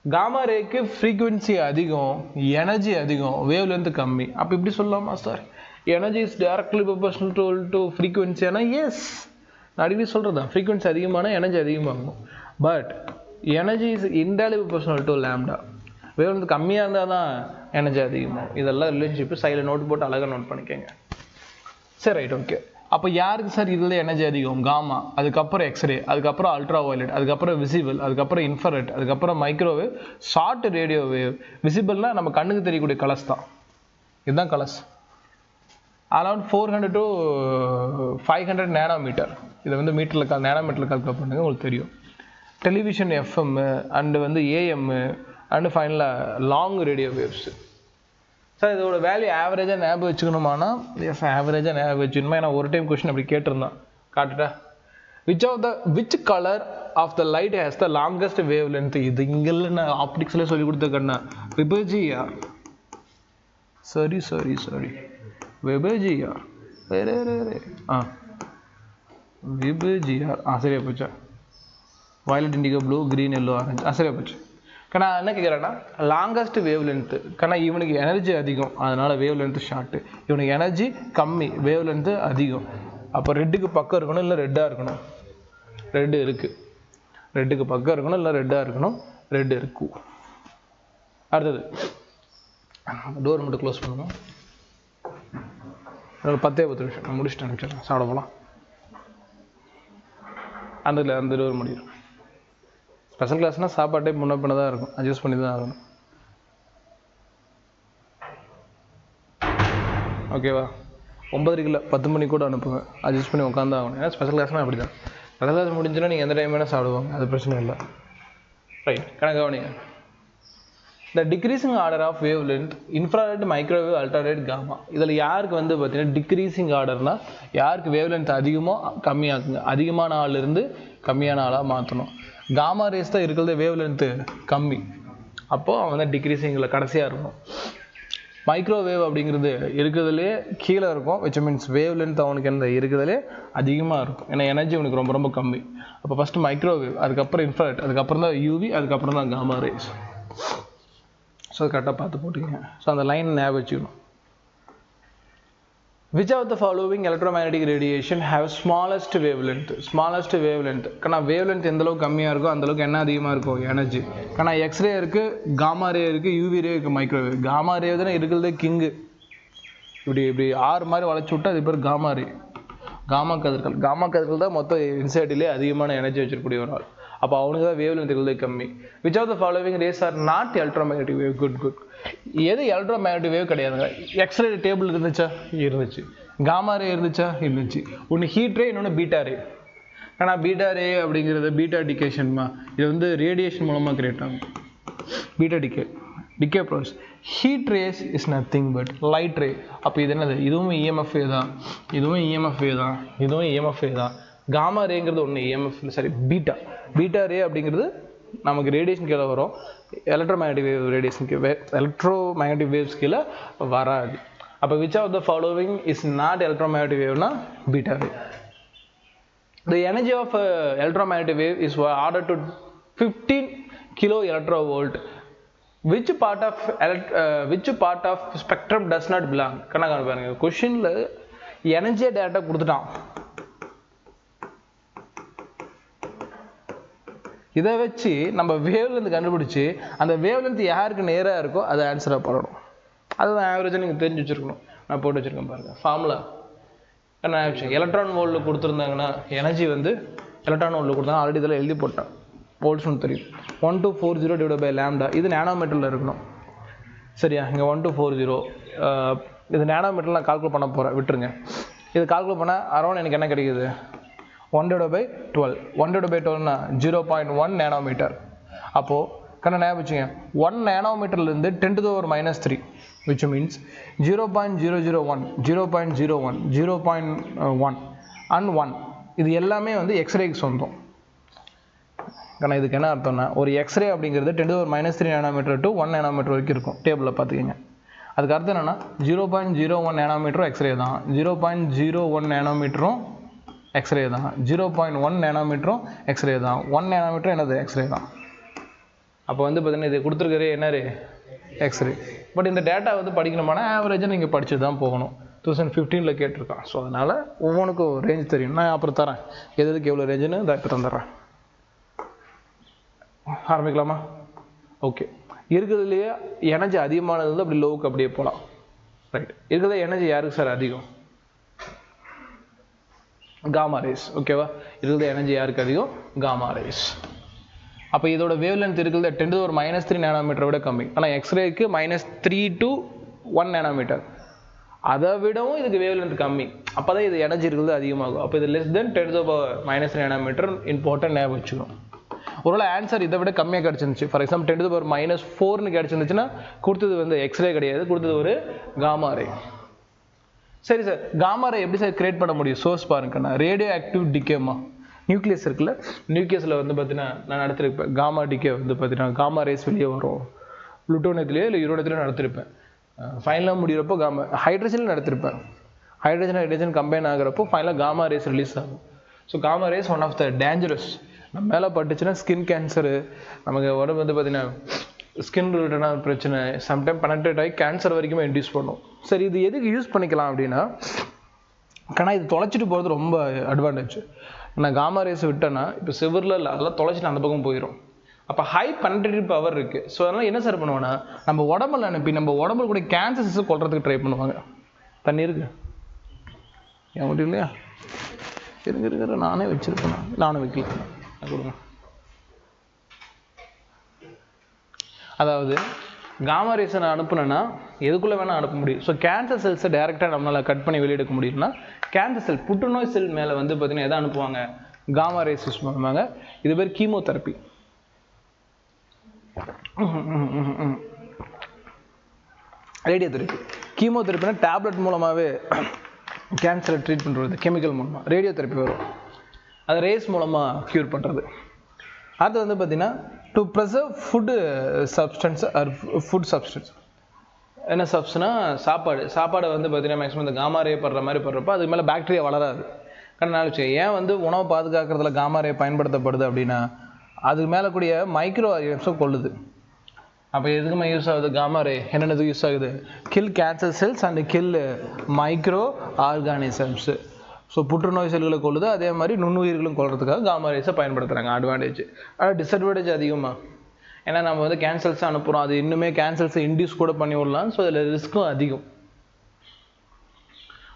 காமா ரேக்கு ஃப்ரீக்குவென்சி அதிகம், எனர்ஜி அதிகம், வேவ் லென்த் கம்மி. அப்போ இப்படி சொல்லலாமா sir, energy is directly proportional to frequency? ஆனால் எஸ், நான் அடிக்கடி சொல்கிறது தான், ஃப்ரீக்குவென்சி அதிகமான எனர்ஜி அதிகமாகும். But energy is indirectly proportional to lambda. Wavelength கம்மியாக இருந்தால் தான் எனர்ஜி அதிகமாகும். இதெல்லாம் ரிலேஷன்ஷிப்பு சைடில் நோட் போட்டு அழகாக நோட் பண்ணிக்கோங்க. சரி, ரைட், ஓகே. அப்போ யாருக்கு சார் இதில் எனர்ஜி அதிகம்? காமா, அதுக்கப்புறம் எக்ஸ்ரே, அதுக்கப்புறம் அல்ட்ரா வயலட், அதுக்கப்புறம் விசிபிள், அதுக்கப்புறம் இன்ஃப்ராரெட், அதுக்கப்புறம் மைக்ரோவேவ், ஷார்ட் ரேடியோ வேவ். விசிபிள்னால் நம்ம கண்ணுக்கு தெரியக்கூடிய கலர்ஸ் தான், இதுதான் கலர்ஸ். Around 400 to 500 nanometre. இதை வந்து மீட்டரில் நேனோமீட்டரில் கால்குலேட் பண்ணுங்க, உங்களுக்கு தெரியும். டெலிவிஷன் FM அண்டு வந்து AM அண்டு ஃபைனலாக லாங் ரேடியோ வேவ்ஸு. சார் இதோட வேல்யூ ஆவரேஜாக ஞாபகம் வச்சுக்கணுமானா எஸ், ஆவரேஜாக ஞாபகம் வச்சுக்கணுமா? ஏன்னா ஒரு டைம் கொஸ்டின் அப்படி கேட்டிருந்தான், காட்டுட்டா. Which colour of the light has the longest wavelength? இது இங்கெல்லாம் நான் ஆப்டிக்ஸில் சொல்லி கொடுத்துருக்கேன்னா விபஜியா. சரி, விபஜியா, விபஜிஆர். சரியா போச்சா? Violet, indigo, blue, green, yellow, orange. சரியா போச்சு. நான் என்ன கேட்குறேன்னா, லாங்கஸ்ட் வேவ் லென்த்து. இவனுக்கு எனர்ஜி அதிகம், அதனால் வேவ் லென்த்து ஷார்ட்டு. இவனுக்கு எனர்ஜி கம்மி, வேவ் லென்த்து அதிகம். அப்போ ரெட்டுக்கு பக்கம் இருக்கணும், இல்லை ரெட்டாக இருக்கணும். ரெட்டு இருக்குது. ரெட்டுக்கு பக்கம் இருக்கணும், இல்லை ரெட்டாக இருக்கணும். ரெட்டு இருக்கும். அடுத்தது டோர் மட்டும் க்ளோஸ் பண்ணணும். 10 நிமிஷம் நான் முடிச்சுட்டு அனுப்பிச்சிடறேன், சாப்பிட போகலாம். அந்த டோர் முடியும். ஸ்பெஷல் கிளாஸ்னால் சாப்பாட்டே முன்ன பின்ன தான் இருக்கும், அட்ஜஸ்ட் பண்ணி தான் ஆகணும். ஓகேவா? 9:30 இல்லை 10 மணிக்கு கூட அனுப்புவேன், அட்ஜஸ்ட் பண்ணி உட்காந்து ஆகணும். ஏன்னா ஸ்பெஷல் கிளாஸ்னால் அப்படி தான். ஸ்பெஷல் கிளாஸ் முடிஞ்சுன்னா நீங்கள் எந்த டைம் வேணால் சாப்பிடுவாங்க, அது பிரச்சனை இல்லை. ரைட், கவனிங்க. The decreasing order of wavelength, infrared, microwave, ultrared, gamma. இதில் யாருக்கு வந்து பார்த்தீங்கன்னா டிக்ரீசிங் ஆர்டர்னால் யாருக்கு வேவ் லென்த் அதிகமோ கம்மியாக்குங்க, அதிகமான ஆளிலிருந்து கம்மியான ஆளாக மாற்றணும். காமா ரேஸ் தான் இருக்கிறது வேவ் லென்த்து கம்மி, அப்போது அவன் தான் டிக்ரீசிங்கில் கடைசியாக இருக்கும். மைக்ரோவேவ் அப்படிங்கிறது இருக்கிறதுலே கீழே இருக்கும், விச் மீன்ஸ் வேவ் லென்த் அவனுக்கு என்ன இருக்கிறதுலே அதிகமாக இருக்கும், ஏன்னா எனர்ஜி அவனுக்கு ரொம்ப ரொம்ப கம்மி. அப்போ ஃபஸ்ட்டு மைக்ரோவேவ், அதுக்கப்புறம் இன்ஃப்ராரெட், அதுக்கப்புறம் தான் UV, அதுக்கப்புறம் தான் காமா ரேஸ். ஸோ கரெக்டாக பார்த்து போட்டுக்கங்க. ஸோ அந்த லைன் ஞாபகம் வச்சுக்கணும். Which of the following electromagnetic radiation have smallest wavelength? Smallest wavelength. Kana wavelength எந்த அளவுக்கு கம்மியா இருக்கோ அந்த அளவுக்கு என்ன அதிகமா இருக்கும் எனர்ஜி. kana X-ray இருக்கு, gamma ray இருக்கு, UV ray இருக்கு, microwave. gamma ray தான் இருக்குறதே கிங். இப்படி ஆறு மாதிரி வளைச்சு விட்டா அது பேர் gamma ray. gamma கதிர்கள் தான் மொத்த இன்சைட்லயே அதிகமான எனர்ஜி வச்சிருக்கக்கூடிய ஒரு ஆள். அப்ப அவனுக்கு தான் வேவ்லென்த் இருக்குறதே கம்மி. Which of the following rays are not electromagnetic wave? Good. எது எலக்ட்ரோமேக்னெட்டிக் வேவ் கிடையாதுங்க. எக்ஸ்ரே டேபிள் இருந்துச்சா? இருந்துச்சு. காமா ரே இருந்துச்சா? இருந்துச்சு. ஒன்று ஹீட் ரே, இன்னொன்று பீட்டா ரே. ஆனால் பீட்டா ரே அப்படிங்கிறது பீட்டா டிகேஷன்மா, இது வந்து ரேடியேஷன் மூலமாக கிரியேட் ஆகும். Beta decay process. Heat rays is nothing but light ray. அப்போ இது என்னது? இதுவும் இஎம்எஃப் தான், இதுவும் இஎம்எஃப் தான், இதுவும் இஎம்எஃப் தான். காமா ரேங்கிறது ஒன்று இஎம்எஃப், சரி பீட்டா ரே அப்படிங்கிறது நமக்கு ரேடியேஷன் கீழே வரும். Electromagnetic wave radiation electromagnetic waves கீழே வராது. அப்போ which of the following is not electromagnetic wave னா beta wave. The energy of electromagnetic wave is ordered to 15 kilo electrovolt. Which part of spectrum does not belong? கணக்கு பாருங்க, கொஸ்டின்ல energy data கொடுத்துட்டான். இதை வச்சு நம்ம வேவ்லென்த் கண்டுபிடிச்சி அந்த வேவ்லென்த் யாருக்கு நேராக இருக்கோ அதை ஆன்சராக பண்ணணும். அதுதான் ஆவரேஜாக நீங்கள் தெரிஞ்சு வச்சுருக்கணும். நான் போட்டு வச்சுருக்கேன் பாருங்கள் ஃபார்முலா. என்ன ஆச்சு? எலக்ட்ரான் வோல்ட்டில் கொடுத்துருந்தாங்கன்னா எனர்ஜி வந்து எலக்ட்ரான் வோல்ட்டில் கொடுத்தாங்க. ஆல்ரெடி இதெல்லாம் எழுதி போட்டேன், வோல்ட்ஸ்னு தெரியும். 1240 டிவைட் பை லாம்டா. இது நேனோமீட்டரில் இருக்கணும், சரியா? இங்கே 1240 இது நேனோமீட்டரில் நான் கால்குலேட் பண்ண போகிறேன், விட்டுருங்க. இது கால்குலேட் பண்ணால் அரௌண்ட் எனக்கு என்ன கிடைக்குது? 1 divided by 12. 1 divided by 12 0.1 nanometer. அப்போது கண்ணா ஞாபகம் வச்சுங்க, 1 nanometerலேருந்து 10 to the power -3, which means 0.001, 0.01, 0.1 and 1. இது எல்லாமே வந்து எக்ஸ்ரேக்கு சொந்தம். கண்ணா இதுக்கு என்ன அர்த்தம்னா, ஒரு எக்ஸ்ரே அப்படிங்கிறது 10 to the power -3 nanometer to 1 nanometer வரைக்கும் இருக்கும். டேபிளில் பார்த்துக்கிங்க. அதுக்கு அர்த்தம் என்னென்னா 0.01 nanometer எக்ஸ்ரே தான், 0.01 nanometer எக்ஸ்ரே தான், 0.1 நேனோமீட்டரும் எக்ஸ்ரே தான், 1 நேனோமீட்டரும் என்னது? எக்ஸ்ரே தான். அப்போ வந்து பார்த்தீங்கன்னா இது கொடுத்துருக்கறே என்ன ரே? எக்ஸ்ரே. பட் இந்த டேட்டா வந்து படிக்கணுமானா ஆவரேஜாக நீங்கள் படிச்சு தான் போகணும். 2015 கேட்டிருக்கான். ஸோ அதனால் ஒவ்வொன்றுக்கும் ரேஞ்ச் தெரியும். நான் அப்புறம் தரேன் எதுக்கு எவ்வளோ ரேஞ்சுன்னு இப்போ தந்துடுறேன். ஆரம்பிக்கலாமா? ஓகே. இருக்கிறதுலையே எனர்ஜி அதிகமானது வந்து அப்படி லோவுக்கு அப்படியே போகலாம். ரைட். இருக்கிறத எனர்ஜி யாருக்கு சார் அதிகம்? Gamma rays. ஓகேவா? இருக்கிறது எனர்ஜி யாருக்கு அதிகம்? Gamma rays. அப்போ இதோட வேவ் லென்த் இருக்கிறது 10 to the power -3 நேனோமீட்டரை விட கம்மி. ஆனால் எக்ஸ்ரேக்கு -3 to 1 நேனோமீட்டர், அதை விடவும் இதுக்கு வேவ் லென்த் கம்மி. அப்போ தான் இது எனர்ஜி இருக்கிறது அதிகமாகும். அப்போ இது less than 10 to the power -3 nanometre important ஞாபகம் வச்சுக்கணும். ஒருவேளை ஆன்சர் இதை விட கம்மியாக கிடச்சிருந்துச்சு, for example 10 to the power -4ன்னு கிடச்சிருந்துச்சுன்னா கொடுத்தது வந்து எக்ஸ்ரே கிடையாது, கொடுத்தது ஒரு காமா ரே. சரி சார், காமா ரே எப்படி சார் கிரியேட் பண்ண முடியும்? சோர்ஸ் பாருங்கண்ணா, ரேடியோ ஆக்டிவ் டிகேமா. நியூக்ளியஸ் இருக்குல்ல, நியூக்ளியஸில் வந்து பார்த்தீங்கன்னா நான் நடத்திருப்பேன் காமா டிகே வந்து பார்த்தீங்கன்னா காமா ரேஸ் வெளியே வரும். புளூட்டோனியத்துலேயோ இல்லை யூரோனியத்துலையோ நடத்திருப்பேன். ஃபைனலாக முடிகிறப்போ காமா ஹைட்ரஜனில் நடத்திருப்பேன். ஹைட்ரஜன் கம்பைன் ஆகிறப்போ ஃபைனலாக காமா ரேஸ் ரிலீஸ் ஆகும். So gamma rays one of the dangerous. நம்ம மேலே பட்டுச்சுன்னா ஸ்கின் கேன்சரு, நமக்கு உடம்பு வந்து பார்த்தீங்கன்னா ஸ்கின் ரிலேட்டடான பிரச்சனை, சம்டைம் பெனட்ரேட் ஆகி கேன்சர் வரைக்குமே இன்டியூஸ் பண்ணும். சரி, இது எதுக்கு யூஸ் பண்ணிக்கலாம் அப்படின்னா, ஆனால் இது தொலைச்சிட்டு போகிறது ரொம்ப அட்வான்டேஜ். நான் காமா ரேஸ் விட்டேன்னா இப்போ சிவரில் இல்லை, அதெல்லாம் தொலைச்சிட்டு அந்த பக்கம் போயிடும். அப்போ ஹை பெனட்ரேட்டிவ் பவர் இருக்குது. ஸோ அதனால் என்ன சார் பண்ணுவேன்னா, நம்ம உடம்புல அனுப்பி நம்ம உடம்புல கூட கேன்சர்ஸை கொல்றதுக்கு ட்ரை பண்ணுவாங்க. தண்ணி இருக்கு என் மட்டும் இல்லையா? இருக்கிற நானே வச்சுருப்பேன், நானும் வைக்கல கொடுங்க. அதாவது காமா ரேஸை நான் அனுப்புனேன்னா எதுக்குள்ளே வேணால் அனுப்ப முடியும். ஸோ கேன்சர் செல்ஸை டேரெக்டாக நம்மளால் கட் பண்ணி வெளியெடுக்க முடியும்னா கேன்சர் செல், புற்றுநோய் செல் மேலே வந்து பார்த்தீங்கன்னா எதை அனுப்புவாங்க? காமா ரேஸ் யூஸ் பண்ணுவாங்க. இது பேர் கீமோதெரப்பி. Radio therapy. கீமோதெரப்பினா டேப்லெட் மூலமாகவே கேன்சரை ட்ரீட் பண்ணுறது, கெமிக்கல் மூலமாக. ரேடியோ தெரப்பி வரும், அது ரேஸ் மூலமாக க்யூர் பண்ணுறது. அது வந்து பார்த்தீங்கன்னா to preserve food substance or food substance. என்ன சப்ஸ்னா சாப்பாடை வந்து பார்த்தீங்கன்னா மேக்ஸிமம் இந்த காமா ரே படுற மாதிரி படுறப்போ அதுக்கு மேலே பாக்டீரியா வளராது. கரெக்டாக வச்சு ஏன் வந்து உணவை பாதுகாக்கிறதுல காமா ரே பயன்படுத்தப்படுது அப்படின்னா அதுக்கு மேலே கூடிய மைக்ரோ ஆர்கானிசம் கொள்ளுது. அப்போ எதுக்குமே யூஸ் ஆகுது காமா ரே? என்னென்னது யூஸ் ஆகுது? Kill cancer cells and kill microorganisms. So புற்றுநோய் செல்களை கொள்ளுது, அதே மாதிரி நுண்ணுயிர்களும் கொள்றதுக்காக காமா ரேஸை பயன்படுத்துகிறாங்க. அட்வான்டேஜ். ஆனால் டிஸ்அட்வான்டேஜ் அதிகமாக. ஏன்னா நம்ம வந்து கேன்சல்ஸை அனுப்புகிறோம், அது இன்னுமே கேன்சல்ஸை இன்டியூஸ் கூட பண்ணி விடலாம். ஸோ அதில் ரிஸ்க்கும் அதிகம்.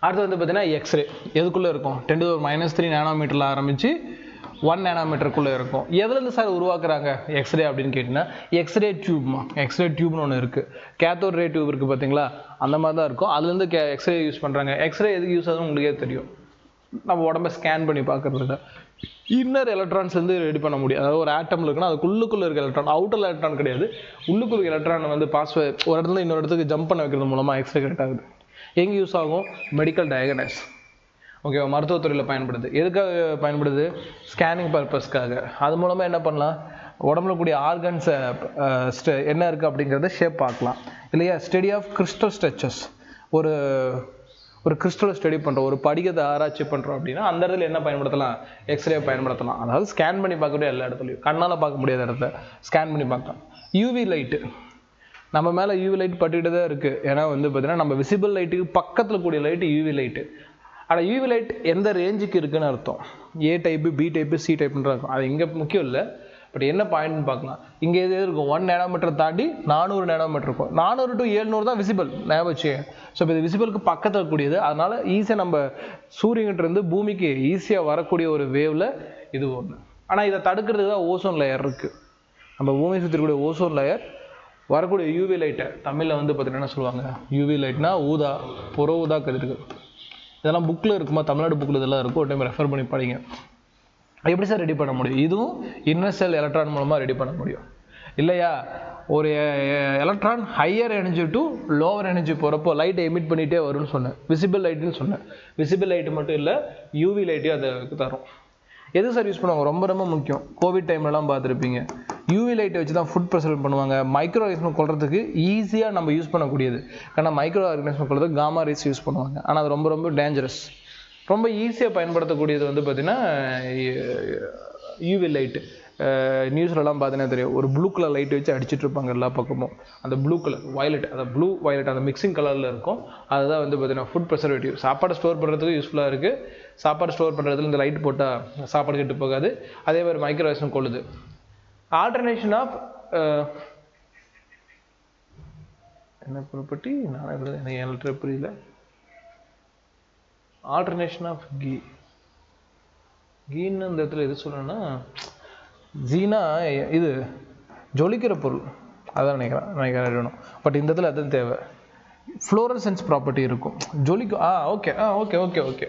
அடுத்து வந்து பார்த்தீங்கன்னா எக்ஸ்ரே. எதுக்குள்ளே இருக்கும்? 10⁻³ நானோமீட்டரில் ஆரம்பித்து 1 நானோமீட்டருக்குள்ளே இருக்கும். எதுலேருந்து சார் உருவாக்குறாங்க எக்ஸ்ரே அப்படின்னு கேட்டிங்கன்னா, எக்ஸ்ரே டியூப்மா. எக்ஸ்ரே டியூப்னு ஒன்று இருக்குது. கேத்தோட் ரே டியூப் இருக்குது பார்த்தீங்களா, அந்த மாதிரி தான் இருக்கும். அதுலேருந்து எக்ஸ்ரே யூஸ் பண்ணுறாங்க. எக்ஸ்ரே எதுக்கு யூஸ் ஆகுதுன்னு உங்களுக்கே தெரியும். நம்ம உடம்பை ஸ்கேன் பண்ணி பார்க்குறது. இன்னர் எலக்ட்ரான்ஸ்லேருந்து ரெடி பண்ண முடியும். அதாவது ஒரு ஆட்டமில் இருக்குன்னா அதுக்குள்ளுக்குள்ளே இருக்க எலக்ட்ரான், அவுட்டர் எலக்ட்ரான் கிடையாது, உள்ளுக்குள்ள எலக்ட்ரானை வந்து ஒரு இடத்துல இன்னொரு இடத்துக்கு ஜம்ப் பண்ண வைக்கிறது மூலமாக எக்ஸ்ரே கரெக்ட் ஆகுது. எங்கே யூஸ் ஆகும்? Medical diagnose. ஓகேவா? மருத்துவத்துறையில் பயன்படுது. எதுக்காக பயன்படுது? ஸ்கேனிங் பர்பஸ்க்காக. அது மூலமாக என்ன பண்ணலாம்? உடம்புல கூடிய ஆர்கன்ஸை என்ன இருக்குது அப்படிங்கிறத ஷேப் பார்க்கலாம் இல்லையா? Study of crystal structures. ஒரு கிறிஸ்டலை ஸ்டடி பண்ணுறோம், ஒரு படிகத்தை ஆராய்ச்சி பண்ணுறோம் அப்படின்னா அந்த இடத்துல என்ன பயன்படுத்தலாம்? எக்ஸ்ரே பயன்படுத்தலாம். அதாவது ஸ்கேன் பண்ணி பார்க்கக்கூடிய எல்லா இடத்துலையும், கண்ணால் பார்க்க முடியாத இடத்த ஸ்கேன் பண்ணி பார்க்கலாம். UV light. நம்ம மேலே யூவி லைட் பட்டுக்கிட்டு தான் இருக்குது. ஏன்னா வந்து பார்த்தீங்கன்னா நம்ம விசிபிள் லைட்டுக்கு பக்கத்தில் கூடிய லைட்டு யூவி லைட்டு. ஆனால் யூவி லைட் எந்த ரேஞ்சுக்கு இருக்குதுன்னு அர்த்தம். ஏ டைப்பு, பி டைப்பு, சி டைப்புன்னு இருக்கும். அது இங்கே முக்கியம் இல்லை. பட் என்ன பாயிண்ட்னு பார்க்கலாம். இங்கே எது இருக்கும்? 1 நானோமீட்டர் தாண்டி 400 நானோமீட்டர் இருக்கும். 400 to 700 தான் விசிபிள். ஞாபகம் வச்சு. ஸோ இப்போ இது விசிபிளுக்கு பக்கத்தில் இருக்கக்கூடியது. அதனால் ஈஸியாக நம்ம சூரியன்கிட்டருந்து பூமிக்கு ஈஸியாக வரக்கூடிய ஒரு வேவில் இது ஒன்று. ஆனால் இதை தடுக்கிறதுக்கு தான் ஓசோன் லேயர் இருக்குது. நம்ம பூமியை சுற்றிக்கூடிய ஓசோன் லேயர் வரக்கூடிய யூவி லைட்டை தமிழில் வந்து பார்த்தீங்கன்னா என்ன சொல்லுவாங்க? யூவி லைட்னா ஊதா, புற ஊதா கதிர்கள். இதெல்லாம் புக்கில் இருக்குமா? தமிழ்நாடு புக்கில் இதெல்லாம் இருக்கும். ஒரு டைம் ரெஃபர் பண்ணி படிங்க. எப்படி சார் ரெடி பண்ண முடியும்? இதுவும் இன்னர் செல் எலக்ட்ரான் மூலமாக ரெடி பண்ண முடியும் இல்லையா? ஒரு electron higher energy to lower energy போகிறப்போ லைட்டை எமிட் பண்ணிகிட்டே வரும்னு சொன்னேன். விசிபிள் லைட்டுன்னு சொன்னேன். விசிபிள் லைட்டு மட்டும் இல்லை, யூவி லைட்டையும் அதை தரும். எது சார் யூஸ் பண்ணுவாங்க? ரொம்ப ரொம்ப முக்கியம். கோவிட் டைம்லலாம் பார்த்துருப்பீங்க. யூவி லைட்டை வச்சு தான் ஃபுட் ப்ரிசர்வ் பண்ணுவாங்க. மைக்ரோ ஆர்கானிசம் கொள்றதுக்கு ஈஸியாக நம்ம யூஸ் பண்ணக்கூடியது. ஏன்னா மைக்ரோ ஆர்கானிசம் கொள்றதுக்கு காமா ரேஸ் யூஸ் பண்ணுவாங்க. ஆனால் அது ரொம்ப ரொம்ப டேஞ்சரஸ். ரொம்ப ஈஸியாக பயன்படுத்தக்கூடியது வந்து பார்த்திங்கன்னா யூவி லைட்டு. நியூஸ்லலாம் பார்த்தீங்கன்னா தெரியும், ஒரு ப்ளூ கலர் லைட் வச்சு அடிச்சுட்டு இருப்பாங்க எல்லா பக்கமும். அந்த ப்ளூ கலர் வயலட், அந்த ப்ளூ வயலட் அந்த மிக்சிங் கலரில் இருக்கும். அதுதான் வந்து பார்த்தீங்கன்னா ஃபுட் ப்ரிசர்வேட்டிவ். சாப்பாடு ஸ்டோர் பண்ணுறதுக்கு யூஸ்ஃபுல்லாக இருக்குது. சாப்பாடு ஸ்டோர் பண்ணுறதுல இந்த லைட் போட்டால் சாப்பாடு கெட்டு போகாது. அதே மாதிரி மைக்ரோ ஆர்கானிசம் கொள்ளுது. ஆல்டர்னேஷன் ஆஃப் என்ன ப்ராப்பர்ட்டி? நான் எனக்கு என்கிட்ட புரியல. ஆல்டர்னேஷன் ஆஃப் கீன்னு இந்த இடத்துல எது சொல்லணும்னா, ஜீனா இது ஜொலிக்கிற பொருள், அதான் நினைக்கிறேன். பட் இந்த இடத்துல அதுவும் தேவை. ஃப்ளோரசன்ஸ் ப்ராப்பர்ட்டி இருக்கும், ஜொலிக்கும். ஓகே ஓகே ஓகே ஓகே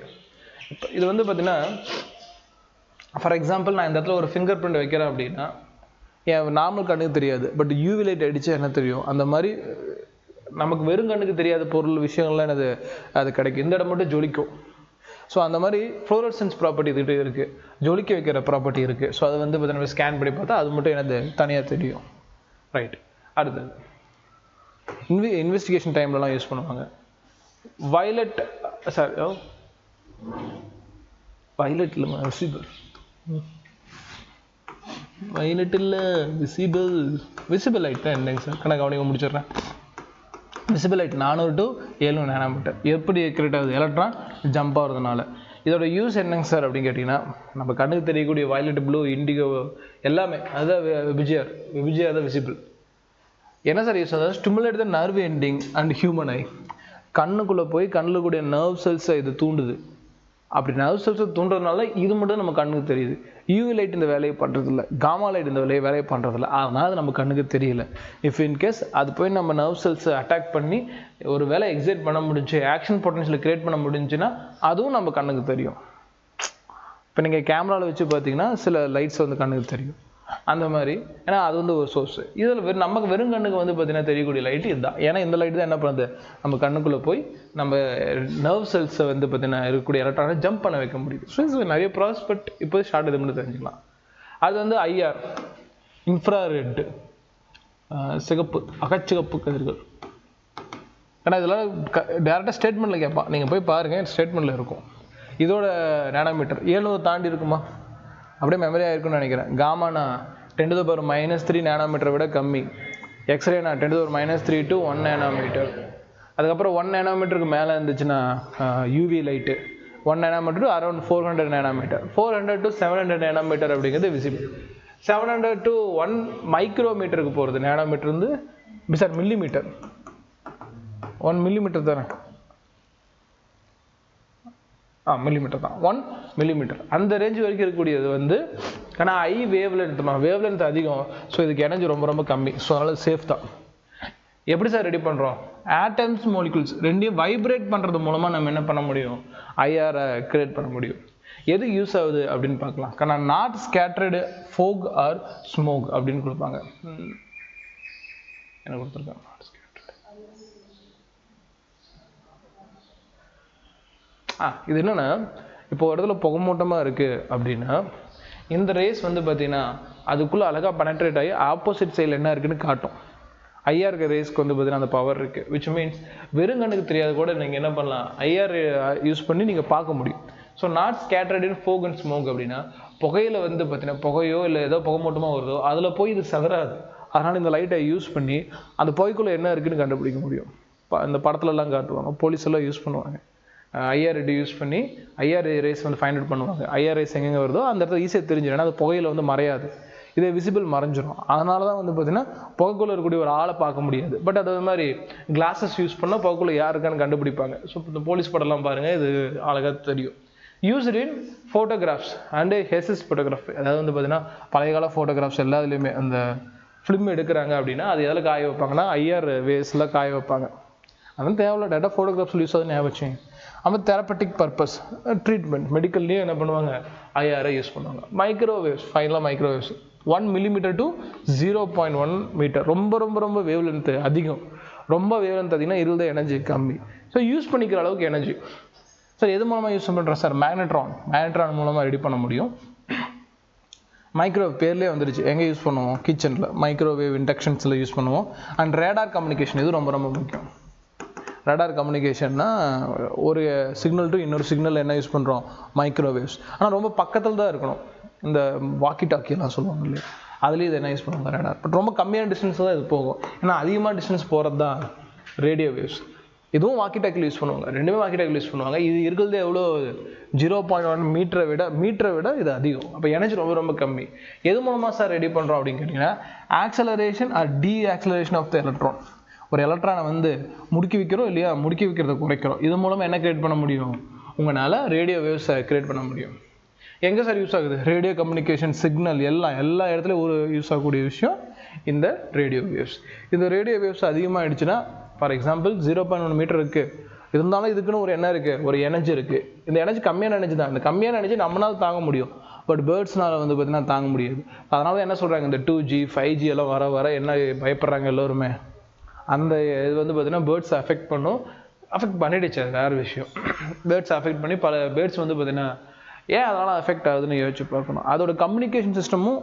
இப்போ இது வந்து பார்த்தீங்கன்னா, ஃபார் எக்ஸாம்பிள் நான் இந்த இடத்துல ஒரு ஃபிங்கர் பிரிண்ட் வைக்கிறேன் அப்படின்னா என் நார்மல் கண்ணுக்கு தெரியாது. பட் யூவி லைட் அடித்தா என்ன தெரியும்? அந்த மாதிரி நமக்கு வெறும் கண்ணுக்கு தெரியாத பொருள் விஷயங்கள்லாம் என்னது அது கிடைக்கும். இந்த இடம் மட்டும் ஜொலிக்கும். ஸோ அந்த மாதிரி ஃப்ளோரசன்ஸ் ப்ராப்பர்ட்டி இதுகிட்ட இருக்குது, ஜொலிக்க வைக்கிற ப்ராப்பர்ட்டி இருக்குது. ஸோ அதை வந்து பார்த்தீங்கன்னா ஸ்கேன் பண்ணி பார்த்தா அது மட்டும் எனது தனியாக தெரியும். ரைட். அடுத்தது இன்வெஸ்டிகேஷன் டைம்லலாம் யூஸ் பண்ணுவாங்க. வயலட் இல்லைம்மா, விசிபிள். வயலட் இல்லை, விசிபிள் லைட் தான் என்னங்க சார்? கணக்கு கவனிக்க முடிச்சிடுறேன். Visible light 400 to 700 nanometre. எப்படி கிரியேட் ஆகுது? எலக்ட்ரான் ஜம்ப் ஆகிறதுனால. இதோட யூஸ் என்னங்க சார் அப்படின்னு கேட்டிங்கன்னா, நம்ம கண்ணுக்கு தெரியக்கூடிய வயலட், ப்ளூ, இண்டிகோ எல்லாமே அதுதான் விபிஜிஆர் தான் விசிபிள். என்ன சார் யூஸ்? அதாவது stimulate the nerve ending and human eye. கண்ணுக்குள்ளே போய் கண்ணில் கூடிய நர்வ் செல்ஸை இது தூண்டுது. அப்படி நர்வ் செல்ஸை தூண்டுறதுனால இது மட்டும் நம்ம கண்ணுக்கு தெரியுது. யூவி லைட் இந்த வேலையை பண்ணுறதில்ல, காமா லைட் இந்த வேலையை பண்ணுறதில்ல. அதனால் அது நம்ம கண்ணுக்கு தெரியல. இஃப் இன்கேஸ் அது போய் நம்ம நர்வ் செல்ஸை அட்டாக் பண்ணி ஒரு வேலை எக்ஸைட் பண்ண முடிஞ்சு, ஆக்ஷன் பொட்டன்ஷியல் கிரியேட் பண்ண முடிஞ்சுன்னா அதுவும் நம்ம கண்ணுக்கு தெரியும். இப்போ நீங்கள் கேமராவில் வச்சு பார்த்தீங்கன்னா சில லைட்ஸ் வந்து கண்ணுக்கு தெரியும். அந்த மாதிரி, ஏன்னா அது வந்து ஒரு சோர்ஸ். இதில் நமக்கு வெறும் கண்ணுக்கு வந்து பார்த்தீங்கன்னா தெரியக்கூடிய லைட்டு இதுதான். ஏன்னா இந்த லைட்டு தான் என்ன பண்ணுது? நம்ம கண்ணுக்குள்ளே போய் நம்ம நர்வ் செல்ஸை வந்து பார்த்தீங்கன்னா இருக்கக்கூடிய எலக்ட்ரானை ஜம்ப் பண்ண வைக்க முடியுது. ஸோ இது நிறைய ப்ராசஸ். பட் இப்போ ஷார்ட் இது மட்டும் தெரிஞ்சுக்கலாம். அது வந்து ஐஆர், இன்ஃப்ராரெட், சிகப்பு, அகச்சிகப்பு கதிர்கள். ஏன்னா இதெல்லாம் டேரெக்டாக ஸ்டேட்மெண்ட்டில் கேட்பான். நீங்கள் போய் பாருங்கள், ஸ்டேட்மெண்ட்டில் இருக்கும். இதோட நானோமீட்டர் 700 தாண்டி இருக்குமா? அப்படியே மெமரி ஆகிருக்குன்னு நினைக்கிறேன். காமானா 10⁻³ நானோமீட்டரை விட கம்மி. எக்ஸ்ரேனா 10⁻³ to 1 nanometer. அதுக்கப்புறம் 1 nanometerக்கு மேலே இருந்துச்சுன்னா UV light 1 nanometer to around 400 nanometer. 400 to 700 nanometer அப்படிங்கிறது விசிபிள். 700 to 1 மைக்ரோமீட்டருக்கு போகிறது. நேனோமீட்டர் வந்து சார் மில்லிமீட்டர், 1 மில்லிமீட்டர் தானே, மில்லிமீட்டர் தான், 1 மில்லிமீட்டர் அந்த ரேஞ்ச் வரைக்கும் இருக்கக்கூடியது வந்து. ஆனால் ஐ வேவ் லென்த் அதிகம். ஸோ இதுக்கு எனர்ஜி ரொம்ப ரொம்ப கம்மி. ஸோ அதனால் சேஃப் தான். எப்படி சார் ரெடி பண்ணுறோம்? ஆட்டம்ஸ் மாலிகுல்ஸ் ரெண்டையும் வைப்ரேட் பண்ணுறது மூலமாக நம்ம என்ன பண்ண முடியும்? ஐஆரை கிரியேட் பண்ண முடியும். எது யூஸ் ஆகுது அப்படின்னு பார்க்கலாம். ஆனால் not scattered fog or smoke அப்படின்னு கொடுப்பாங்க. என்ன கொடுத்துருக்காங்க? Not scattered. இது என்னென்னா, இப்போ ஒரு இடத்துல புகமூட்டமாக இருக்குது அப்படின்னா இந்த ரேஸ் வந்து பார்த்தீங்கன்னா அதுக்குள்ளே அழகாக பெனட்ரேட் ஆகி ஆப்போசிட் சைடில் என்ன இருக்குன்னு காட்டும். ஐஆர் ரேஸ்க்கு வந்து பார்த்தீங்கன்னா அந்த பவர் இருக்குது. விச் மீன்ஸ் வெறுங்கண்ணுக்கு தெரியாது கூட நீங்கள் என்ன பண்ணலாம், ஐஆர் யூஸ் பண்ணி நீங்கள் பார்க்க முடியும். So not scattered in folk and smoke அப்படின்னா புகையில் வந்து பார்த்தீங்கன்னா புகையோ இல்லை ஏதோ புகைமூட்டமாக வருதோ அதில் போய் இது சவராது. அதனால் இந்த லைட்டை யூஸ் பண்ணி அந்த புகைக்குள்ளே என்ன இருக்குன்னு கண்டுபிடிக்க முடியும். இந்த படத்துலலாம் காட்டுவாங்க, போலீஸ் எல்லாம் யூஸ் பண்ணுவாங்க. ஐஆர் யூஸ் பண்ணி ஐஆர் ரேஸ் வந்து ஃபைண்ட் அவுட் பண்ணுவாங்க. ஐஆர் ரேஸ் எங்கெங்கே வருதோ அந்த இடத்துல ஈஸியாக தெரிஞ்சிடும். ஏன்னா அது புகையில் வந்து மறையாது, இதே விசிபிள் மறைஞ்சிரும். அதனால தான் வந்து பார்த்தீங்கன்னா புகைக்குள்ளே இருக்கக்கூடிய ஒரு ஆளை பார்க்க முடியாது. பட் அது மாதிரி கிளாஸஸ் யூஸ் பண்ணால் புகைக்குள்ளே யார் இருக்கான்னு கண்டுபிடிப்பாங்க. ஸோ இந்த போலீஸ் படம்லாம் பாருங்கள், இது அழகாக தெரியும். Used in photographs and ஹெசஸ் photography. அதாவது வந்து பார்த்தீங்கன்னா பழைய கால ஃபோட்டோகிராஃப்ஸ் எல்லாத்துலேயுமே அந்த ஃபிலிம் எடுக்கிறாங்க அப்படின்னா அது எதில் காய வைப்பாங்கன்னா ஐஆர் வேஸில் காய வைப்பாங்க. அதனால் தேவையில்ல டேட்டா ஃபோட்டோகிராஃப்ஸ் யூஸ் ஆகுது ஞாபகம் வச்சுங்க. அப்போ தெரப்பட்டிக் பர்பஸ் ட்ரீட்மெண்ட் மெடிக்கல்லையும் என்ன பண்ணுவாங்க, ஐஆரை யூஸ் பண்ணுவாங்க. மைக்ரோவேவ்ஸ், ஃபைனலாக மைக்ரோவேவ்ஸ் 1 millimeter to 0.1 meter. ரொம்ப ரொம்ப ரொம்ப வேவ் லென்த் அதிகம். ரொம்ப வேவ் லென்த் அதிகம்னா இருந்த எனர்ஜி கம்மி. ஸோ யூஸ் பண்ணிக்கிற அளவுக்கு எனர்ஜி. சார் எது மூலமாக யூஸ் பண்ணுறோம் சார்? மேக்னட்ரான் மூலமாக ரெடி பண்ண முடியும். மைக்ரோவேவ் பேர்லேயே வந்துருச்சு. எங்கே யூஸ் பண்ணுவோம்? கிச்சனில் மைக்ரோவேவ் இண்டக்ஷன்ஸில் யூஸ் பண்ணுவோம். அண்ட் ரேடார் கம்யூனிகேஷன் இது ரொம்ப ரொம்ப முக்கியம். ரேடார் கம்யூனிகேஷன்னா ஒரு சிக்னல் டு இன்னொரு சிக்னல் என்ன யூஸ் பண்ணுறோம்? மைக்ரோவேவ்ஸ். ஆனால் ரொம்ப பக்கத்தில் தான் இருக்கணும். இந்த வாக்கி டாக்கியெல்லாம் சொல்லுவாங்க இல்லையா, அதுலேயும் இது என்ன யூஸ் பண்ணுவாங்க? ரேடார். பட் ரொம்ப கம்மியான டிஸ்டன்ஸ் தான் இது போகும். ஏன்னா அதிகமாக டிஸ்டன்ஸ் போகிறது தான் ரேடியோ வேவ்ஸ். இதுவும் வாக்கி டாக்கில் யூஸ் பண்ணுவாங்க. ரெண்டுமே வாக்கி டாக்கில் யூஸ் பண்ணுவாங்க. இது இருக்கிறது எவ்வளோ? 0.1 மீட்டரை விட இது அதிகம். அப்போ எனர்ஜி ரொம்ப ரொம்ப கம்மி. எது மூலமாக சார் ரெடி பண்ணுறோம் அப்படின்னு கேட்டிங்கன்னா acceleration or deceleration of the electron. ஒரு எலக்ட்ரானை வந்து முடுக்கி வைக்கிறோம் இல்லையா, முடுக்கி வைக்கிறத குறைக்கிறோம். இது மூலமாக என்ன கிரியேட் பண்ண முடியும்? உங்களால் ரேடியோ வேவ்ஸை கிரியேட் பண்ண முடியும். எங்கே சார் யூஸ் ஆகுது? ரேடியோ கம்யூனிகேஷன், சிக்னல் எல்லா இடத்துலையும் ஒரு யூஸ் ஆகக்கூடிய விஷயம் இந்த ரேடியோ வேவ்ஸ். இந்த ரேடியோ வேவ்ஸ் அதிகமாகிடுச்சுன்னா ஃபார் எக்ஸாம்பிள் 0.1 மீட்டர் இருக்குது, இருந்தாலும் இதுக்குன்னு ஒரு என்ன இருக்குது, ஒரு எனர்ஜி இருக்குது. இந்த எனர்ஜி கம்மியான எனர்ஜி தான். இந்த கம்மியான எனர்ஜி நம்மளால் தாங்க முடியும். பட் பேர்ட்ஸ்னால் வந்து பார்த்தீங்கன்னா தாங்க முடியாது. அதனால தான் என்ன சொல்கிறாங்க, இந்த 2G 5G எல்லாம் வர என்ன பயப்படுறாங்க எல்லோருமே. அந்த இது வந்து பார்த்தீங்கன்னா பேர்ட்ஸ் அஃபெக்ட் பண்ணிடுச்சு. அது வேறு விஷயம். பேர்ட்ஸ் அஃபெக்ட் பண்ணி பல பேர்ட்ஸ் வந்து பார்த்தீங்கன்னா ஏன் அதனால் அஃபெக்ட் ஆகுதுன்னு யோசிச்சு பார்க்கணும். அதோட கம்யூனிகேஷன் சிஸ்டமும்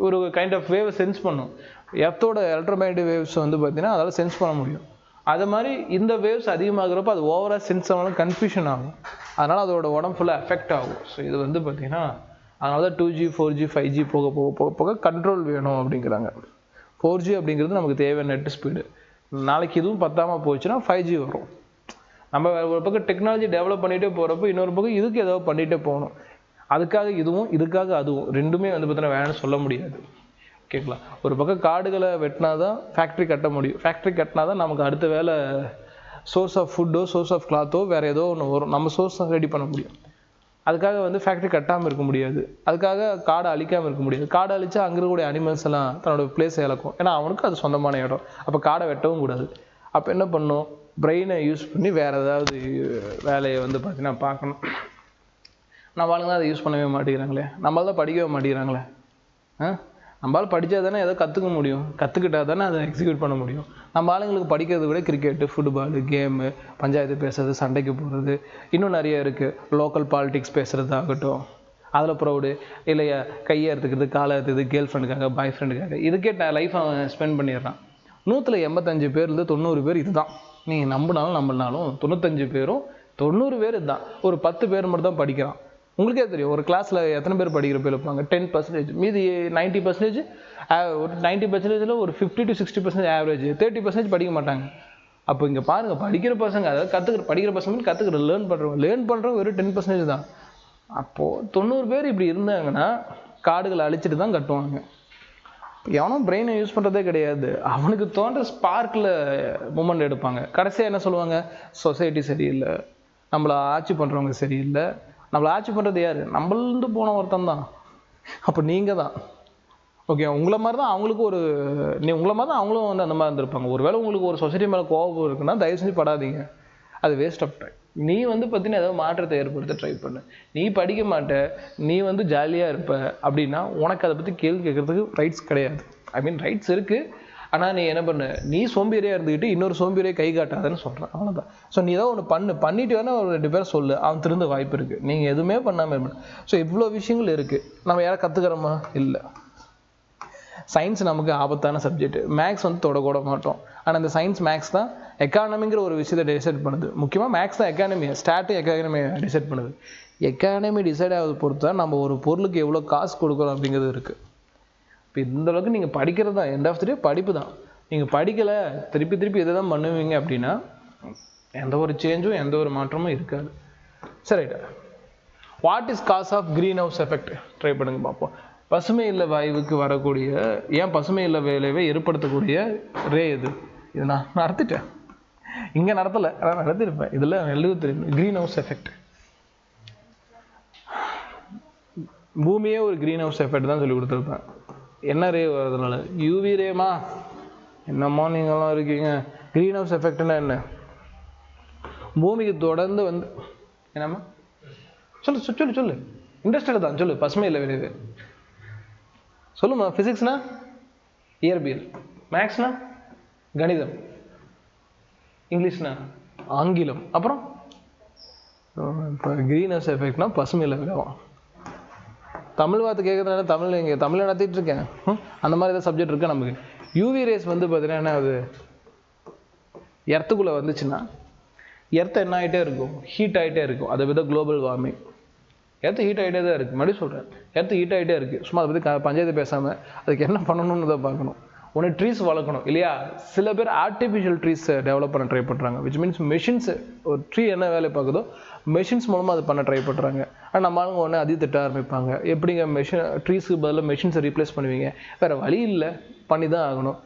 ஒரு கைண்ட் ஆஃப் வேவை சென்ஸ் பண்ணும். எர்த்தோட எலக்ட்ரோமேக்னெட்டிக் வேவ்ஸ் வந்து பார்த்தீங்கன்னா அதால் சென்ஸ் பண்ண முடியும். அது மாதிரி இந்த வேவ்ஸ் அதிகமாகிறப்ப அது ஓவராக சென்ஸ் ஆனாலும் கன்ஃபியூஷன் ஆகும். அதனால் அதோட உடம்பு ஃபுல்லாக எஃபெக்ட் ஆகும். ஸோ இது வந்து பார்த்தீங்கன்னா அதனால தான் 2G 4G 5G போக கண்ட்ரோல் வேணும் அப்படிங்கிறாங்க. 4G அப்படிங்கிறது நமக்கு தேவையான நெட் ஸ்பீடு. நாளைக்கு இதுவும் பத்தாமல் போச்சுன்னா 5G வரும். நம்ம ஒரு பக்கம் டெக்னாலஜி டெவலப் பண்ணிகிட்டே போகிறப்போ இன்னொரு பக்கம் இதுக்கு ஏதோ பண்ணிகிட்டே போகணும். அதுக்காக இதுவும் இதுக்காக அதுவும் ரெண்டுமே வந்து பார்த்தீங்கன்னா வேணும்னு சொல்ல முடியாது. ஓகேங்களா? ஒரு பக்கம் காடுகளை வெட்டினா தான் ஃபேக்ட்ரி கட்ட முடியும். ஃபேக்ட்ரி கட்டினா தான் நமக்கு அடுத்த வேலை சோர்ஸ் ஆஃப் ஃபுட்டோ சோர்ஸ் ஆஃப் கிளாத்தோ வேறு ஏதோ ஒன்று வரும். நம்ம சோர்ஸ் ரெடி பண்ண முடியும். அதுக்காக வந்து ஃபேக்ட்ரி கட்டாமல் இருக்க முடியாது. அதுக்காக காடை அழிக்காமல் இருக்க முடியாது. காடை அழிச்சா அங்கே இருக்கக்கூடிய அனிமல்ஸ் எல்லாம் தன்னோட பிளேஸை இழக்கும். ஏன்னா அவனுக்கு அது சொந்தமான இடம். அப்போ காடை வெட்டவும் கூடாது. அப்போ என்ன பண்ணும்? பிரெயினை யூஸ் பண்ணி வேறு ஏதாவது வேலையை வந்து பார்த்தீங்கன்னா பார்க்கணும். நம்மளுங்க தான் அதை யூஸ் பண்ணவே மாட்டேங்கிறாங்களே. நம்மளால் தான் படிக்கவே மாட்டேங்கிறாங்களே. நம்மளால் படித்தா தானே ஏதோ கற்றுக்க முடியும். கற்றுக்கிட்டா தானே அதை எக்ஸிக்யூட் பண்ண முடியும். நம்ம ஆளுங்களுக்கு படிக்கிறத விட கிரிக்கெட்டு, ஃபுட்பாலு, கேமு, பஞ்சாயத்து பேசுறது, சண்டைக்கு போகிறது, இன்னும் நிறைய இருக்குது. லோக்கல் பாலிடிக்ஸ் பேசுகிறதாகட்டும், அதில் ப்ரௌடு இல்லையா, கையை எடுத்துக்கிறது, காலை எடுத்துக்கிறது, கேர்ள் ஃப்ரெண்டுக்காக, பாய் ஃப்ரெண்டுக்காக, இதுக்கே லைஃப் அவன் ஸ்பெண்ட் பண்ணிடுறான். 185 பேர்லேருந்து 90 பேர் இதுதான். நீங்கள் நம்பினாலும் 95 பேரும் 90 பேர் இதுதான். ஒரு 10 பேர் மட்டும் தான் படிக்கிறான். உங்களுக்கே தெரியும் ஒரு கிளாஸில் எத்தனை பேர் படிக்கிற பேர் இருப்பாங்க, 10%, மீதி 90%, ஒரு 90%ல் ஒரு 50 to 60% ஆவரேஜ், 30% படிக்க மாட்டாங்க. அப்போ இங்கே பாருங்கள், படிக்கிற பசங்க, அதாவது படிக்கிற பசங்க கற்றுக்கிற லேர்ன் பண்ணுறவங்க வெறும் 10% தான். அப்போது 90 பேர் இப்படி இருந்தாங்கன்னா காடுகளை அழிச்சிட்டு தான் கட்டுவாங்க. எவனும் பிரெயினை யூஸ் பண்ணுறதே கிடையாது. அவனுக்கு தோன்ற ஸ்பார்க்கில் மூமெண்ட் எடுப்பாங்க. கடைசியாக என்ன சொல்லுவாங்க, சொசைட்டி சரியில்லை, நம்மளை ஆட்சி பண்ணுறவங்க சரியில்லை. நம்மளை ஆட்சி பண்ணுறது யார்? நம்மளந்து போன ஒருத்தன் தான். அப்போ நீங்கள் தான் ஓகே. உங்களை மாதிரி தான் அவங்களுக்கும் உங்களை மாதிரி தான் அவங்களும் வந்து அந்த மாதிரி இருந்திருப்பாங்க. ஒருவேளை உங்களுக்கு ஒரு சொசைட்டி மேலே கோபம் இருக்குன்னா தயவு செஞ்சு படாதீங்க, அது வேஸ்ட் ஆஃப் டைம். நீ வந்து பார்த்தீங்கன்னா ஏதாவது மாற்றத்தை ஏற்படுத்த ட்ரை பண்ணு. நீ படிக்க மாட்ட, நீ வந்து ஜாலியாக இருப்ப அப்படின்னா உனக்கு அதை பற்றி கேள்வி கேட்குறதுக்கு ரைட்ஸ் கிடையாது. ரைட்ஸ் இருக்குது, ஆனால் நீ என்ன பண்ணு, நீ சோம்பேறியாக இருந்துக்கிட்டு இன்னொரு சோம்பேறியை கை காட்டாதுன்னு சொல்கிறேன், அவ்வளோதான். ஸோ நீ ஏதாவது ஒன்று பண்ணிட்டு வேணால் ஒரு 2 பேர் சொல்லு, அவன் திருந்த வாய்ப்பு இருக்குது. நீங்கள் எதுவுமே பண்ணாமல் இருப்பேன். ஸோ இவ்வளோ விஷயங்கள் இருக்குது. நம்ம யாரை கற்றுக்கிறோமா? இல்லை. சயின்ஸ் நமக்கு ஆபத்தான சப்ஜெக்ட். மேக்ஸ் வந்து தொடக்கூட மாட்டோம். ஆனால் இந்த சயின்ஸ் மேக்ஸ் தான் எக்கானமிங்கிற ஒரு விஷயத்தை டிசைட் பண்ணுது. முக்கியமாக மேக்ஸ் தான் எக்கானமியை, ஸ்டாட்டு எக்கானமியை டிசைட் பண்ணுது. எக்கானமி டிசைட் ஆகுது பொறுத்து தான் நம்ம ஒரு பொருளுக்கு எவ்வளோ காசு கொடுக்குறோம் அப்படிங்கிறது இருக்குது. இப்போ இந்தளவுக்கு நீங்கள் படிக்கிறது தான், எண்ட் ஆஃப் தி டே படிப்பு தான். நீங்கள் படிக்கலை, திருப்பி இதை தான் பண்ணுவீங்க அப்படின்னா எந்த ஒரு சேஞ்சும் எந்த ஒரு மாற்றமும் இருக்காது. சரி, ரைட்டா. What is gas of greenhouse effect? Try பண்ணுங்க பார்ப்போம். பசுமை இல்லை வாயுவுக்கு வரக்கூடிய, ஏன் பசுமை இல்லை விளைவை ஏற்படுத்தக்கூடிய ரே எது? இது நான் நடத்திட்டேன், இங்கே நடத்தலை, அதான் நடத்திருப்பேன். இதில் எழுத தெரியும். Green house effect. பூமியே ஒரு க்ரீன் ஹவுஸ் எஃபெக்ட் தான் சொல்லி கொடுத்துருப்பேன். என்ன ரே வரதுனால? UV rhema? என்னம்மா நீங்களாம் இருக்கீங்க. க்ரீன் ஹவுஸ் எஃபெக்ட்னா என்ன? பூமிக்கு தொடர்ந்து வந்து என்னம்மா சொல்லு இண்டஸ்ட்ரியல் தான் சொல்லு. பசுமை இல்லை விளைவு சொல்லுமா. ஃபிசிக்ஸ்னா இயற்பியல், மேக்ஸ்னா கணிதம், இங்கிலீஷ்னா ஆங்கிலம். அப்புறம் இப்போ க்ரீன் ஹவுஸ் எஃபெக்ட்னா பசுமை இல்லை விளைவாம். தமிழ் வார்த்தை கேட்குறதுனால தமிழ் நடத்திட்டு இருக்கேன். அந்த மாதிரி ஏதாவது சப்ஜெக்ட் இருக்குது நமக்கு. யூவி ரேஸ் வந்து பார்த்தீங்கன்னா என்ன ஆகுது, எர்த்துக்குள்ளே வந்துச்சுன்னா எர்த்து என்ன ஆகிட்டே இருக்கும், ஹீட் ஆகிட்டே இருக்கும். அதை விட குளோபல் வார்மிங். எர்த்து ஹீட் ஆகிட்டே தான் இருக்குது. மறுபடியும் சொல்கிறேன், எர்த்து ஹீட் ஆகிட்டே இருக்குது. சும்மா அதை பற்றி பஞ்சாயத்து பேசாமல் அதுக்கு என்ன பண்ணணும்னு தான் பார்க்கணும். ஒன்று ட்ரீஸ் வளர்க்கணும் இல்லையா? சில பேர் ஆர்டிஃபிஷியல் ட்ரீஸ் டெவலப் பண்ண ட்ரை பண்ணுறாங்க. விச் மீன்ஸ் மெஷின்ஸ், ஒரு ட்ரீ என்ன வேலை பார்க்குதோ மெஷின்ஸ் மூலமாக அது பண்ண ட்ரை பண்ணுறாங்க. ஆனால் நம்ம ஆளுங்க உடனே அதிக திட்ட ஆரம்பிப்பாங்க. எப்படிங்க ட்ரீஸுக்கு பதிலாக மெஷின்ஸை ரீப்ளேஸ் பண்ணுவீங்க? வேறு வழி இல்லை, பண்ணி தான் ஆகணும்.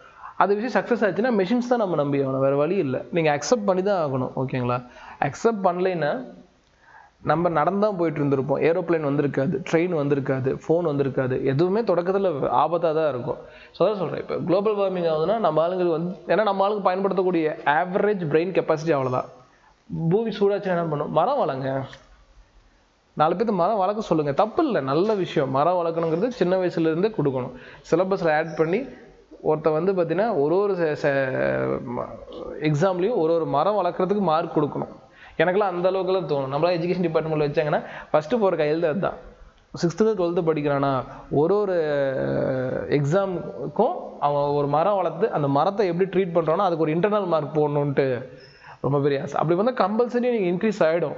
அது விஷயம் சக்ஸஸ் ஆச்சுன்னா மெஷின்ஸ் தான் நம்ம நம்பி ஆகணும், வேறு வழி இல்லை. நீங்கள் அக்செப்ட் பண்ணி தான் ஆகணும். ஓகேங்களா? அக்செப்ட் பண்ணலைன்னா நம்ம நடந்தான் போயிட்டு இருந்திருப்போம். ஏரோப்ளைன் வந்திருக்காது, ட்ரெயின் வந்திருக்காது, ஃபோன் வந்திருக்காது. எதுவுமே தொடக்கத்தில் ஆபத்தாக தான் இருக்கும். ஸோ அதான் சொல்கிறேன், இப்போ குளோபல் வார்மிங் ஆகுதுன்னா நம்ம ஆளுங்களுக்கு வந்து, ஏன்னா நம்ம ஆளுங்க பயன்படுத்தக்கூடிய ஆவரேஜ் பிரெயின் கெப்பாசிட்டி அவ்வளோதான். பூமி சூடாச்சுன்னா என்ன பண்ணும்? மரம் வளங்க. 4 பேருக்கு மரம் வளர்க்க சொல்லுங்கள், தப்பு இல்லை, நல்ல விஷயம். மரம் வளர்க்கணுங்கிறது சின்ன வயசுலேருந்தே கொடுக்கணும். சிலபஸில் ஆட் பண்ணி ஒருத்த வந்து பார்த்தீங்கன்னா ஒரு எக்ஸாம்லேயும் ஒரு மரம் வளர்க்குறதுக்கு மார்க் கொடுக்கணும். எனக்குலாம் அந்த அளவுக்குலாம் தோணும். நம்மளாம் எஜுகேஷன் டிபார்ட்மெண்ட்டில் வச்சாங்கன்னா ஃபஸ்ட்டு போகிற கையில் அதுதான். 6th 12th படிக்கிறானா ஒரு எக்ஸாமுக்கும் அவன் ஒரு மரம் வளர்த்து அந்த மரத்தை எப்படி ட்ரீட் பண்ணுறானோ அதுக்கு ஒரு இன்டர்னல் மார்க் போடணுன்ட்டு ரொம்ப பெரிய ஆசை. அப்படி வந்து கம்பல்சரி நீங்கள் இன்க்ரீஸ் ஆகிடும்.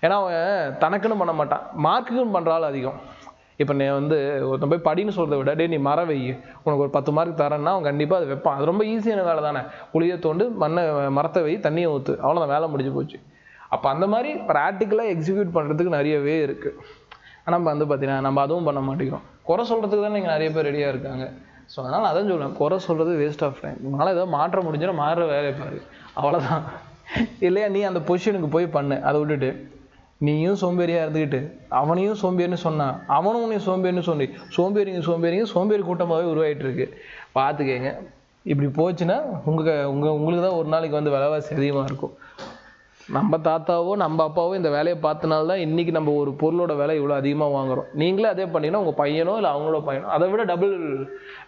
ஏன்னா அவன் தனக்குன்னு பண்ண மாட்டான், மார்க்குன்னு பண்ணுறாள் அதிகம். இப்போ நீ வந்து ஒருத்தன் போய் படின்னு சொல்கிறத விட டே நீ மரம் வை, உனக்கு ஒரு 10 மார்க் தரேன்னா அவன் கண்டிப்பாக அது வைப்பான். அது ரொம்ப ஈஸியான வேலை தானே. குழியை தோண்டு மரத்தை வை, தண்ணியை ஊற்று, அவ்வளோதான், வேலை முடிஞ்சு போச்சு. அப்போ அந்த மாதிரி ப்ராக்டிக்கலாக எக்ஸிக்யூட் பண்ணுறதுக்கு நிறையவே இருக்குது. ஆனால் வந்து பார்த்தீங்கன்னா நம்ம அதுவும் பண்ண மாட்டேங்கிறோம். குறை சொல்கிறதுக்கு தான் நீங்கள் நிறைய பேர் ரெடியாக இருக்காங்க. ஸோ அதனால் அதான் சொல்லுவேன், குறை சொல்கிறது வேஸ்ட் ஆஃப் டைம். உங்களால் ஏதோ மாற்ற முடிஞ்சுன்னா மாறுற வேலையை பாரு, அவ்வளோதான். இல்லையா நீ அந்த பொசிஷனுக்கு போய் பண்ணு. அதை விட்டுட்டு நீயும் சோம்பேறியாக இருந்துக்கிட்டு அவனையும் சோம்பேறின்னு சொன்னான், அவனும் உன்னையும் சோம்பேறின்னு சொல்லி சோம்பேறி கூட்டமாகவே உருவாகிட்டு இருக்கு. பார்த்துக்கங்க. இப்படி போச்சுன்னா உங்களுக்கு தான் ஒரு நாளைக்கு வந்து விலைவாசி அதிகமாக இருக்கும். நம்ம தாத்தாவோ நம்ம அப்பாவோ இந்த வேலையை பார்த்தனால்தான் இன்றைக்கி நம்ம ஒரு பொருளோட விலை இவ்வளோ அதிகமாக வாங்குகிறோம். நீங்களே அதே பண்ணிங்கன்னா உங்கள் பையனோ இல்லை அவங்களோட பையனோ அதை விட டபுள்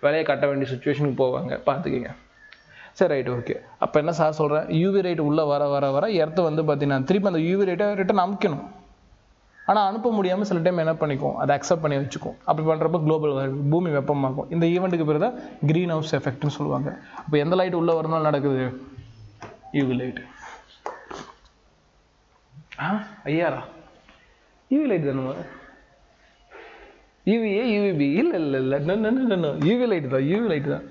விலையை கட்ட வேண்டிய சுச்சுவேஷனுக்கு போவாங்க. பார்த்துக்கிங்க. சரி, ரைட்டு, ஓகே. அப்போ என்ன சார் சொல்கிறேன், யூவி ரைட் உள்ளே வர எர்த்து வந்து பார்த்தீங்கன்னா திருப்பி அந்த யூவி ரைட்டை ரிட்டன் அமுக்கணும். ஆனால் அனுப்ப முடியாமல் சில டைம் என்ன பண்ணிக்கும், அதை அக்செப்ட் பண்ணி வச்சுக்கும். அப்படி பண்ணுறப்ப குளோபல் பூமி வெப்பமாகும். இந்த ஈவெண்ட்டுக்கு பேர் தான் க்ரீன் ஹவுஸ் எஃபெக்ட்னு சொல்லுவாங்க. அப்போ எந்த லைட் உள்ளே வரனால நடக்குது? UV light. ஐயாரா யூவி லைட் தானே, யூவிஏ யூவிபி இல்லை யூவி லைட் தான்.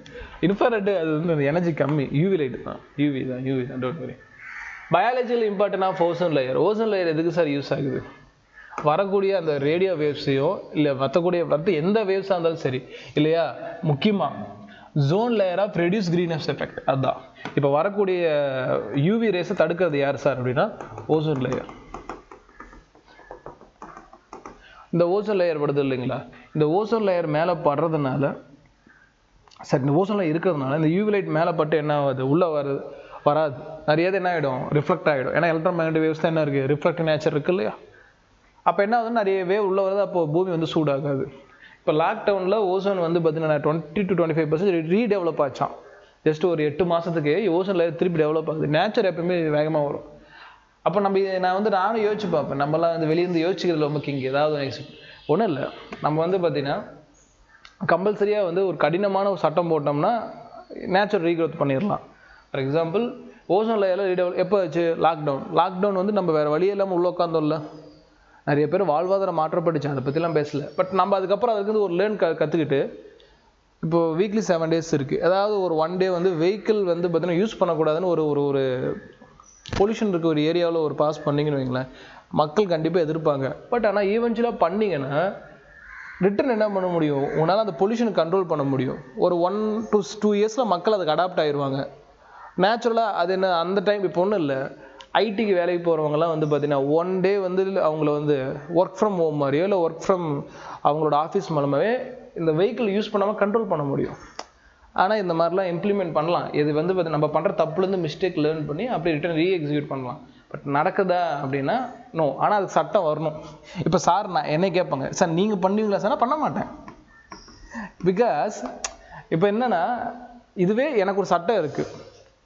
இன்ஃப்ராரெட் அது வந்து எனர்ஜி கம்மி, யூவி லைட் தான், யூவி தான் don't worry. Biological important of ozone layer. Ozone layer எதுக்கு சார் யூஸ் ஆகுது? வரக்கூடிய அந்த ரேடியோ வேவ்ஸையோ இல்லை மற்ற எந்த வேவ்ஸாக இருந்தாலும் சரி இல்லையா, முக்கியமாக ozone layer of reduce greenhouse effect. அதுதான் இப்போ வரக்கூடிய யூவி ரேஸை தடுக்கிறது யார் சார் அப்படின்னா ஓசோன் லேயர். இந்த ஓசோன் லேயர் படுது இல்லைங்களா, இந்த ஓசோன் லேயர் மேலே படுறதுனால சரி, இந்த ஓசோன் லேயர் இருக்கிறதுனால இந்த யூவி லைட் மேலே பட்டு என்ன ஆகுது, உள்ளே வராது, நிறைய என்ன ஆகிடும், ரிஃப்ளெக்ட் ஆகிடும். ஏன்னா எலக்ட்ரோ மேக்னெட்டிக் வேவ்ஸ் தான் என்ன இருக்குது, ரிஃப்ளெக்ட் நேச்சர் இருக்குது இல்லையா. அப்போ என்ன ஆகுதுன்னா நிறைய வேவ் உள்ளே வருது, அப்போ பூமி வந்து சூடாகாது. இப்போ லாக்டவுனில் ஓசோன் வந்து பார்த்தீங்கன்னா 20 to 25% ரீடெவலப் ஆச்சான். ஜஸ்ட் ஒரு 8 மாதத்துக்கு ஓசோன் லேயர் திருப்பி டெவலப் ஆகுது. நேச்சர் எப்பவுமே வேகமாக வரும். அப்போ நானும் யோசிச்சு பார்ப்பேன், நம்மளாம் வந்து வெளியிருந்து யோசிச்சுக்கிறது ரொம்ப கிங். ஏதாவது ஒன்றும் இல்லை, நம்ம வந்து பார்த்தீங்கன்னா கம்பல்சரியாக வந்து ஒரு கடினமான ஒரு சட்டம் போட்டோம்னா நேச்சுரல் ரீக்ரோத் பண்ணிடலாம். ஃபார் எக்ஸாம்பிள் ஓசோன் லேயரில் ரீடெவலப் எப்போ ஆச்சு, லாக்டவுன் வந்து நம்ம வேறு வழியே இல்லாமல் உள்ளே உட்காந்தோம்ல, நிறைய பேர் வாழ்வாதாரம் மாற்றப்பட்டுச்சு, அதை பற்றிலாம் பேசல. பட் நம்ம அதுக்கப்புறம் அதுக்கு ஒரு லேர்ன் கற்றுக்கிட்டு இப்போது வீக்லி 7 days இருக்குது. அதாவது ஒரு 1 day வந்து வெஹிக்கிள் வந்து பார்த்தீங்கன்னா யூஸ் பண்ணக்கூடாதுன்னு ஒரு பொல்யூஷன் இருக்க ஒரு ஏரியாவில் ஒரு பாஸ் பண்ணிங்கன்னு வைங்களேன், மக்கள் கண்டிப்பாக எதிர்ப்பாங்க. பட் ஆனால் ஈவென்ச்சுவலாக பண்ணிங்கன்னா ரிட்டர்ன் என்ன பண்ண முடியும், உன்னால் அந்த பொல்யூஷனை கண்ட்ரோல் பண்ண முடியும். ஒரு 1 to 2 years மக்கள் அதுக்கு அடாப்ட் ஆகிடுவாங்க நேச்சுரலாக. அது என்ன அந்த டைம் இப்போ ஒன்றும் இல்லை, ஐடிக்கு வேலைக்கு போகிறவங்கலாம் வந்து பார்த்தீங்கன்னா 1 day வந்து அவங்கள வந்து ஒர்க் ஃப்ரம் ஹோம் மாதிரியோ இல்லை ஒர்க் ஃப்ரம் அவங்களோட ஆஃபீஸ் மூலமாகவே இந்த வெஹிக்கிள் யூஸ் பண்ணாமல் கண்ட்ரோல் பண்ண முடியும். ஆனால் இந்த மாதிரிலாம் இம்ப்ளிமெண்ட் பண்ணலாம். இது வந்து பார்த்து நம்ம பண்ணுற தப்புலேருந்து மிஸ்டேக் லேர்ன் பண்ணி அப்படி ரிட்டர்ன் எக்ஸிக்யூட் பண்ணலாம். பட் நடக்குதா அப்படின்னா நோ. ஆனால் அதுக்கு சட்டம் வரணும். இப்போ சார் நான் என்ன கேட்பாங்க, சார் நீங்கள் பண்ணுவீங்களா சார்? நான் பண்ண மாட்டேன். பிகாஸ் இப்போ என்னென்னா இதுவே எனக்கு ஒரு சட்டம் இருக்குது,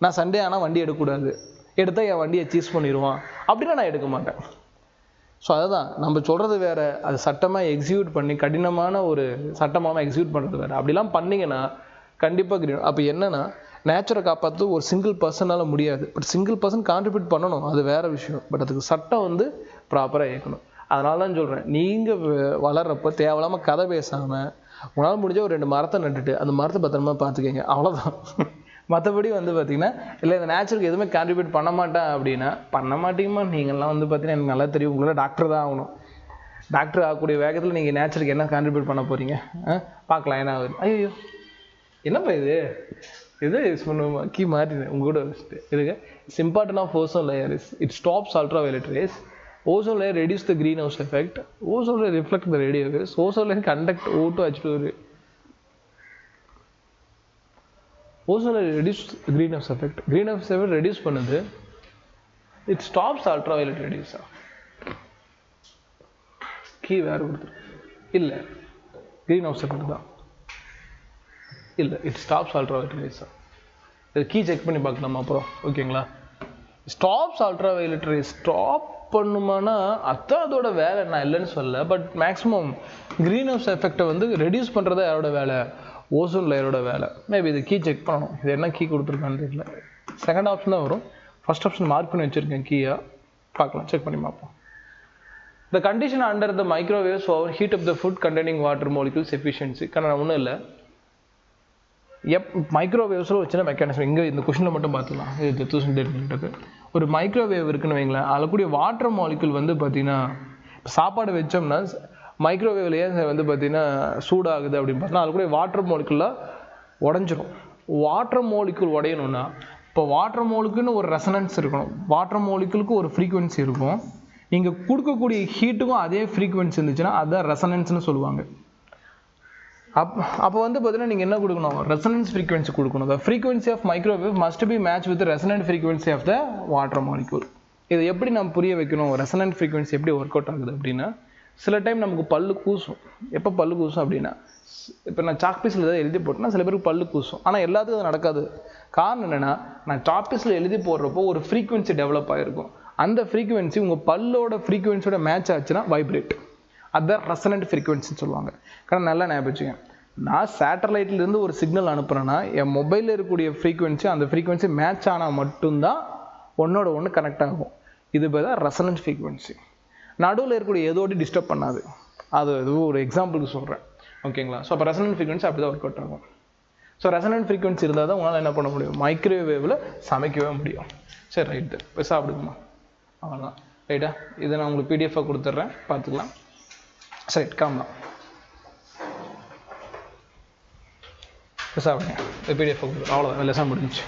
நான் சண்டே ஆனால் வண்டி எடுக்கக்கூடாது, எடுத்தால் என் வண்டியை சீஸ் பண்ணிடுவான் அப்படின்னா நான் எடுக்க மாட்டேன். ஸோ அதுதான் நம்ம சொல்கிறது வேறு, அது சட்டமாக எக்ஸிக்யூட் பண்ணி கடினமான ஒரு சட்டமாக எக்ஸிக்யூட் பண்ணுறது வேறு. அப்படிலாம் பண்ணிங்கன்னா கண்டிப்பாக கிரீன். அப்போ என்னென்னா நேச்சரை காப்பாற்ற ஒரு சிங்கிள் பர்சனால் முடியாது. பட் சிங்கிள் பர்சன் கான்ட்ரிபியூட் பண்ணணும், அது வேறு விஷயம். பட் அதுக்கு சட்டம் வந்து ப்ராப்பராக இயக்கணும். அதனால தான் சொல்கிறேன், நீங்கள் வளர்கிறப்ப தேவையில்லாமல் கதை பேசாமல் உங்களால் முடிஞ்ச ஒரு 2 மரத்தை நட்டுட்டு அந்த மரத்தை பத்திரமா பார்த்துக்கங்க, அவ்வளோதான். மற்றபடி வந்து பார்த்தீங்கன்னா இல்லை இந்த நேச்சருக்கு எதுவுமே கான்ட்ரிபியூட் பண்ண மாட்டேன் அப்படின்னா பண்ண மாட்டீங்கம்மா. நீங்கள்லாம் வந்து பார்த்தீங்கன்னா எனக்கு நல்லா தெரியும், உங்களோட டாக்டர் தான் ஆகணும். டாக்டர் ஆகக்கூடிய வேகத்தில் நீங்கள் நேச்சருக்கு என்ன கான்ட்ரிபியூட் பண்ண போகிறீங்க பார்க்கலாம். என்ன ஆகுது, ஐயோ என்னப்பா இது யூஸ் பண்ணுவோமா கீ மாட்டினேன் உங்க கூட வச்சுட்டு இதுக்கு. It's important of ozone layer is it stops ultraviolet rays. Ozone layer reduce the greenhouse effect. Ozone layer reflect the radio waves. Ozone layer conduct O2 H2. Ozone layer reduce the greenhouse effect. Greenhouse effect reduce பண்ணுது. It stops ultraviolet rays. Key வேற கொடுத்து இல்ல greenhouse effect தான் இல்ல, it stops ultraviolet rays. இது key check பண்ணி பார்க்கலாம் அப்புறம், ஓகேங்களா? Stops ultraviolet rays. ஸ்டாப் பண்ணுமானா அதான் அதோட வேலை, நான் இல்லைன்னு சொல்ல. பட் மேக்ஸிமம் க்ரீன் ஹவுஸ் எஃபெக்டை வந்து ரெடியூஸ் பண்ணுறது யாரோட வேலை? ஓசோன் லேயரோட வேலை. மேபி இது கீ செக் பண்ணணும், இது என்ன கீ கொடுத்துருக்கான்னு தெரியல. செகண்ட் ஆப்ஷன் தான் வரும், ஃபர்ஸ்ட் ஆப்ஷன் மார்க் பண்ணி வச்சுருக்கேன் கீயா, பார்க்கலாம், செக் பண்ணி பார்ப்போம். The condition under the microwaves for heat of the food containing water molecules efficiency. நான் ஒன்றும் இல்லை, மைக்ரோவேவ்ஸில் ஒரு சின்ன மெக்கானிசம் இங்கே இந்த கொஷனில் மட்டும் பார்த்துக்கலாம். இது 2008 ஒரு மைக்ரோவேவ் இருக்குன்னு வைங்களேன், அதில் கூடிய வாட்டர் மாலிகுல் வந்து பார்த்தீங்கன்னா சாப்பாடு வச்சோம்னா மைக்ரோவேவ்லேயே வந்து பார்த்தீங்கன்னா சூடாகுது அப்படின்னு பார்த்தோன்னா அது கூட வாட்டர் மாலிகுலாக உடஞ்சிரும். வாட்டர் மாலிகுல் உடையணும்னா இப்போ வாட்டர் மாலிகுல்னு ஒரு ரெசனன்ஸ் இருக்கணும், வாட்டர் மாலிகுலுக்கு ஒரு ஃப்ரீக்குவென்சி இருக்கும், இங்கே கொடுக்கக்கூடிய ஹீட்டுக்கும் அதே ஃப்ரீக்குவென்சி இருந்துச்சுன்னா அதுதான் ரெசனன்ஸ்னு சொல்லுவாங்க. அப்போ வந்து பார்த்தீங்கன்னா நீங்கள் என்ன கொடுக்கணும், ரெசனன்ஸ் ஃப்ரீக்வன்சி கொடுக்கணும். The frequency of microwave must be matched with the resonant frequency of the water molecule. இதை எப்படி நம்ம புரிய வைக்கணும், ரெசனன்ட் ஃப்ரீக்வன்சி எப்படி ஒர்க் அவுட் ஆகுது அப்படின்னா, சில டைம் நமக்கு பல்லு கூசும். எப்போ பல்லு கூசும் அப்படின்னா, இப்போ நான் சாக் பீஸில் ஏதாவது எழுதி போட்டேன்னா சில பேருக்கு பல்லு கூசும், ஆனால் எல்லாத்துக்கும் அது நடக்காது. காரணம் என்னென்னா, நான் சாக் பீஸில் எழுதி போடுறப்போ ஒரு ஃப்ரீக்வன்சி டெவலப் ஆகிருக்கும், அந்த ஃப்ரீக்வன்சி உங்கள் பல்லோட ஃப்ரீக்வன்சியோட மேட்ச் ஆச்சுன்னா வைப்ரேட், அதுதான் ரெசனன்ட் ஃப்ரீக்வன்சின்னு சொல்லுவாங்க. ஆனால் நல்லா ஞாபகம் வச்சுக்கோங்க, நான் சேட்டலைட்லேருந்து ஒரு சிக்னல் அனுப்புகிறேன்னா என் மொபைலில் இருக்கக்கூடிய ஃப்ரீக்வன்சி அந்த ஃப்ரீக்வன்சி மேட்ச் ஆனால் மட்டும்தான் ஒன்றோட ஒன்று கனெக்ட் ஆகும். இது பேர் தான் ரெசனன்ட் ஃப்ரீக்வன்சி. நடுவில் இருக்கக்கூடிய எதோடு டிஸ்டர்ப் பண்ணாது. அது ஒரு எக்ஸாம்பிளுக்கு சொல்கிறேன், ஓகேங்களா? ஸோ அப்போ ரெசனன்ட் ஃப்ரீக்வன்சி அப்படி தான் ஒர்க் அவுட் ஆகும். ஸோ ரெசனன்ட் ஃப்ரீக்வன்சி இருந்தால் தான் உங்களால் என்ன பண்ண முடியும், மைக்ரோவேவில் சமைக்கவே முடியும். சரி, ரைட்டு, இப்போ சாப்பிடுங்கம்மா. அவ்வளோதான், ரைட்டா? இதை நான் உங்களுக்கு பிடிஎஃபாக கொடுத்துட்றேன், பார்த்துக்கலாம். சரி, காமலாம். இப்போ சாப்பிடுங்க, பிடிஎஃபாக கொடுத்துட்றேன். அவ்வளோதான், லெசன் முடிஞ்சிச்சு.